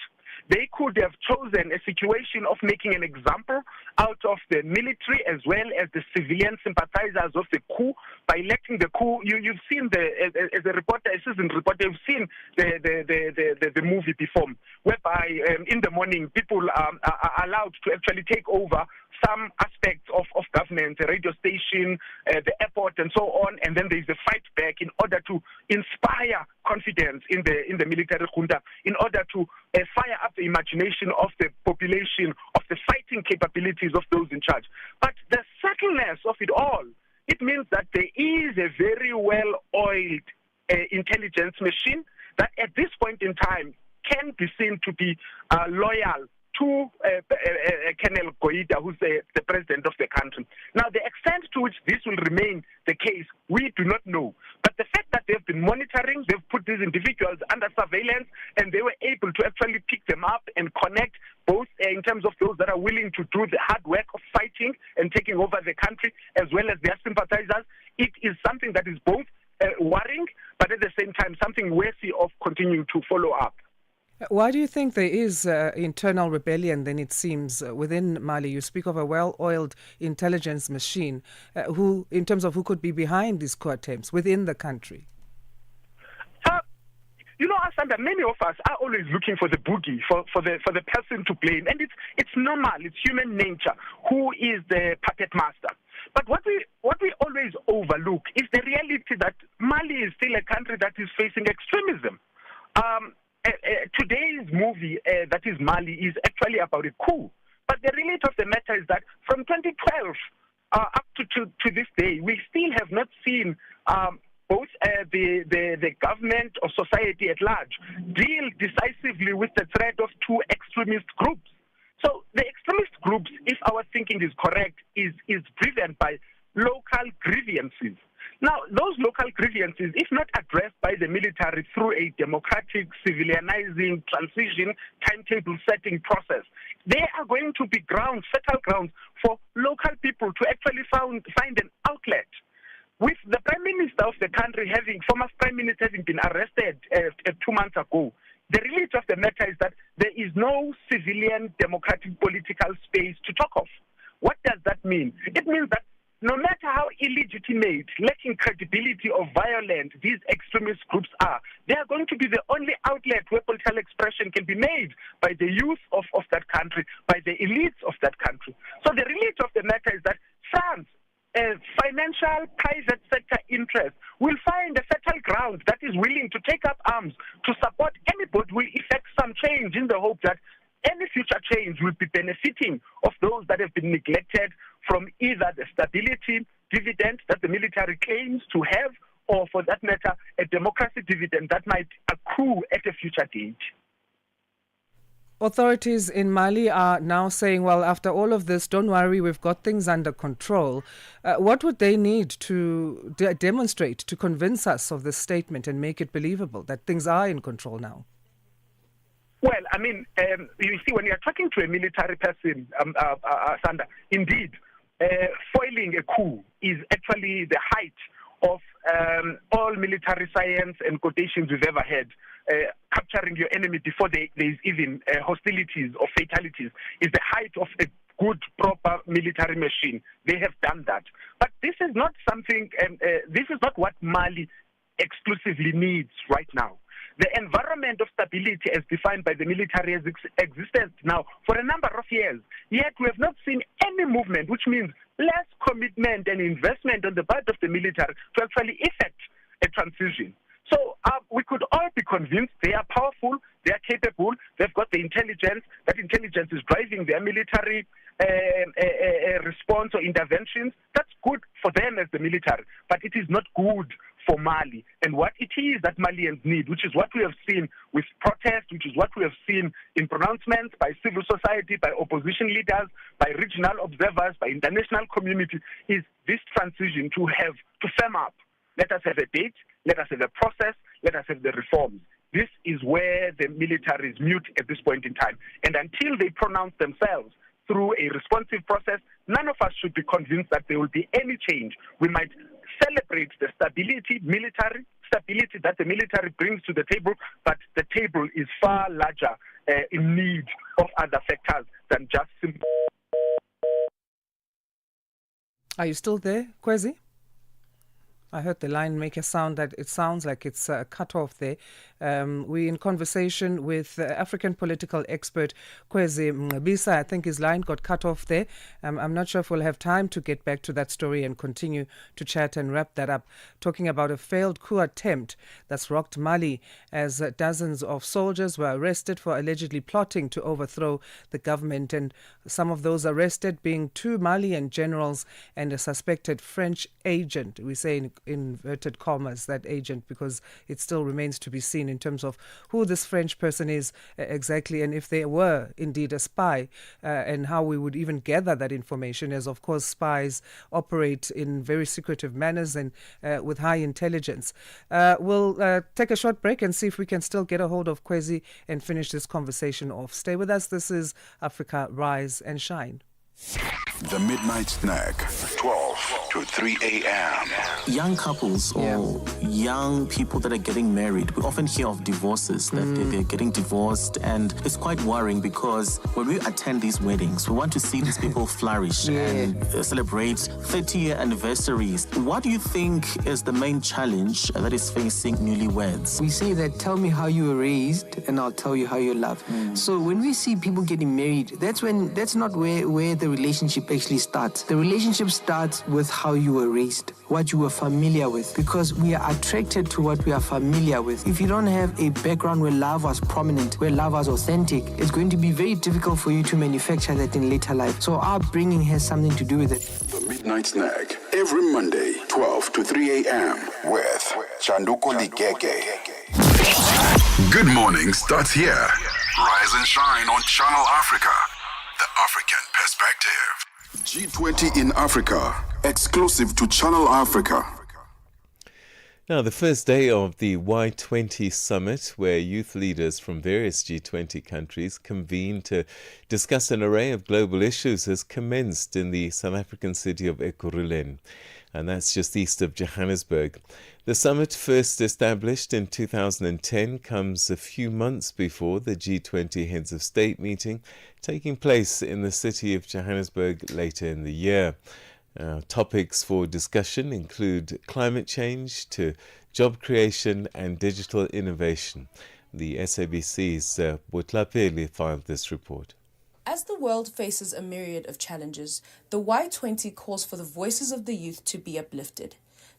They could have chosen a situation of making an example out of the military as well as the civilian sympathizers of the coup by electing the coup. You've seen as a reporter, a seasoned reporter, you've seen the movie before, whereby in the morning people are allowed to actually take over some aspects of government, the radio station, the airport, and so on, and then there's a fight back in order to inspire confidence in the military junta, in order to fire up the imagination of the population, of the fighting capabilities of those in charge. But the subtleness of it all, it means that there is a very well-oiled intelligence machine that at this point in time can be seen to be loyal to Colonel Goida, who's the president of the country. Now, the extent to which this will remain the case, we do not know. But the fact that they've been monitoring, they've put these individuals under surveillance, and they were able to actually pick them up and connect both in terms of those that are willing to do the hard work of fighting and taking over the country, as well as their sympathizers. It is something that is both worrying, but at the same time, something worthy of continuing to follow up. Why do you think there is internal rebellion, then it seems, within Mali? You speak of a well-oiled intelligence machine. In terms of who could be behind these coup attempts within the country? You know, Asanda, many of us are always looking for the boogie, for the person to blame. And it's normal, it's human nature. Who is the puppet master? But what we always overlook is the reality that Mali is still a country that is facing extremism. Today's movie, that is Mali, is actually about a coup. But the reality of the matter is that from 2012 up to this day, we still have not seen both the government or society at large deal decisively with the threat of two extremist groups. So the extremist groups, if our thinking is correct, is driven by local grievances. Now, those local grievances, if not addressed by the military through a democratic, civilianizing, transition, timetable-setting process, they are going to be fertile grounds for local people to actually find an outlet. With the Prime Minister of the country former Prime Minister having been arrested 2 months ago, the reality of the matter is that there is no civilian democratic political space to talk of. What does that mean? It means that no matter how illegitimate, lacking credibility or violent these extremist groups are, they are going to be the only outlet where political expression can be made by the youth of that country, by the elites of that country. So the reality of the matter is that France, financial private sector interests, will find a fertile ground that is willing to take up arms to support anybody who will effect some change, in the hope that any future change will be benefiting of those that have been neglected from either the stability dividend that the military claims to have, or for that matter, a democracy dividend that might accrue at a future date. Authorities in Mali are now saying, well, after all of this, don't worry, we've got things under control. What would they need to demonstrate to convince us of this statement and make it believable that things are in control now? Well, I mean, you see, when you're talking to a military person, Asenda, indeed, foiling a coup is actually the height of all military science and quotations we've ever had. Capturing your enemy before there's even hostilities or fatalities is the height of a good, proper military machine. They have done that. But this is not something, this is not what Mali exclusively needs right now. The environment of stability as defined by the military has existed now for a number of years, yet we have not seen any movement, which means less commitment and investment on the part of the military to actually effect a transition. So we could all be convinced they are powerful, they are capable, they've got the intelligence, that intelligence is driving their military response or interventions. That's good for them as the military, but it is not good for Mali. And what it is that Malians need, which is what we have seen with protests, which is what we have seen in pronouncements by civil society, by opposition leaders, by regional observers, by international community, is this transition to firm up. Let us have a date, let us have a process, let us have the reforms. This is where the military is mute at this point in time. And until they pronounce themselves through a responsive process, none of us should be convinced that there will be any change. We might celebrate the military stability that the military brings to the table, but the table is far larger in need of other factors than just simple. Are you still there, Kwezi? I heard the line make a sound that it sounds like it's cut off there. We're in conversation with African political expert Kwezi Mngqibisa. I think his line got cut off there. I'm not sure if we'll have time to get back to that story and continue to chat and wrap that up. Talking about a failed coup attempt that's rocked Mali as dozens of soldiers were arrested for allegedly plotting to overthrow the government, and some of those arrested being 2 Malian generals and a suspected French agent. We say in inverted commas that agent because it still remains to be seen in terms of who this French person is exactly, and if they were indeed a spy, and how we would even gather that information, as of course spies operate in very secretive manners and with high intelligence. We'll take a short break and see if we can still get a hold of Kwezi and finish this conversation off. Stay with us. This is Africa Rise and Shine. The Midnight Snack, 12 to 3 a.m. Young couples or young people that are getting married, we often hear of divorces, that they're getting divorced, and it's quite worrying because when we attend these weddings, we want to see these people flourish and celebrate 30-year anniversaries. What do you think is the main challenge that is facing newlyweds? We say that tell me how you were raised and I'll tell you how you love. So when we see people getting married, that's not where the relationship actually starts. The relationship starts with how you were raised, what you were familiar with, because we are attracted to what we are familiar with. If you don't have a background where love was prominent, where love was authentic, it's going to be very difficult for you to manufacture that in later life. So our upbringing has something to do with it. The Midnight Snack, every Monday, 12 to 3 a.m. with Chanduko Ligege. Good morning starts here. Rise and shine on Channel Africa, the African perspective. G20 in Africa, exclusive to Channel Africa. Now, the first day of the Y20 summit, where youth leaders from various G20 countries convene to discuss an array of global issues, has commenced in the South African city of Ekurhuleni, and that's just east of Johannesburg. The summit, first established in 2010, comes a few months before the G20 heads of state meeting, taking place in the city of Johannesburg later in the year. Topics for discussion include climate change to job creation and digital innovation. The SABC's Botlapele filed this report. As the world faces a myriad of challenges, the Y20 calls for the voices of the youth to be uplifted.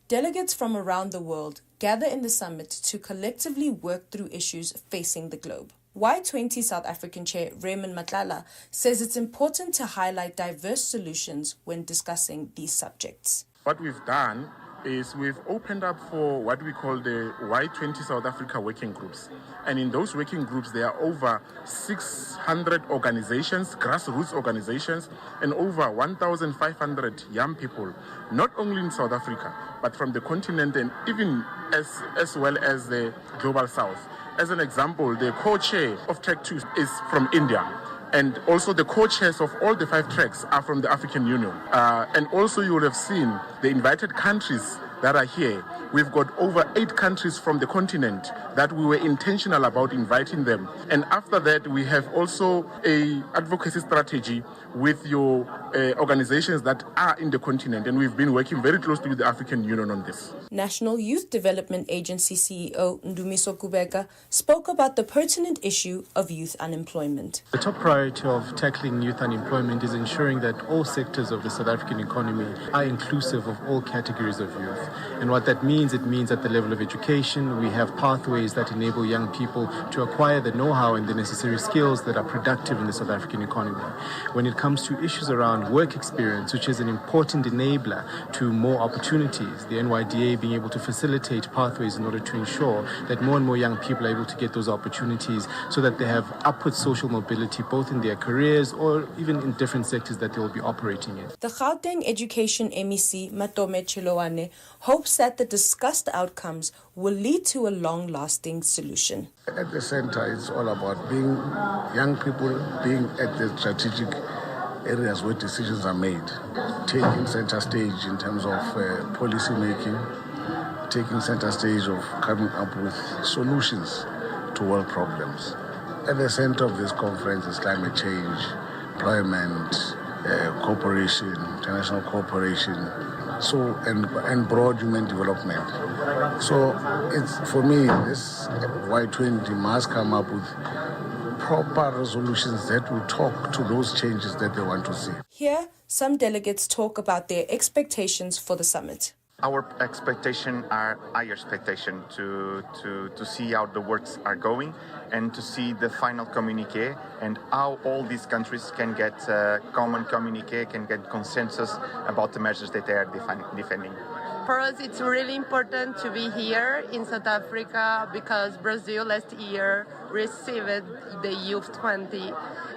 Delegates from around the world gather in the summit to collectively work through issues facing the globe. Y20 South African Chair Raymond Matlala says it's important to highlight diverse solutions when discussing these subjects. What we've done is we've opened up for what we call the Y20 South Africa working groups. And in those working groups, there are over 600 organizations, grassroots organizations, and over 1,500 young people, not only in South Africa, but from the continent and even as well as the global south. As an example, the co-chair of Track 2 is from India. And also the co-chairs of all the 5 tracks are from the African Union. And also you will have seen the invited countries that are here. We've got over 8 countries from the continent that we were intentional about inviting them. And after that, we have also a advocacy strategy with your organizations that are in the continent. And we've been working very closely with the African Union on this. National Youth Development Agency CEO Ndumiso Kubeka spoke about the pertinent issue of youth unemployment. The top priority of tackling youth unemployment is ensuring that all sectors of the South African economy are inclusive of all categories of youth. And what that means, it means at the level of education, we have pathways that enable young people to acquire the know-how and the necessary skills that are productive in the South African economy. When it comes to issues around work experience, which is an important enabler to more opportunities, the NYDA being able to facilitate pathways in order to ensure that more and more young people are able to get those opportunities so that they have upward social mobility both in their careers or even in different sectors that they will be operating in. The Gauteng Education MEC, Matome Chiloane, hopes that the discussed outcomes will lead to a long-lasting solution. At the center, it's all about being young people, being at the strategic areas where decisions are made, taking center stage in terms of policy making, taking center stage of coming up with solutions to world problems. At the center of this conference is climate change, employment, cooperation, international cooperation, and broad human development. So it's, for me, this Y20 must come up with proper resolutions that will talk to those changes that they want to see. Here, some delegates talk about their expectations for the summit. Our expectation are high expectation to see how the works are going and to see the final communique and how all these countries can get common communique, can get consensus about the measures that they are defending. For us, it's really important to be here in South Africa because Brazil last year received the Youth 20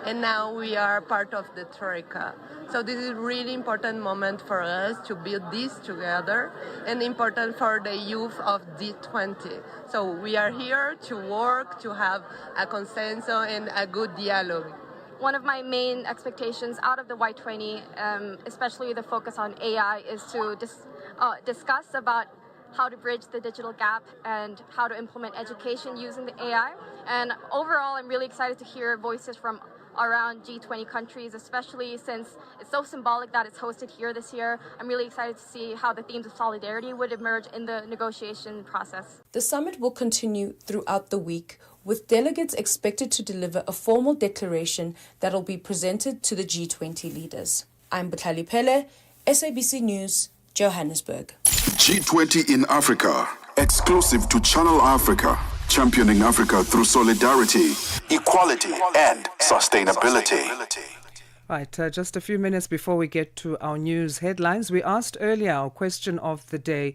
and now we are part of the Troika. So this is a really important moment for us to build this together and important for the youth of G20. So we are here to work, to have a consensus and a good dialogue. One of my main expectations out of the Y20, especially the focus on AI, is to discuss about how to bridge the digital gap and how to implement education using the AI. And overall, I'm really excited to hear voices from around G20 countries, especially since it's so symbolic that it's hosted here this year. I'm really excited to see how the themes of solidarity would emerge in the negotiation process. The summit will continue throughout the week, with delegates expected to deliver a formal declaration that will be presented to the G20 leaders. I'm Butlali Pele, SABC News, Johannesburg. G20 in Africa, exclusive to Channel Africa, championing Africa through solidarity, equality, and sustainability. Right, just a few minutes before we get to our news headlines, we asked earlier our question of the day.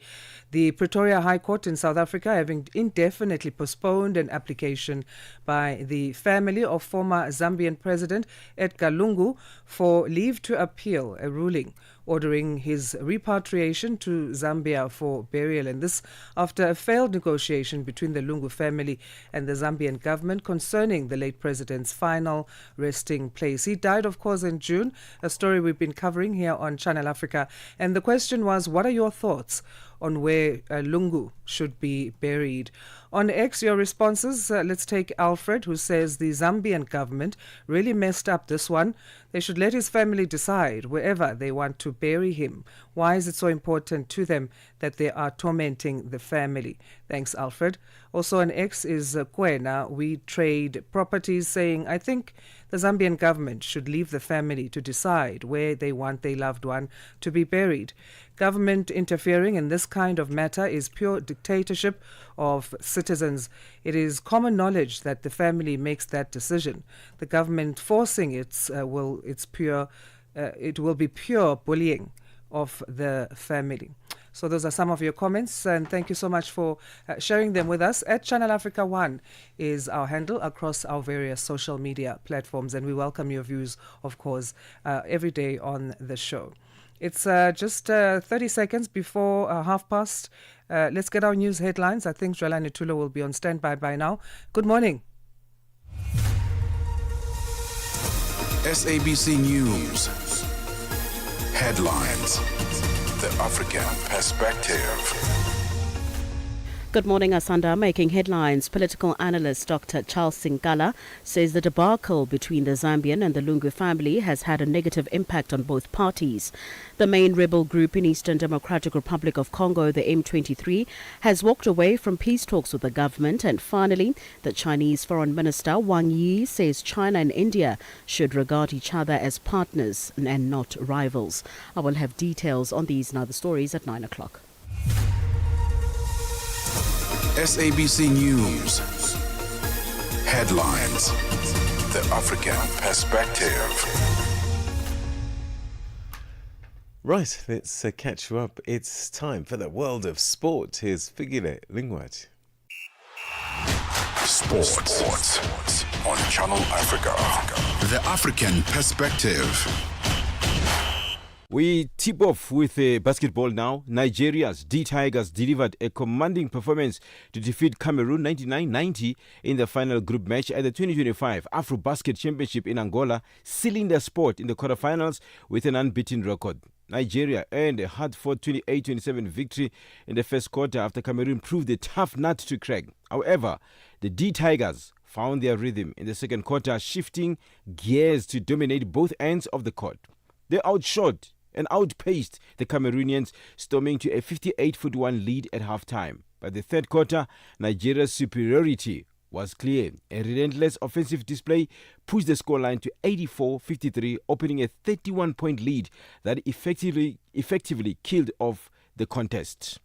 The Pretoria High Court in South Africa having indefinitely postponed an application by the family of former Zambian President Edgar Lungu for leave to appeal a ruling ordering his repatriation to Zambia for burial. And this after a failed negotiation between the Lungu family and the Zambian government concerning the late president's final resting place. He died, of course, in June, a story we've been covering here on Channel Africa. And the question was, what are your thoughts on where Lungu should be buried? On X, your responses. Let's take Alfred, who says the Zambian government really messed up this one. They should let his family decide wherever they want to bury him. Why is it so important to them that they are tormenting the family? Thanks, Alfred. Also on X is Kwena. We trade properties, saying, I think the Zambian government should leave the family to decide where they want their loved one to be buried. Government interfering in this kind of matter is pure dictatorship of citizens. It is common knowledge that the family makes that decision. The government forcing it will be pure bullying of the family. So those are some of your comments, and thank you so much for sharing them with us. At Channel Africa 1 is our handle across our various social media platforms, and we welcome your views, of course, every day on the show. It's just 30 seconds before 30:30. Let's get our news headlines. I think Jolani Tula will be on standby by now. Good morning. SABC News. Headlines. The African Perspective. Good morning, Asanda. Making headlines, political analyst Dr. Charles Sinkala says the debacle between the Zambian and the Lungu family has had a negative impact on both parties. The main rebel group in Eastern Democratic Republic of Congo, the M23, has walked away from peace talks with the government. And finally, the Chinese Foreign Minister Wang Yi says China and India should regard each other as partners and not rivals. I will have details on these and other stories at 9 o'clock. SABC News. Headlines. The African Perspective. Right, let's catch you up. It's time for the world of sport. Here's Figile Lingwat. Sports on Channel Africa. The African Perspective. We tip off with basketball now. Nigeria's D Tigers delivered a commanding performance to defeat Cameroon 99-90 in the final group match at the 2025 AfroBasket Championship in Angola, sealing their spot in the quarterfinals with an unbeaten record. Nigeria earned a hard-fought 28-27 victory in the first quarter after Cameroon proved a tough nut to crack. However, the D Tigers found their rhythm in the second quarter, shifting gears to dominate both ends of the court. They outshot and outpaced the Cameroonians, storming to a 58-41 lead at halftime. By the third quarter, Nigeria's superiority was clear. A relentless offensive display pushed the scoreline to 84-53, opening a 31-point lead that effectively killed off the contest.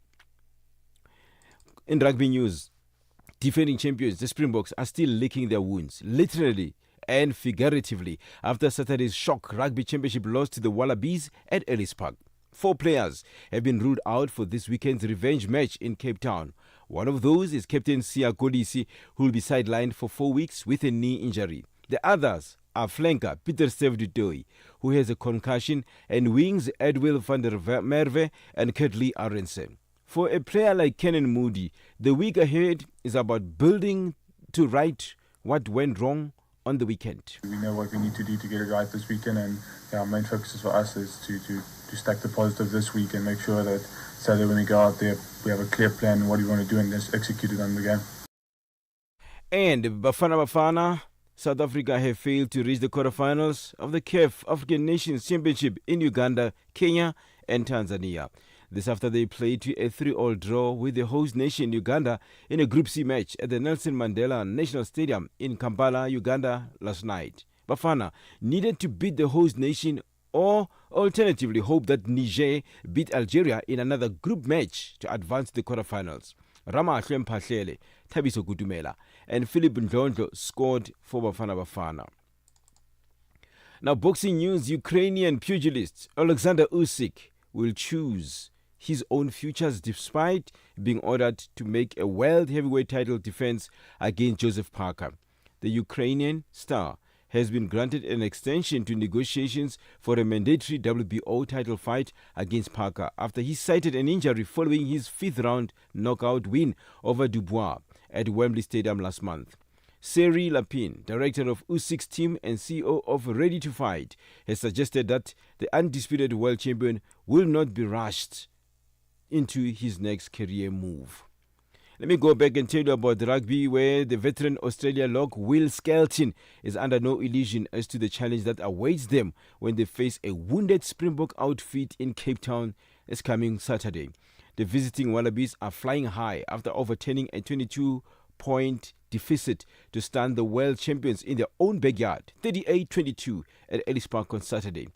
In rugby news, defending champions, the Springboks are still licking their wounds, literally and figuratively, after Saturday's shock rugby championship loss to the Wallabies at Ellis Park. 4 players have been ruled out for this weekend's revenge match in Cape Town. One of those is Captain Siya Kolisi, who will be sidelined for 4 weeks with a knee injury. The others are flanker Peter Steve, who has a concussion, and wings Edwil van der Merwe and Kurtley Aronson. For a player like Kenan Moody, the week ahead is about building to right what went wrong on the weekend. We know what we need to do to get it right this weekend, and our main focus for us is to stack the positive this week and make sure that Saturday when we go out there, we have a clear plan what we want to do and just execute it on the game. And Bafana, South Africa have failed to reach the quarterfinals of the CAF African Nations Championship in Uganda, Kenya and Tanzania. This after they played to a 3-3 draw with the host nation Uganda in a Group C match at the Nelson Mandela National Stadium in Kampala, Uganda last night. Bafana needed to beat the host nation or alternatively hope that Niger beat Algeria in another group match to advance to the quarterfinals. Ramahlwe Mphahlele, Thabiso Gudumela and Philip Ndlondlo scored for Bafana. Now, boxing news, Ukrainian pugilist Alexander Usyk will choose his own futures despite being ordered to make a world heavyweight title defense against Joseph Parker. The Ukrainian star has been granted an extension to negotiations for a mandatory WBO title fight against Parker after he cited an injury following his 5th-round knockout win over Dubois at Wembley Stadium last month. Seri Lapin, director of Usyk's team and CEO of Ready to Fight, has suggested that the undisputed world champion will not be rushed into his next career move. Let me go back and tell you about the rugby, where the veteran Australia lock Will Skelton is under no illusion as to the challenge that awaits them when they face a wounded Springbok outfit in Cape Town this coming Saturday. The visiting Wallabies are flying high after overturning a 22-point deficit to stand the world champions in their own backyard, 38-22 at Ellis Park on Saturday.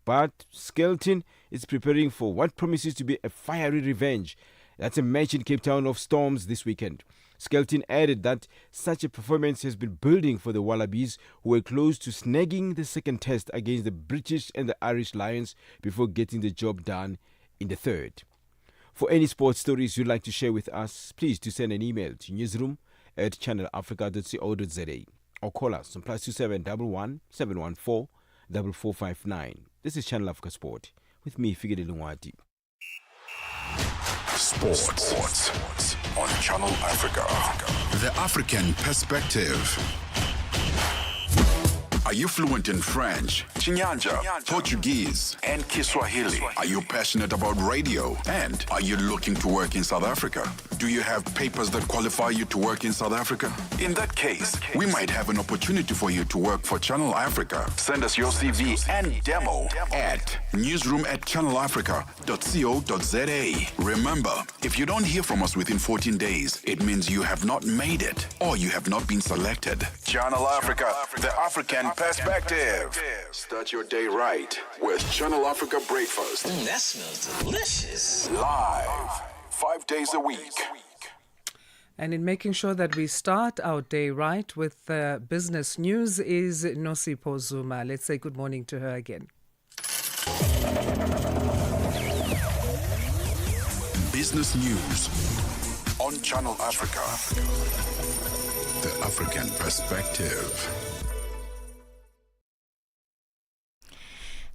But Skelton is preparing for what promises to be a fiery revenge. That's a match in Cape Town of Storms this weekend. Skelton added that such a performance has been building for the Wallabies, who were close to snagging the second test against the British and the Irish Lions before getting the job done in the third. For any sports stories you'd like to share with us, please do send an email to newsroom@channelafrica.co.za or call us on +27 11 714 4459. This is Channel Africa Sport with me, Fikile Lungwati. Sports on Channel Africa. The African perspective. Are you fluent in French, Chinyanja, Portuguese, and Kiswahili? Are you passionate about radio? And are you looking to work in South Africa? Do you have papers that qualify you to work in South Africa? In that case, we might have an opportunity for you to work for Channel Africa. Send us your CV and demo at newsroom@channelafrica.co.za. Remember, if you don't hear from us within 14 days, it means you have not made it or you have not been selected. Channel Africa, the African perspective. Start your day right with Channel Africa Breakfast. That smells delicious. Live, 5 days a week. And in making sure that we start our day right with business news is Nosipho Zuma. Let's say good morning to her again. Business news on Channel Africa. The African perspective.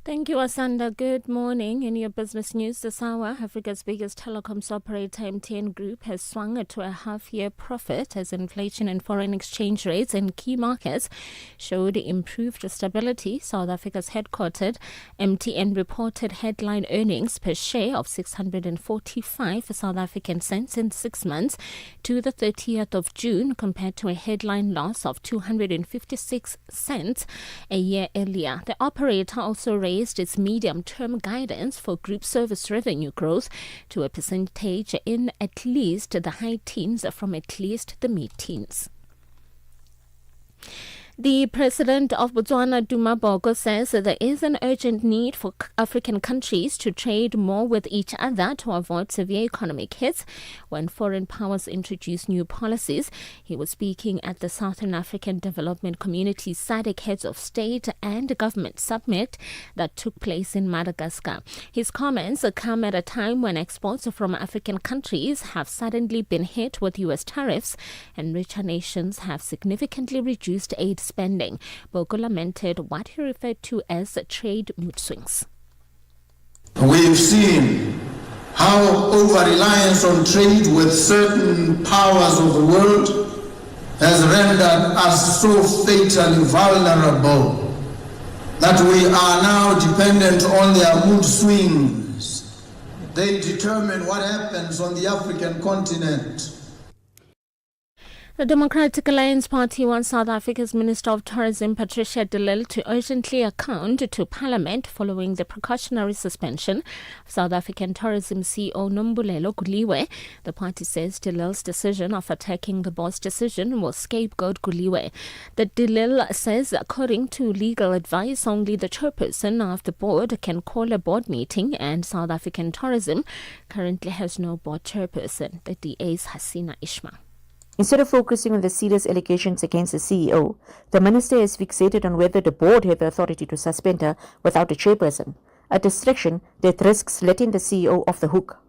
Thank you, Asenda. Good morning. In your business news this hour, Africa's biggest telecoms operator, MTN Group, has swung to a half-year profit as inflation and foreign exchange rates in key markets showed improved stability. South Africa's headquartered MTN reported headline earnings per share of 645 South African cents in 6 months to the 30th of June, compared to a headline loss of 256 cents a year earlier. The operator also raised its medium-term guidance for group service revenue growth to a percentage in at least the high teens from at least the mid-teens. The president of Botswana, Duma Boko, says that there is an urgent need for African countries to trade more with each other to avoid severe economic hits when foreign powers introduce new policies. He was speaking at the Southern African Development Community SADC Heads of State and Government Summit that took place in Madagascar. His comments come at a time when exports from African countries have suddenly been hit with U.S. tariffs and richer nations have significantly reduced aid spending. Boko lamented what he referred to as trade mood swings. We've seen how over-reliance on trade with certain powers of the world has rendered us so fatally vulnerable that we are now dependent on their mood swings. They determine what happens on the African continent. The Democratic Alliance Party wants South Africa's Minister of Tourism, Patricia de Lille, to urgently account to Parliament following the precautionary suspension of South African Tourism CEO Nombulelo Guliwe. The party says de Lille's decision of attacking the board's decision will scapegoat Guliwe. The de Lille says, according to legal advice, only the chairperson of the board can call a board meeting, and South African Tourism currently has no board chairperson. The DA's Hasina Ishma. Instead of focusing on the serious allegations against the CEO, the minister is fixated on whether the board have the authority to suspend her without a chairperson, a distraction that risks letting the CEO off the hook.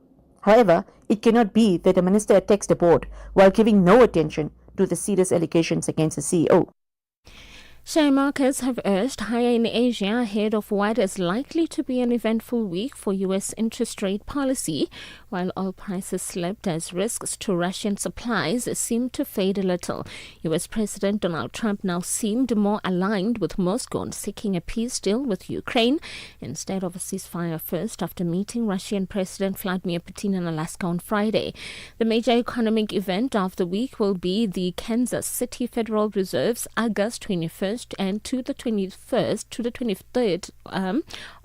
However, it cannot be that the minister attacks the board while giving no attention to the serious allegations against the CEO. Share markets have urged higher in Asia ahead of what is likely to be an eventful week for U.S. interest rate policy, while oil prices slipped as risks to Russian supplies seemed to fade a little. U.S. President Donald Trump now seemed more aligned with Moscow on seeking a peace deal with Ukraine instead of a ceasefire first, after meeting Russian President Vladimir Putin in Alaska on Friday. The major economic event of the week will be the Kansas City Federal Reserve's August 21st and to the 23rd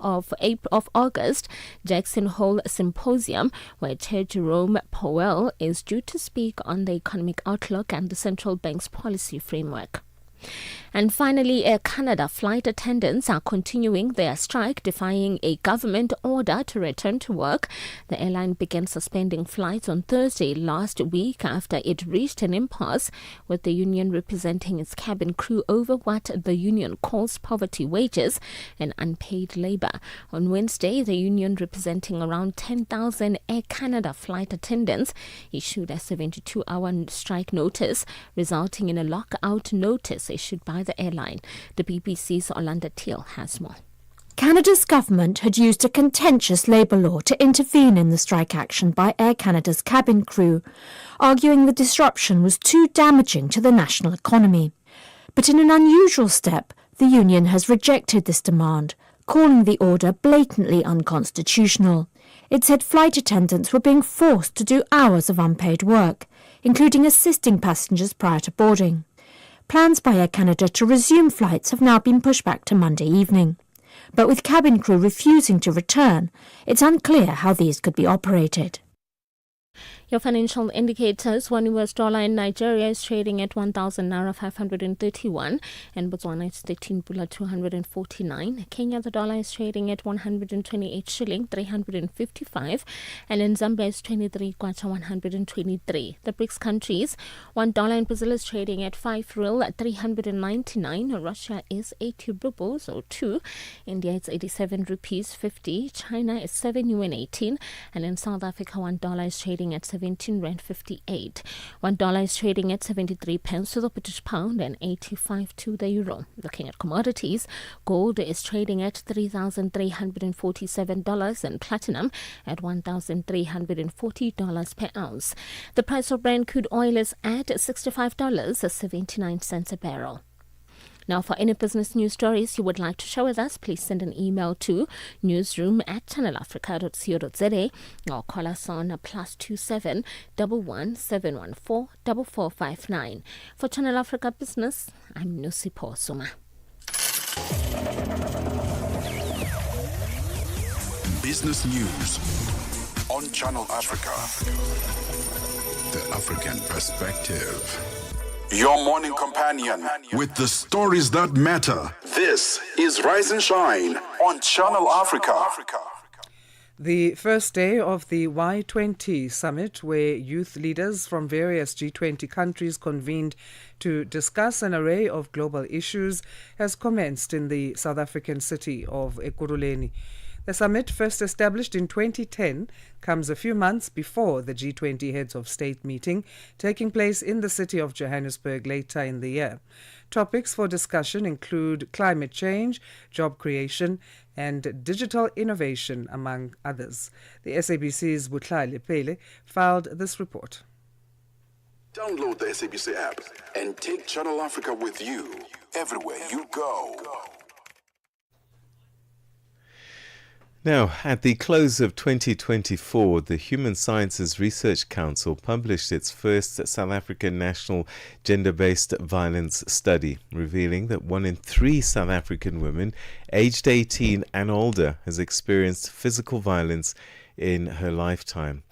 of August Jackson Hole Symposium, where Chair Jerome Powell is due to speak on the economic outlook and the central bank's policy framework. And finally, Air Canada flight attendants are continuing their strike, defying a government order to return to work. The airline began suspending flights on Thursday last week after it reached an impasse with the union representing its cabin crew over what the union calls poverty wages and unpaid labor. On Wednesday, the union representing around 10,000 Air Canada flight attendants issued a 72-hour strike notice, resulting in a lockout notice issued by the airline. The BBC's Orlando Teal has more. Canada's government had used a contentious labour law to intervene in the strike action by Air Canada's cabin crew, arguing the disruption was too damaging to the national economy. But in an unusual step, the union has rejected this demand, calling the order blatantly unconstitutional. It said flight attendants were being forced to do hours of unpaid work, including assisting passengers prior to boarding. Plans by Air Canada to resume flights have now been pushed back to Monday evening. But with cabin crew refusing to return, it's unclear how these could be operated. Your financial indicators: one US dollar in Nigeria is trading at 1,000 naira 531, and Botswana is 13 pula 249. Kenya, the dollar is trading at 128 shilling 355, and in Zambia is 23 kwacha 123. The BRICS countries: $1 in Brazil is trading at 5 real 399. Russia is 80 rubles or 2. India is 87 rupees 50. China is 7 yuan 18, and in South Africa $1 is trading at 17 rand 58. $1 is trading at 73 pence to the British pound and 85 to the euro. Looking at commodities, gold is trading at $3,347 and platinum at $1,340 per ounce. The price of Brent crude oil is at $65.79 a barrel. Now, for any business news stories you would like to share with us, please send an email to newsroom@channelafrica.co.za or call us on +27 11 714 4459. For Channel Africa Business, I'm Nosipo Suma. Business News on Channel Africa. The African Perspective. Your morning companion with the stories that matter. This is Rise and Shine on Channel Africa. The first day of the Y20 summit, where youth leaders from various G20 countries convened to discuss an array of global issues, has commenced in the South African city of Ekurhuleni. The summit, first established in 2010, comes a few months before the G20 Heads of State meeting, taking place in the city of Johannesburg later in the year. Topics for discussion include climate change, job creation, and digital innovation, among others. The SABC's Butlali Pele filed this report. Download the SABC app and take Channel Africa with you everywhere you go. Now, at the close of 2024, the Human Sciences Research Council published its first South African national gender-based violence study, revealing that 1 in 3 South African women aged 18 and older has experienced physical violence in her lifetime.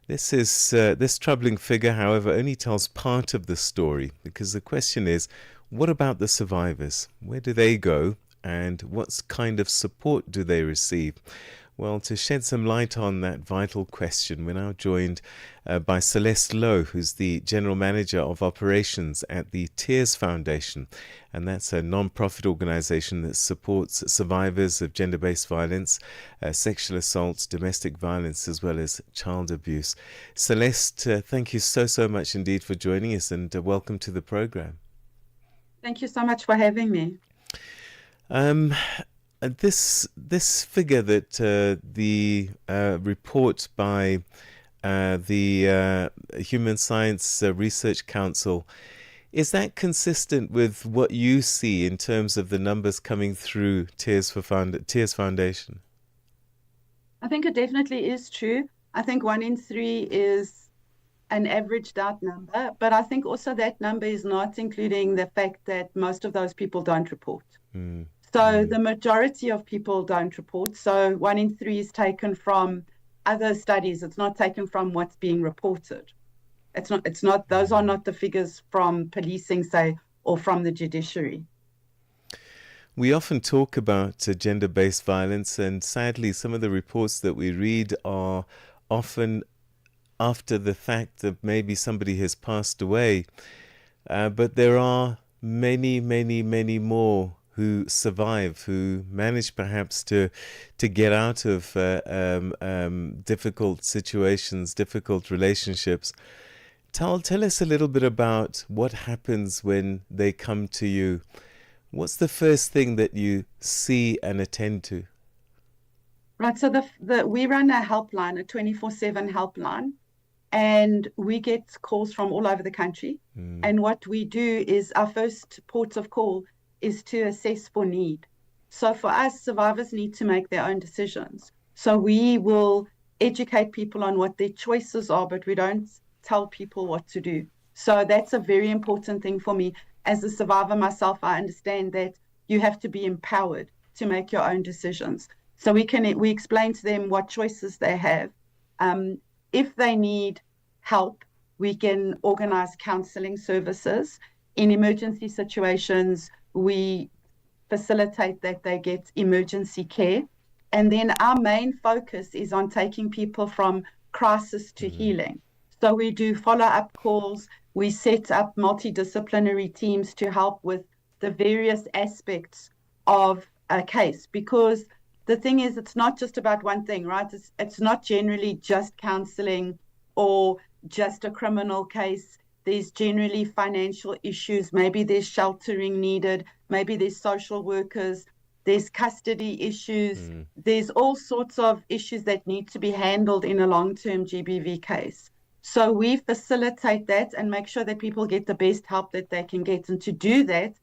This troubling figure, however, only tells part of the story, because the question is, what about the survivors? Where do they go? And what kind of support do they receive? Well, to shed some light on that vital question, we're now joined by Celeste Lowe, who's the General Manager of Operations at the Tears Foundation. And that's a non-profit organization that supports survivors of gender-based violence, sexual assault, domestic violence, as well as child abuse. Celeste, thank you so much indeed for joining us, and welcome to the program. Thank you so much for having me. This figure that the report by the Human Science Research Council, is that consistent with what you see in terms of the numbers coming through Tears Foundation? I think it definitely is true. I think 1 in 3 is an averaged out number, but I think also that number is not including the fact that most of those people don't report. So the majority of people don't report. So 1 in 3 is taken from other studies. It's not taken from what's being reported. It's not, those are not the figures from policing, say, or from the judiciary. We often talk about gender-based violence, and sadly some of the reports that we read are often after the fact that maybe somebody has passed away. But there are many more who survive, who manage perhaps to get out of difficult situations, difficult relationships. Tell us a little bit about what happens when they come to you. What's the first thing that you see and attend to? Right. So we run a helpline, a 24/7 helpline, and we get calls from all over the country. And what we do is our first port of call is to assess for need. So for us, survivors need to make their own decisions. So we will educate people on what their choices are, but we don't tell people what to do. So that's a very important thing for me. As a survivor myself, I understand that you have to be empowered to make your own decisions. So we explain to them what choices they have. If they need help, we can organize counseling services. In emergency situations, we facilitate that they get emergency care. And then our main focus is on taking people from crisis to healing. So we do follow-up calls. We set up multidisciplinary teams to help with the various aspects of a case, because the thing is, it's not just about one thing, right? It's not generally just counseling or just a criminal case. There's generally financial issues. Maybe there's sheltering needed. Maybe there's social workers. There's custody issues. There's all sorts of issues that need to be handled in a long-term GBV case. So we facilitate that and make sure that people get the best help that they can get. And to do that,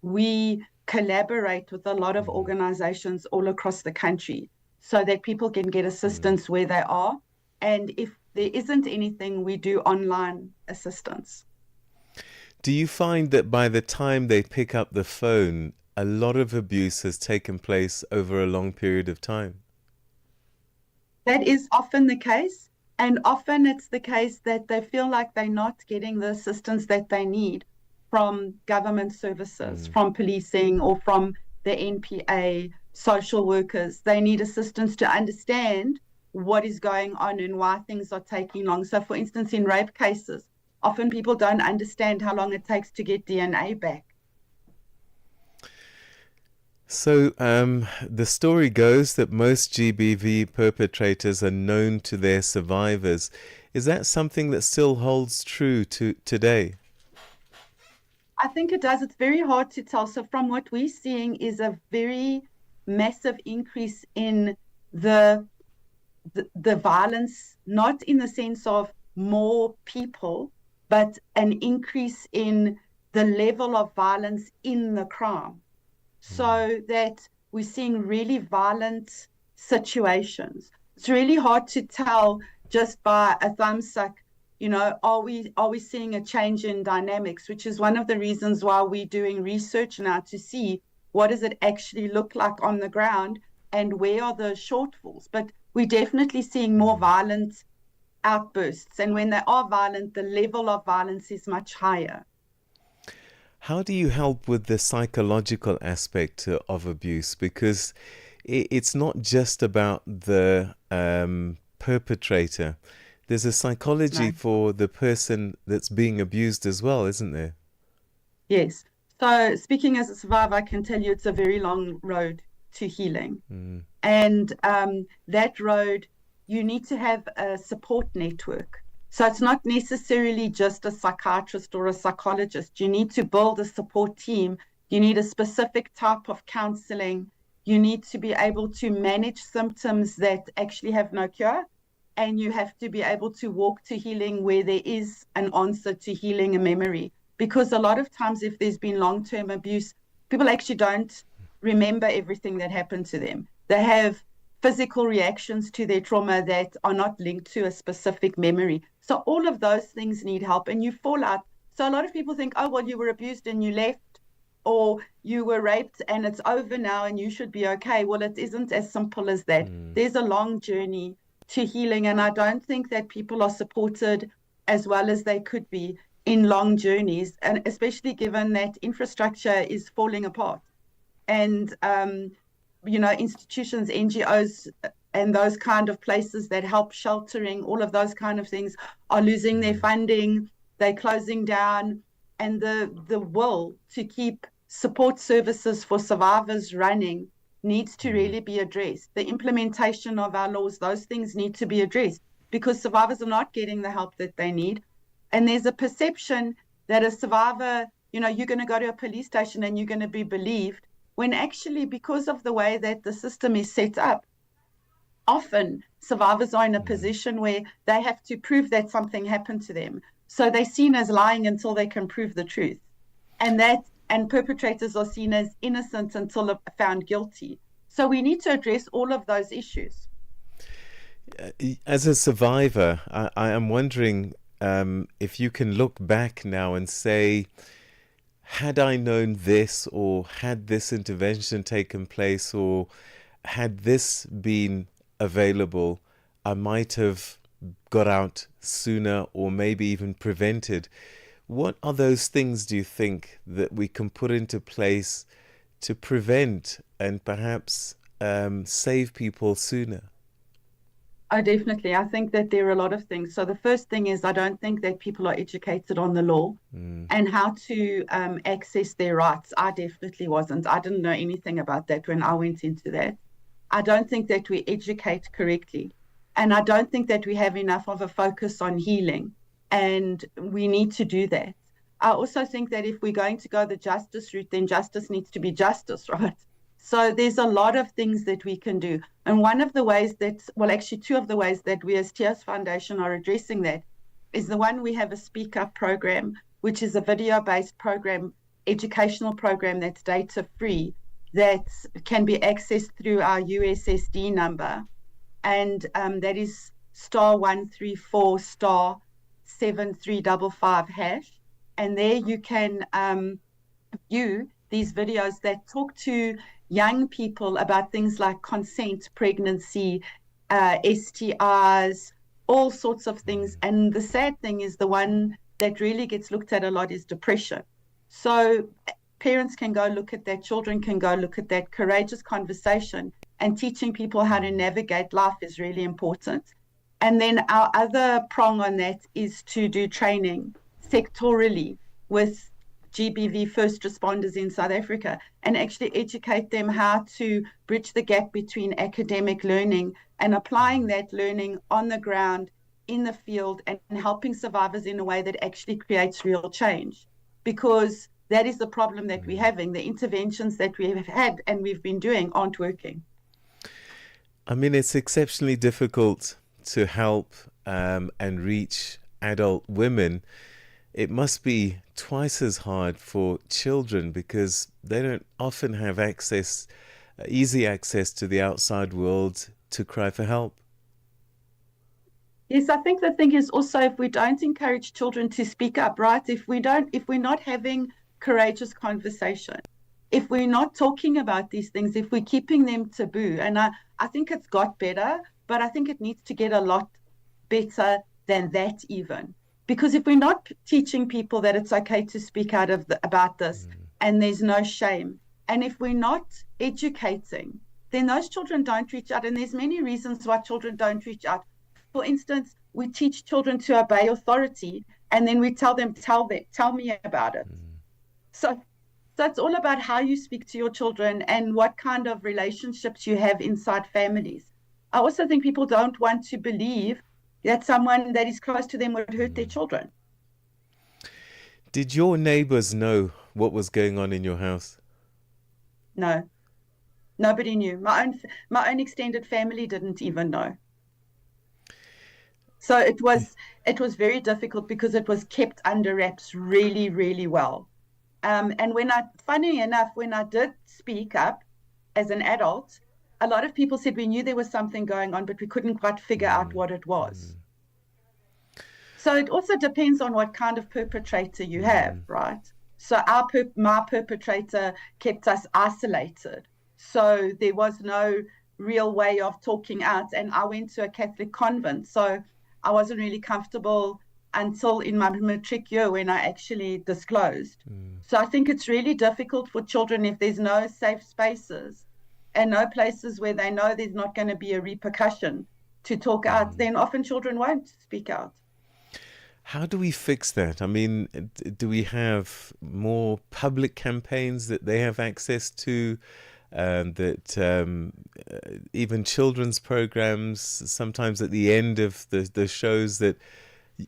we collaborate with a lot of organizations all across the country so that people can get assistance where they are. And if there isn't anything, we do online assistance. Do you find that by the time they pick up the phone, a lot of abuse has taken place over a long period of time? That is often the case. And often it's the case that they feel like they're not getting the assistance that they need from government services, from policing or from the NPA, social workers. They need assistance to understand what is going on and why things are taking long. So for instance, in rape cases, often people don't understand how long it takes to get DNA back. So the story goes that most GBV perpetrators are known to their survivors. Is that something that still holds true to today? I think it does. It's very hard to tell. So from what we're seeing is a very massive increase in the violence, not in the sense of more people, but an increase in the level of violence in the crime. So that we're seeing really violent situations. It's really hard to tell just by a thumbsuck, are we seeing a change in dynamics, which is one of the reasons why we're doing research now to see what does it actually look like on the ground and where are the shortfalls. But we're definitely seeing more violent outbursts. And when they are violent, the level of violence is much higher. How do you help with the psychological aspect of abuse? Because it's not just about the perpetrator. There's a psychology for the person that's being abused as well, isn't there? Yes. So speaking as a survivor, I can tell you it's a very long road to healing. And that road, you need to have a support network. So it's not necessarily just a psychiatrist or a psychologist. You need to build a support team. You need a specific type of counseling. You need to be able to manage symptoms that actually have no cure. And you have to be able to walk to healing where there is an answer to healing a memory. Because a lot of times if there's been long-term abuse, people actually don't remember everything that happened to them. They have physical reactions to their trauma that are not linked to a specific memory. So all of those things need help and you fall out. So a lot of people think, oh, well, you were abused and you left, or you were raped and it's over now and you should be okay. Well, it isn't as simple as that. There's a long journey to healing, and I don't think that people are supported as well as they could be in long journeys, and especially given that infrastructure is falling apart. And institutions, NGOs, and those kind of places that help sheltering, all of those kind of things are losing their funding, they're closing down, and the will to keep support services for survivors running needs to really be addressed. The implementation of our laws, those things need to be addressed because survivors are not getting the help that they need. And there's a perception that a survivor, you're going to go to a police station and you're going to be believed, when actually, because of the way that the system is set up, often survivors are in a position where they have to prove that something happened to them. So they're seen as lying until they can prove the truth. And perpetrators are seen as innocent until found guilty. So we need to address all of those issues. As a survivor, I am wondering if you can look back now and say, had I known this, or had this intervention taken place, or had this been available, I might have got out sooner, or maybe even prevented. What are those things, do you think, that we can put into place to prevent and perhaps save people sooner? Oh, definitely. I think that there are a lot of things. So the first thing is, I don't think that people are educated on the law and how to access their rights. I definitely wasn't. I didn't know anything about that when I went into that. I don't think that we educate correctly. And I don't think that we have enough of a focus on healing. And we need to do that. I also think that if we're going to go the justice route, then justice needs to be justice, right? So there's a lot of things that we can do. And one of the ways that, well, actually two of the ways that we as Tears Foundation are addressing that is the one, we have a Speak Up program, which is a video-based program, educational program that's data-free, that can be accessed through our USSD number. And that is *134 *7355#. And there you can view these videos that talk to young people about things like consent, pregnancy, STIs, all sorts of things. And the sad thing is, the one that really gets looked at a lot is depression. So parents can go look at that, children can go look at that. Courageous conversation and teaching people how to navigate life is really important. And then our other prong on that is to do training sectorally with GBV first responders in South Africa and actually educate them how to bridge the gap between academic learning and applying that learning on the ground, in the field, and helping survivors in a way that actually creates real change. Because that is the problem that we're having. The interventions that we have had and we've been doing aren't working. I mean, it's exceptionally difficult to help and reach adult women. It must be twice as hard for children because they don't often have access, easy access to the outside world to cry for help. Yes, I think the thing is also, if we don't encourage children to speak up, right? If we're not having courageous conversation, if we're not talking about these things, if we're keeping them taboo, and I think it's got better, but I think it needs to get a lot better than that even. Because if we're not teaching people that it's okay to speak out about this and there's no shame, and if we're not educating, then those children don't reach out. And there's many reasons why children don't reach out. For instance, we teach children to obey authority, and then we tell them, tell me about it. So it's all about how you speak to your children and what kind of relationships you have inside families. I also think people don't want to believe that someone that is close to them would hurt their children. Did your neighbors know what was going on in your house? No, nobody knew. My own extended family didn't even know. So it was very difficult because it was kept under wraps really, really well. And funny enough, when I did speak up as an adult, a lot of people said we knew there was something going on, but we couldn't quite figure out what it was. So it also depends on what kind of perpetrator you have, right? So my perpetrator kept us isolated. So there was no real way of talking out. And I went to a Catholic convent, so I wasn't really comfortable until in my matric year when I actually disclosed. So I think it's really difficult for children if there's no safe spaces and no places where they know there's not going to be a repercussion to talk out, then often children won't speak out. How do we fix that? I mean, do we have more public campaigns that they have access to, even children's programs, sometimes at the end of the shows that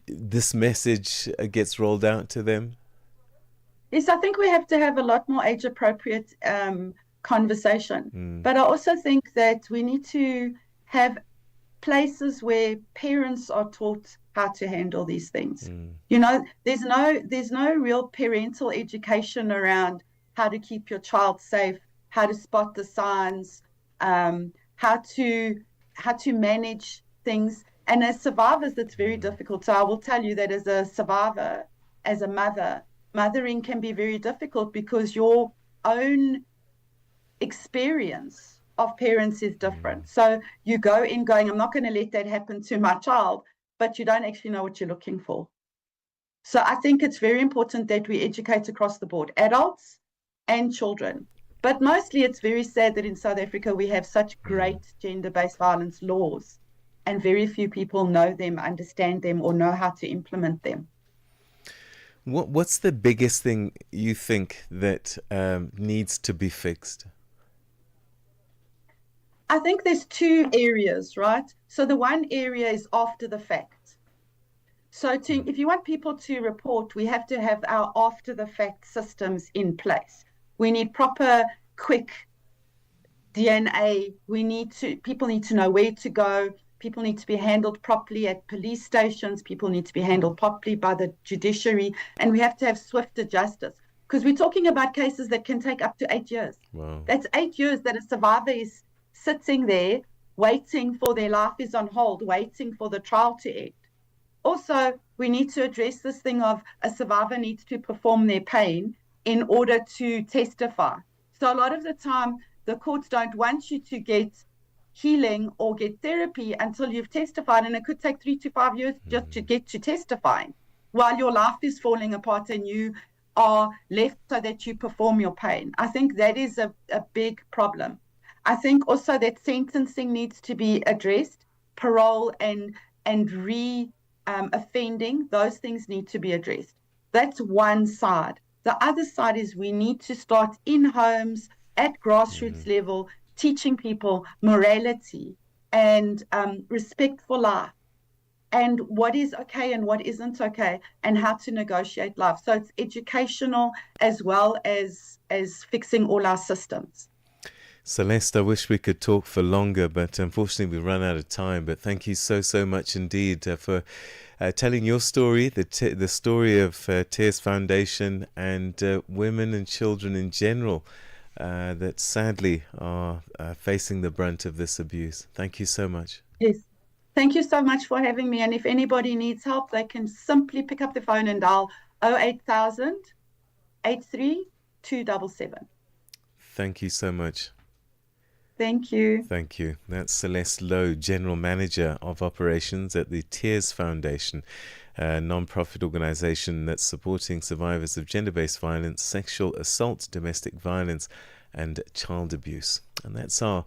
this message gets rolled out to them? Yes, I think we have to have a lot more age-appropriate conversation. But I also think that we need to have places where parents are taught how to handle these things. You know, there's no real parental education around how to keep your child safe, how to spot the signs, how to manage things. And as survivors, it's very difficult. So I will tell you that as a survivor, as a mother, mothering can be very difficult because your own experience of parents is different. So you go in going, I'm not going to let that happen to my child, but you don't actually know what you're looking for. So I think it's very important that we educate across the board, adults and children. But mostly it's very sad that in South Africa we have such great gender-based violence laws and very few people know them, understand them, or know how to implement them. What's the biggest thing you think that needs to be fixed? I think there's two areas, right? So the one area is after the fact. So if you want people to report, we have to have our after the fact systems in place. We need proper, quick DNA. People need to know where to go. People need to be handled properly at police stations. People need to be handled properly by the judiciary. And we have to have swifter justice. Because we're talking about cases that can take up to 8 years. Wow. That's 8 years that a survivor is sitting there waiting for their life is on hold, waiting for the trial to end. Also, we need to address this thing of a survivor needs to perform their pain in order to testify. So a lot of the time, the courts don't want you to get healing or get therapy until you've testified, and it could take 3 to 5 years just to get to testifying while your life is falling apart and you are left so that you perform your pain. I think that is a big problem. I think also that sentencing needs to be addressed, parole and offending, those things need to be addressed. That's one side. The other side is we need to start in homes at grassroots level, teaching people morality and respect for life and what is okay and what isn't okay and how to negotiate life. So it's educational as well as fixing all our systems. Celeste, I wish we could talk for longer, but unfortunately we've run out of time. But thank you so much indeed for telling your story, the story of Tears Foundation and women and children in general that sadly are facing the brunt of this abuse. Thank you so much. Yes. Thank you so much for having me. And if anybody needs help, they can simply pick up the phone and dial 08000 83 277. Thank you so much. Thank you. Thank you. That's Celeste Lowe, General Manager of Operations at the Tears Foundation, a non-profit organization that's supporting survivors of gender-based violence, sexual assault, domestic violence, and child abuse. And that's our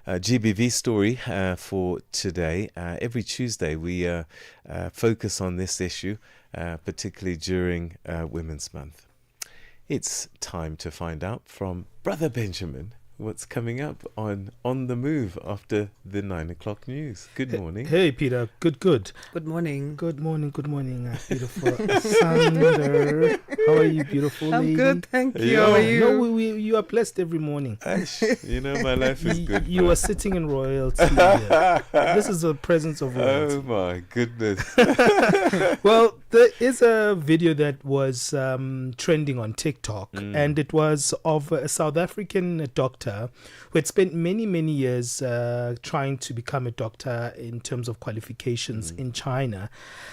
GBV story for today. Every Tuesday we focus on this issue, particularly during Women's Month. It's time to find out from Brother Benjamin what's coming up on the Move after the 9 o'clock news. Good morning. Hey, Peter. Good. Good morning. Beautiful Asenda. How are you, beautiful lady? I'm good, thank you. How are you? No, you are blessed every morning. You know, my life is good. You are sitting in royalty here. This is the presence of royalty. Oh, my goodness. Well, there is a video that was trending on TikTok, and it was of a South African doctor who had spent many years trying to become a doctor in terms of qualifications in China.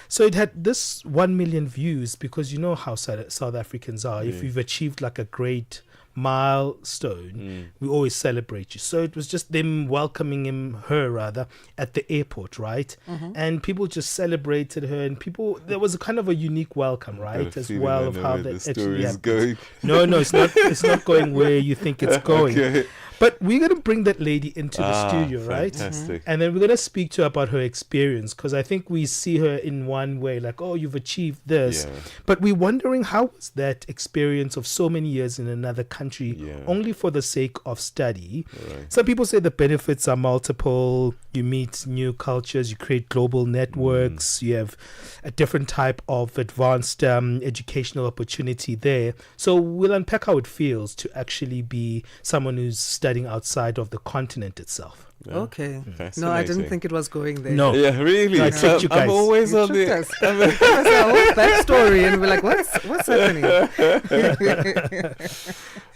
So it had this 1 million views because you know how South Africans are. If you've achieved like a great milestone, we always celebrate you. So it was just them welcoming her at the airport, right? And people just celebrated her, and there was a kind of a unique welcome, right, as well of how that actually happened. No, it's not going where you think it's going. Okay. But we're going to bring that lady into the studio, right? Fantastic. And then we're going to speak to her about her experience, because I think we see her in one way, like, oh, you've achieved this. Yeah. But we're wondering, how was that experience of so many years in another country only for the sake of study? Right. Some people say the benefits are multiple. You meet new cultures, you create global networks, you have a different type of advanced educational opportunity there. So we'll unpack how it feels to actually be someone who's studying outside of the continent itself. Yeah. Okay. No, I didn't think it was going there. No. Yeah, really. No, I tricked you guys. I'm always You on the... tricked us. Give us our whole backstory and we're like, what's happening?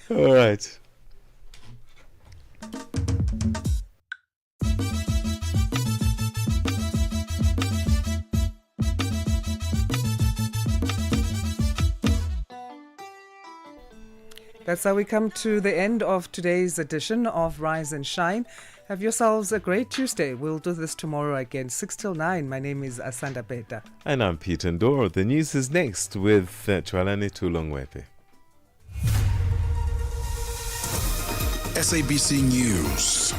All right. That's how we come to the end of today's edition of Rise and Shine. Have yourselves a great Tuesday. We'll do this tomorrow again, 6 till 9. My name is Asenda Beda. And I'm Peter Ndoro. The news is next with Chwalane Tulongwepe. SABC News.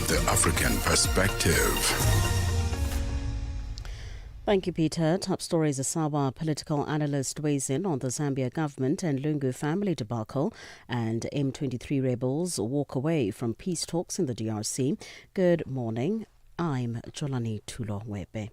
The African Perspective. Thank you, Peter. Top stories: a Sawa political analyst weighs in on the Zambia government and Lungu family debacle, and M23 rebels walk away from peace talks in the DRC. Good morning. I'm Jolani Tulongwepe.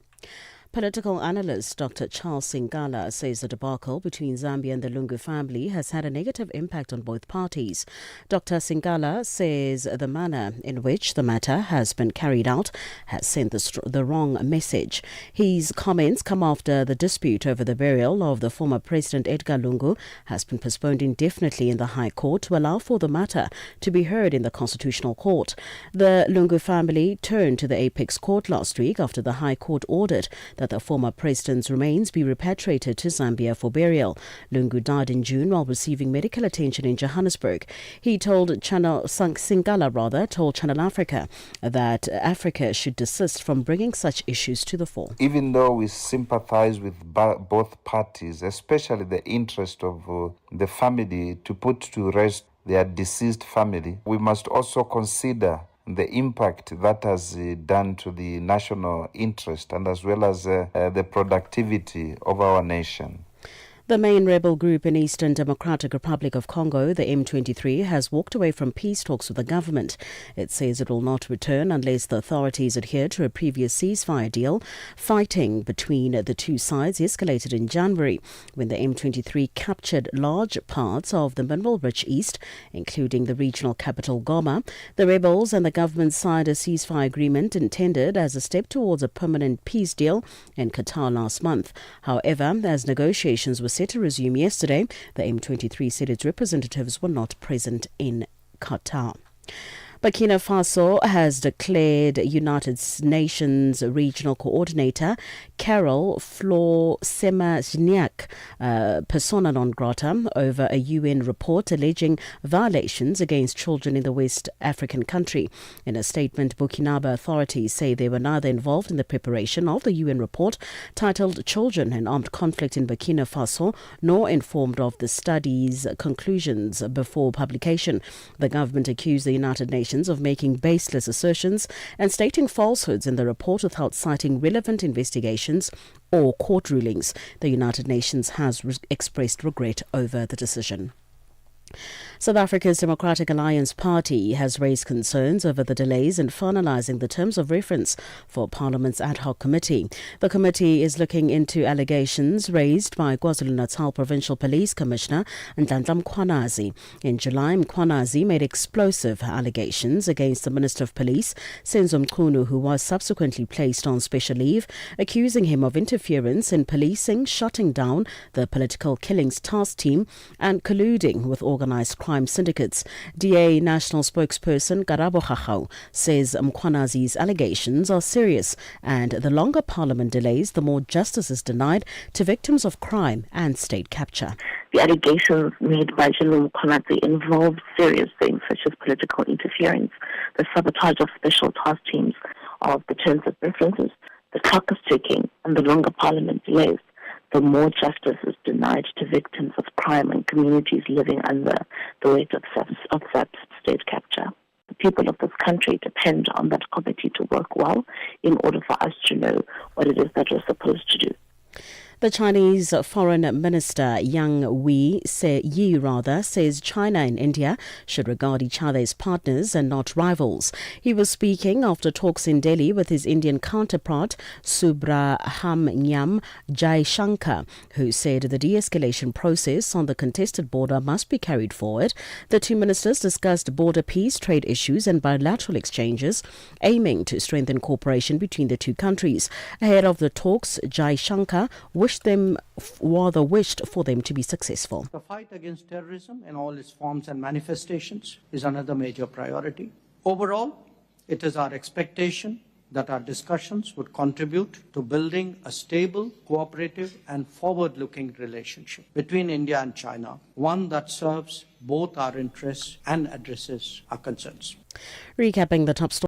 Political analyst Dr. Charles Singala says the debacle between Zambia and the Lungu family has had a negative impact on both parties. Dr. Singala says the manner in which the matter has been carried out has sent the wrong message. His comments come after the dispute over the burial of the former President Edgar Lungu has been postponed indefinitely in the High Court to allow for the matter to be heard in the Constitutional Court. The Lungu family turned to the Apex Court last week after the High Court ordered that the former president's remains be repatriated to Zambia for burial. Lungu died in June while receiving medical attention in Johannesburg. He told Singala told Channel Africa that Africa should desist from bringing such issues to the fore. Even though we sympathize with both parties, especially the interest of the family to put to rest their deceased family, we must also consider the impact that has done to the national interest and as well as the productivity of our nation. The main rebel group in Eastern Democratic Republic of Congo, the M23, has walked away from peace talks with the government. It says it will not return unless the authorities adhere to a previous ceasefire deal. Fighting between the two sides escalated in January when the M23 captured large parts of the mineral-rich east, including the regional capital Goma. The rebels and the government signed a ceasefire agreement intended as a step towards a permanent peace deal in Qatar last month. However, as negotiations were set to resume yesterday, the M23 said its representatives were not present in Qatar. Burkina Faso has declared United Nations Regional Coordinator Carol Flor Semajniak persona non grata over a UN report alleging violations against children in the West African country. In a statement, Burkinabe authorities say they were neither involved in the preparation of the UN report titled Children in Armed Conflict in Burkina Faso, nor informed of the study's conclusions before publication. The government accused the United Nations of making baseless assertions and stating falsehoods in the report without citing relevant investigations or court rulings. The United Nations has expressed regret over the decision. South Africa's Democratic Alliance Party has raised concerns over the delays in finalising the terms of reference for Parliament's ad hoc committee. The committee is looking into allegations raised by KwaZulu-Natal Provincial Police Commissioner Ndandla Mkhwanazi. In July, Mkhwanazi made explosive allegations against the Minister of Police, Senzo Mchunu, who was subsequently placed on special leave, accusing him of interference in policing, shutting down the political killings task team and colluding with organised crime syndicates. DA National Spokesperson Karabo Khachau says Mkhwanazi's allegations are serious, and the longer Parliament delays, the more justice is denied to victims of crime and state capture. The allegations made by General Mkhwanazi involve serious things such as political interference, the sabotage of special task teams, of the terms of references, the caucus taking, and the longer Parliament delays. The more justice is denied to victims of crime and communities living under the weight of such state capture. The people of this country depend on that committee to work well in order for us to know what it is that we're supposed to do. The Chinese Foreign Minister Yi says China and India should regard each other as partners and not rivals. He was speaking after talks in Delhi with his Indian counterpart Subrahmanyam Jaishankar, who said the de-escalation process on the contested border must be carried forward. The two ministers discussed border peace, trade issues and bilateral exchanges, aiming to strengthen cooperation between the two countries. Ahead of the talks, Jaishankar wished for them to be successful. The fight against terrorism in all its forms and manifestations is another major priority. Overall, it is our expectation that our discussions would contribute to building a stable, cooperative and forward-looking relationship between India and China, one that serves both our interests and addresses our concerns. Recapping the top story.